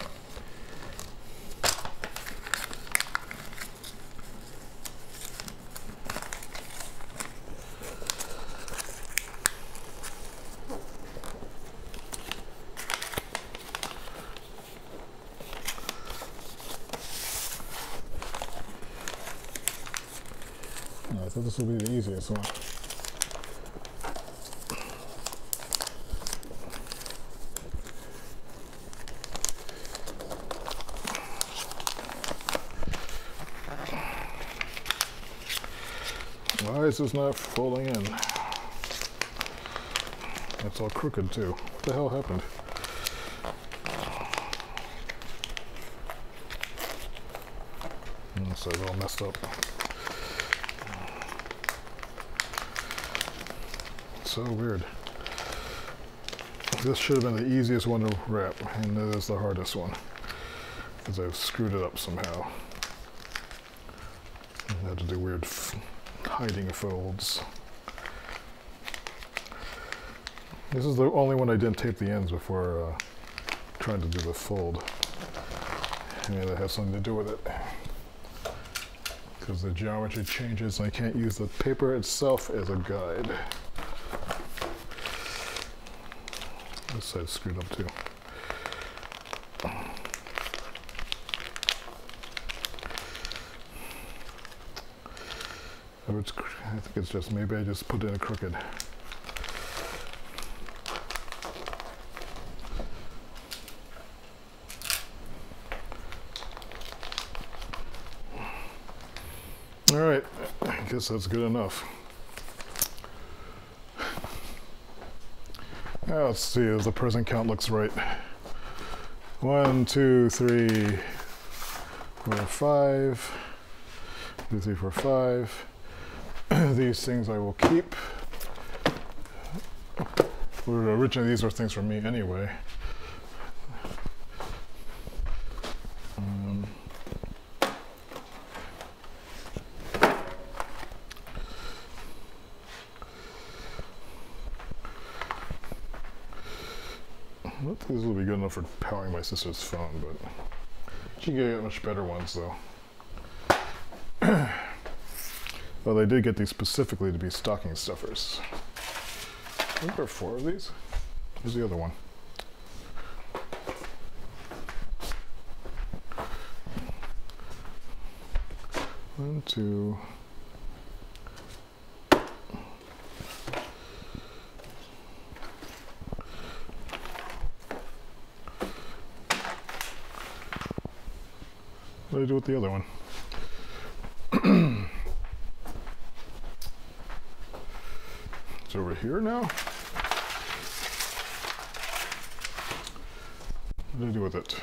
A: I thought this would be the easiest one. Why is this not folding in? It's all crooked too. What the hell happened? This side's all messed up. So weird. This should have been the easiest one to wrap, and it is the hardest one, because I've screwed it up somehow. I had to do weird hiding folds. This is the only one I didn't tape the ends before trying to do the fold. Maybe that has something to do with it. Because the geometry changes and I can't use the paper itself as a guide. This side's screwed up too. I think it's just, maybe I just put it in a crooked. All right, I guess that's good enough. Now let's see if the present count looks right. 1, 2, 3, 4, 5. 2, 3, 4, 5. These things I will keep. Originally these were things for me anyway. I don't think this will be good enough for powering my sister's phone, but she can get much better ones though. Well, they did get these specifically to be stocking stuffers. I think there are 4 of these. Here's the other one. One, two. What do I do with the other one? It's over here now? What do I do with it?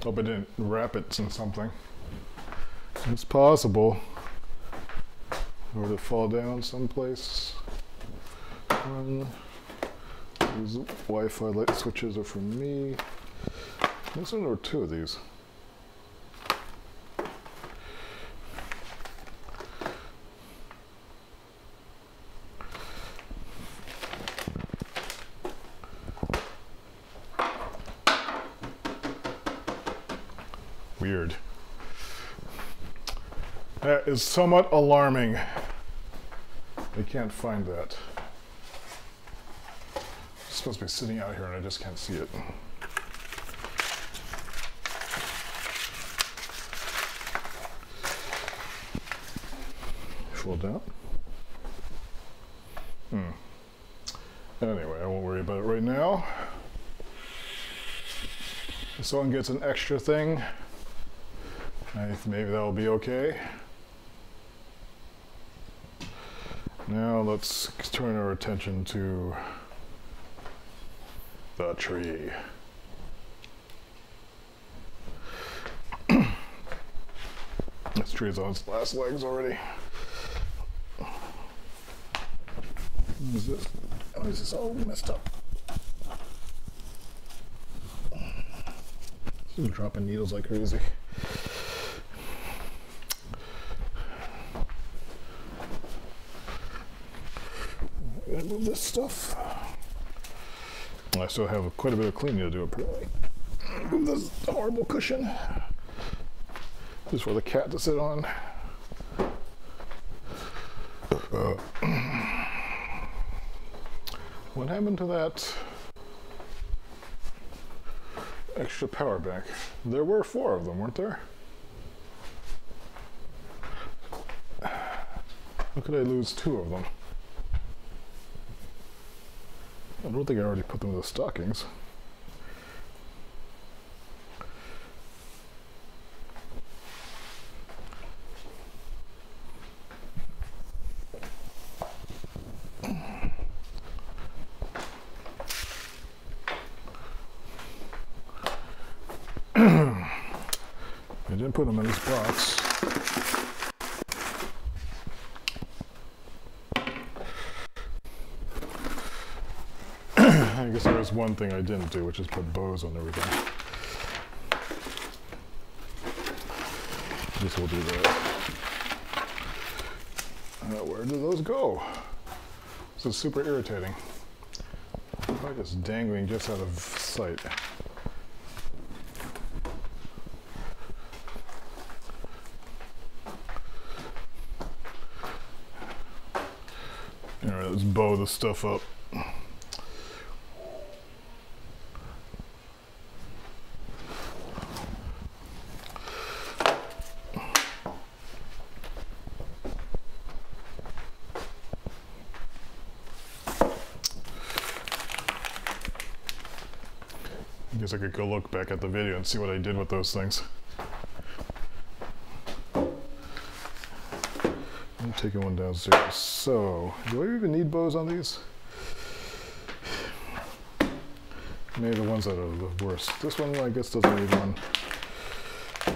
A: Hope I didn't wrap it in something. It's possible. Or to fall down someplace. These Wi-Fi light switches are from me. There's one or two of these. Weird. That is somewhat alarming. I can't find that. It's supposed to be sitting out here and I just can't see it. Fold down. Anyway, I won't worry about it right now. If someone gets an extra thing, maybe that'll be okay. Now let's turn our attention to the tree. This tree is on its last legs already. What is this? Why is this all messed up? This is dropping needles like crazy. I'm gonna move this stuff. I still have quite a bit of cleaning to do apparently. Move this horrible cushion. Just for the cat to sit on. What happened to that extra power bank? There were 4 of them, weren't there? How could I lose 2 of them? I don't think I already put them in the stockings. I didn't put them in this box. I guess there was one thing I didn't do, which is put bows on everything. I guess we'll do that. Where did those go? This is super irritating. Probably just dangling just out of sight. Alright, let's bow this stuff up. I guess I could go look back at the video and see what I did with those things. I'm taking one downstairs. So, do I even need bows on these? Maybe the ones that are the worst. This one, I guess, doesn't need one.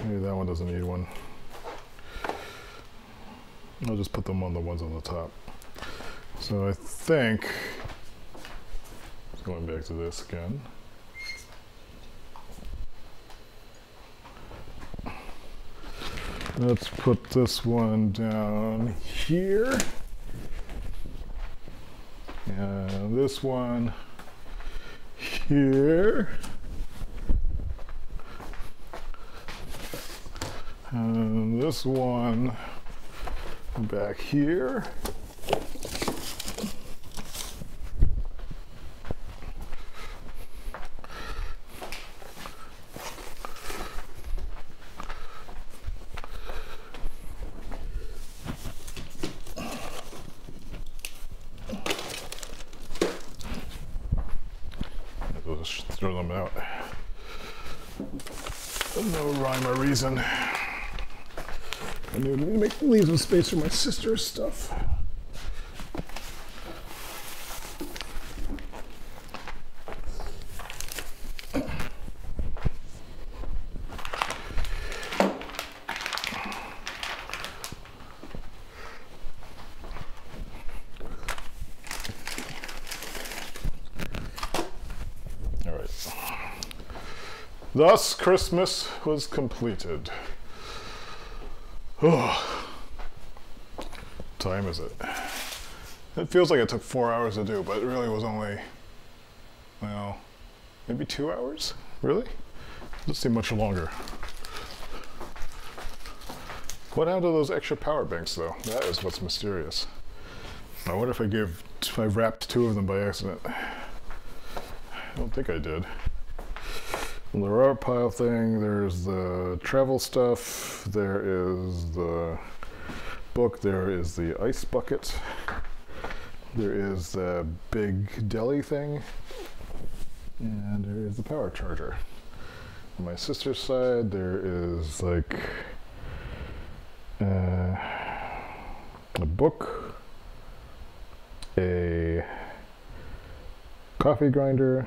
A: Maybe that one doesn't need one. I'll just put them on the ones on the top. So I think, going back to this again. Let's put this one down here. And this one here. And this one back here. Just throw them out. No rhyme or reason. I need to leave some space for my sister's stuff. Thus, Christmas was completed. Oh, time is it? It feels like it took 4 hours to do, but it really was only, well, maybe 2 hours? Really? Doesn't seem much longer. What happened to those extra power banks, though? That is what's mysterious. I wonder if I wrapped 2 of them by accident. I don't think I did. The rubber pile thing, there's the travel stuff, there is the book, there is the ice bucket, there is the big deli thing, and there is the power charger. On my sister's side, there is like a book, a coffee grinder.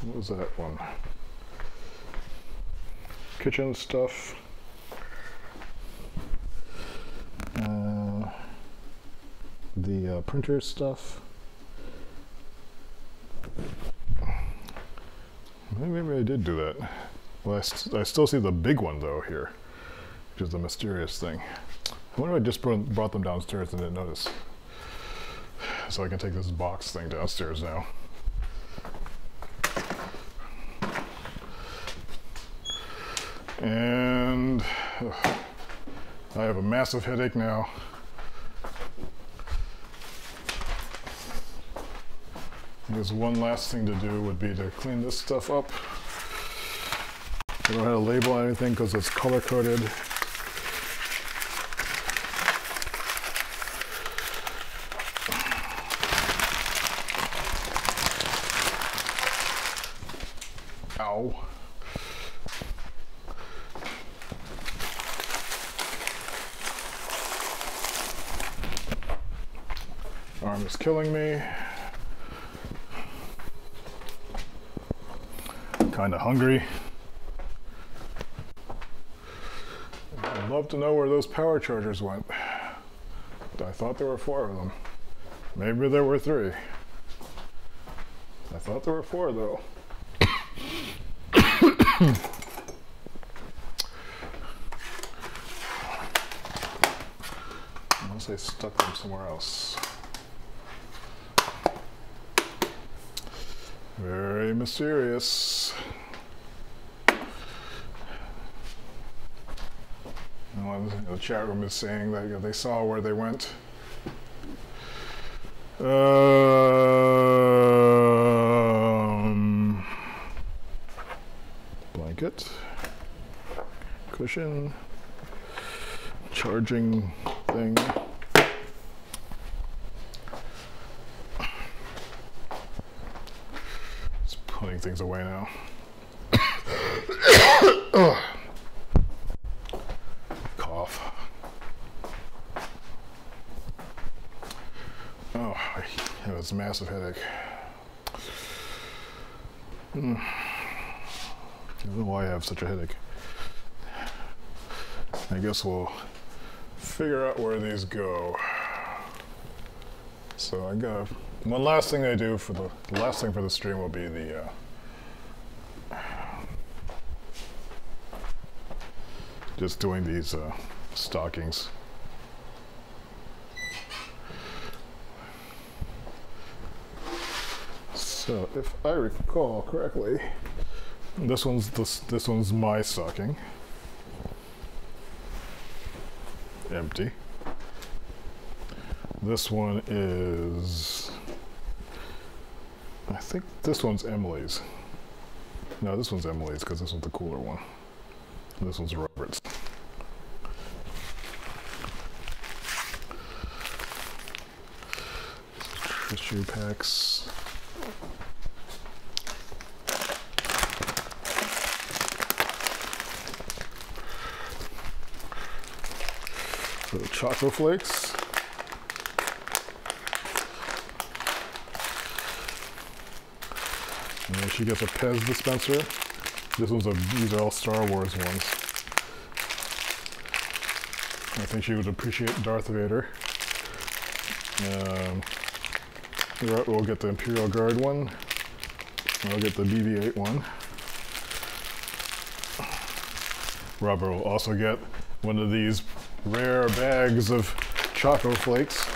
A: What was that one? Kitchen stuff. The printer stuff. Maybe I did do that. Well, I still see the big one though here, which is the mysterious thing. I wonder if I just brought them downstairs and didn't notice. So I can take this box thing downstairs now. And I have a massive headache now. I guess one last thing to do would be to clean this stuff up. I don't have to label anything because it's color coded. Ow. Arm is killing me. Kinda hungry. I'd love to know where those power chargers went. I thought there were 4 of them. Maybe there were 3. I thought there were 4 though. Unless I stuck them somewhere else. Very mysterious. The chat room is saying that they saw where they went. Blanket, cushion, charging thing. Just putting things away now. Cough. Oh, I have this massive headache. I don't know why I have such a headache. I guess we'll figure out where these go. So I got one last thing I do for the last thing for the stream will be the just doing these stockings. So if I recall correctly, this one's my stocking. Empty. This one is, I think this one's Emily's. No, this one's Emily's because this one's the cooler one. This one's Robert's. Tissue packs. Little chocolate flakes. And then she gets a Pez dispenser. These are all Star Wars ones. I think she would appreciate Darth Vader. We'll get the Imperial Guard one. I'll get the BB-8 one. Robert will also get one of these rare bags of Choco Flakes.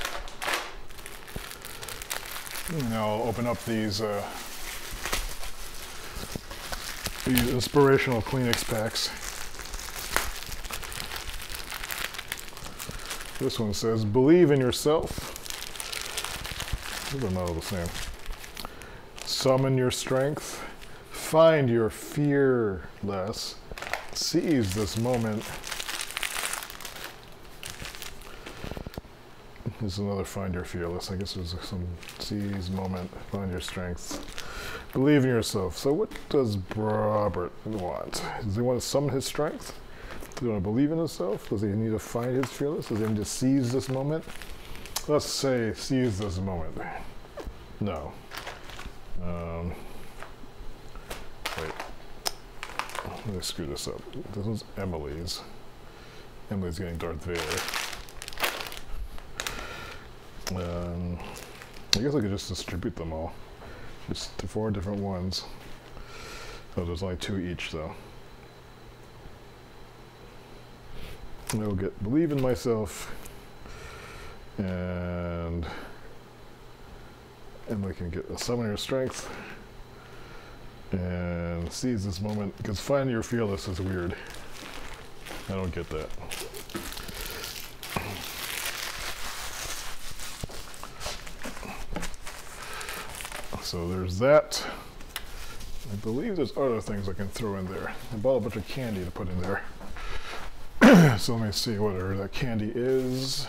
A: Now I'll open up these inspirational Kleenex packs. This one says, believe in yourself. These are not all the same. Summon your strength. Find your fearless. Seize this moment. There's another find your fearless. I guess there's some seize moment. Find your strength. Believe in yourself. So what does Robert want? Does he want to summon his strength? Does he want to believe in himself? Does he need to find his fearless? Does he need to seize this moment? Let's say seize this moment. No. Wait. Let me screw this up. This one's Emily's. Emily's getting Darth Vader. I guess I could just distribute them all. Just to 4 different ones. Oh, there's only 2 each though. And I'll get believe in myself. And Emily can get a summon your strength. And seize this moment, because find your fearless is weird. I don't get that. So there's that. I believe there's other things I can throw in there. I bought a bunch of candy to put in there. So let me see what that candy is.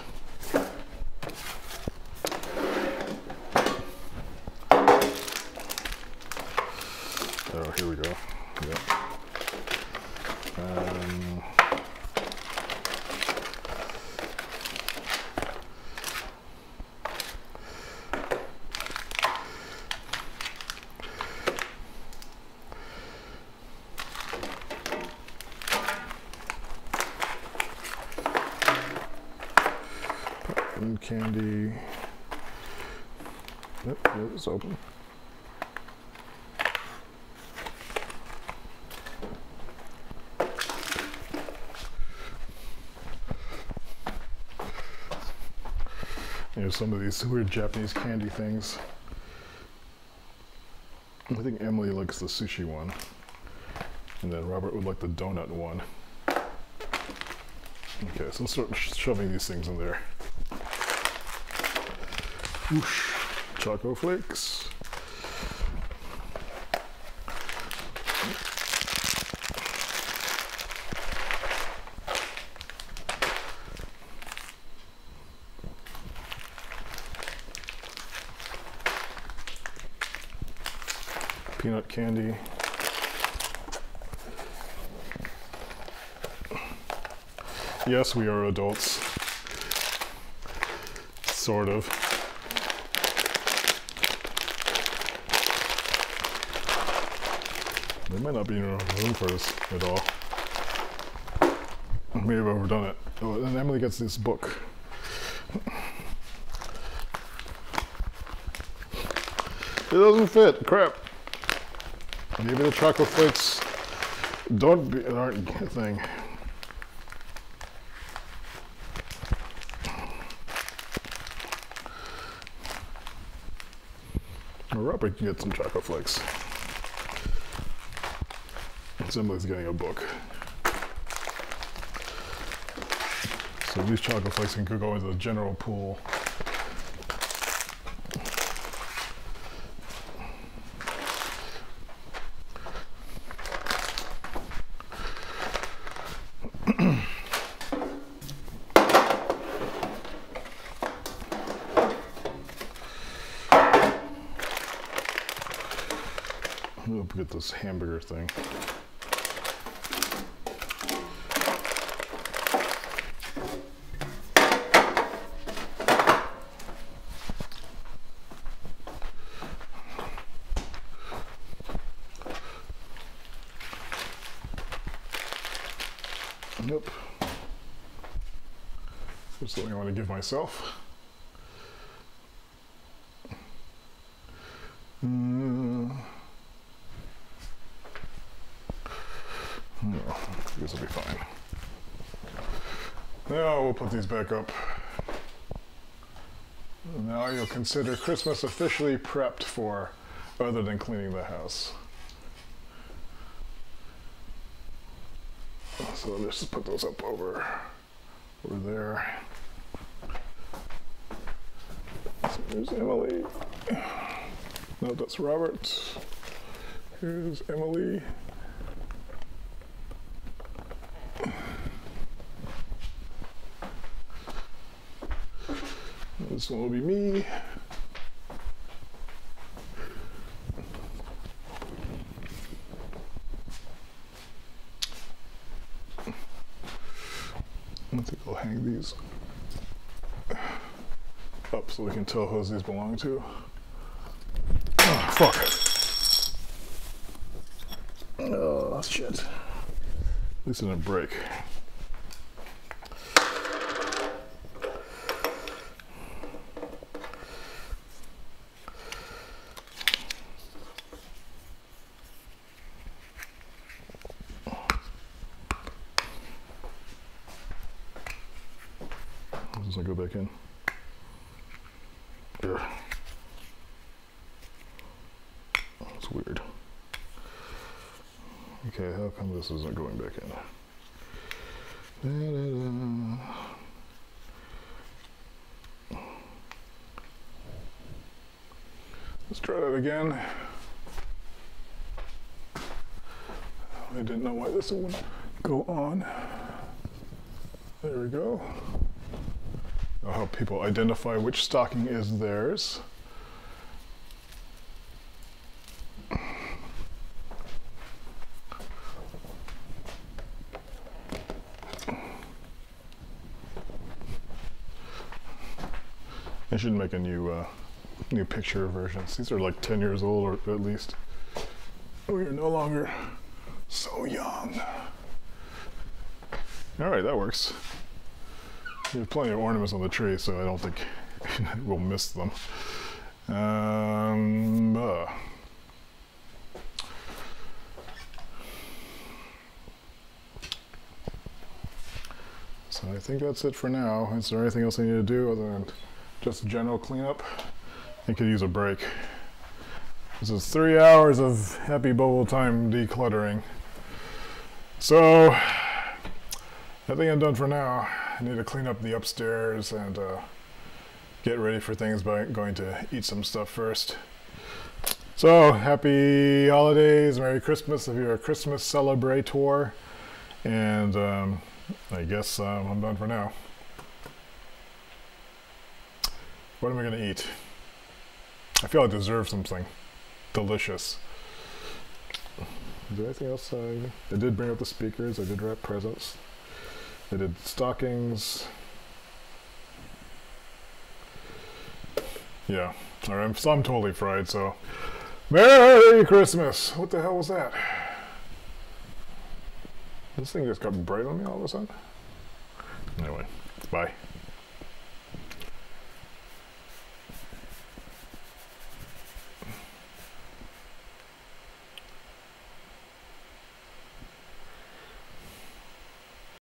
A: Oh, here we go. Yep. Candy. Yep, it's open. There's some of these weird Japanese candy things. I think Emily likes the sushi one. And then Robert would like the donut one. Okay, so let's start shoving these things in there. Whoosh. Choco Flakes. Peanut candy. Yes, we are adults. Sort of. They might not be in enough room for us at all. I may have overdone it. Oh, and Emily gets this book. It doesn't fit. Crap. Maybe the chocolate flakes aren't a thing. Well, Robert can get some chocolate flakes. Emily's getting a book. So these chocolate flakes can go into the general pool. We'll get this hamburger thing. Nope. That's something I want to give myself. No, This will be fine. Now we'll put these back up. Now you'll consider Christmas officially prepped for, other than cleaning the house. So let's just put those up over there. So here's Emily. No, that's Robert. Here's Emily. This one will be me. I think I'll hang these up so we can tell who these belong to. Oh, fuck. Oh, shit. At least it didn't break. Does it go back in? Ugh. That's weird. Okay, how come this isn't going back in? Let's try that again. I didn't know why this wouldn't go on. There we go. I'll help people identify which stocking is theirs. I should make a new picture versions. These are like 10 years old, or at least. We are no longer so young. All right, that works. There's plenty of ornaments on the tree, so I don't think we'll miss them. So I think that's it for now. Is there anything else I need to do other than just general cleanup? I could use a break. This is 3 hours of happy bubble time decluttering. So I think I'm done for now. I need to clean up the upstairs and get ready for things by going to eat some stuff first. So happy holidays, Merry Christmas if you're a Christmas celebrator, and I guess I'm done for now. What am I going to eat? I feel I deserve something delicious. Is there anything else? I did bring up the speakers, I did wrap presents. I did stockings. Yeah, all right, so I'm totally fried, so Merry Christmas! What the hell was that? This thing just got bright on me all of a sudden. Anyway, bye.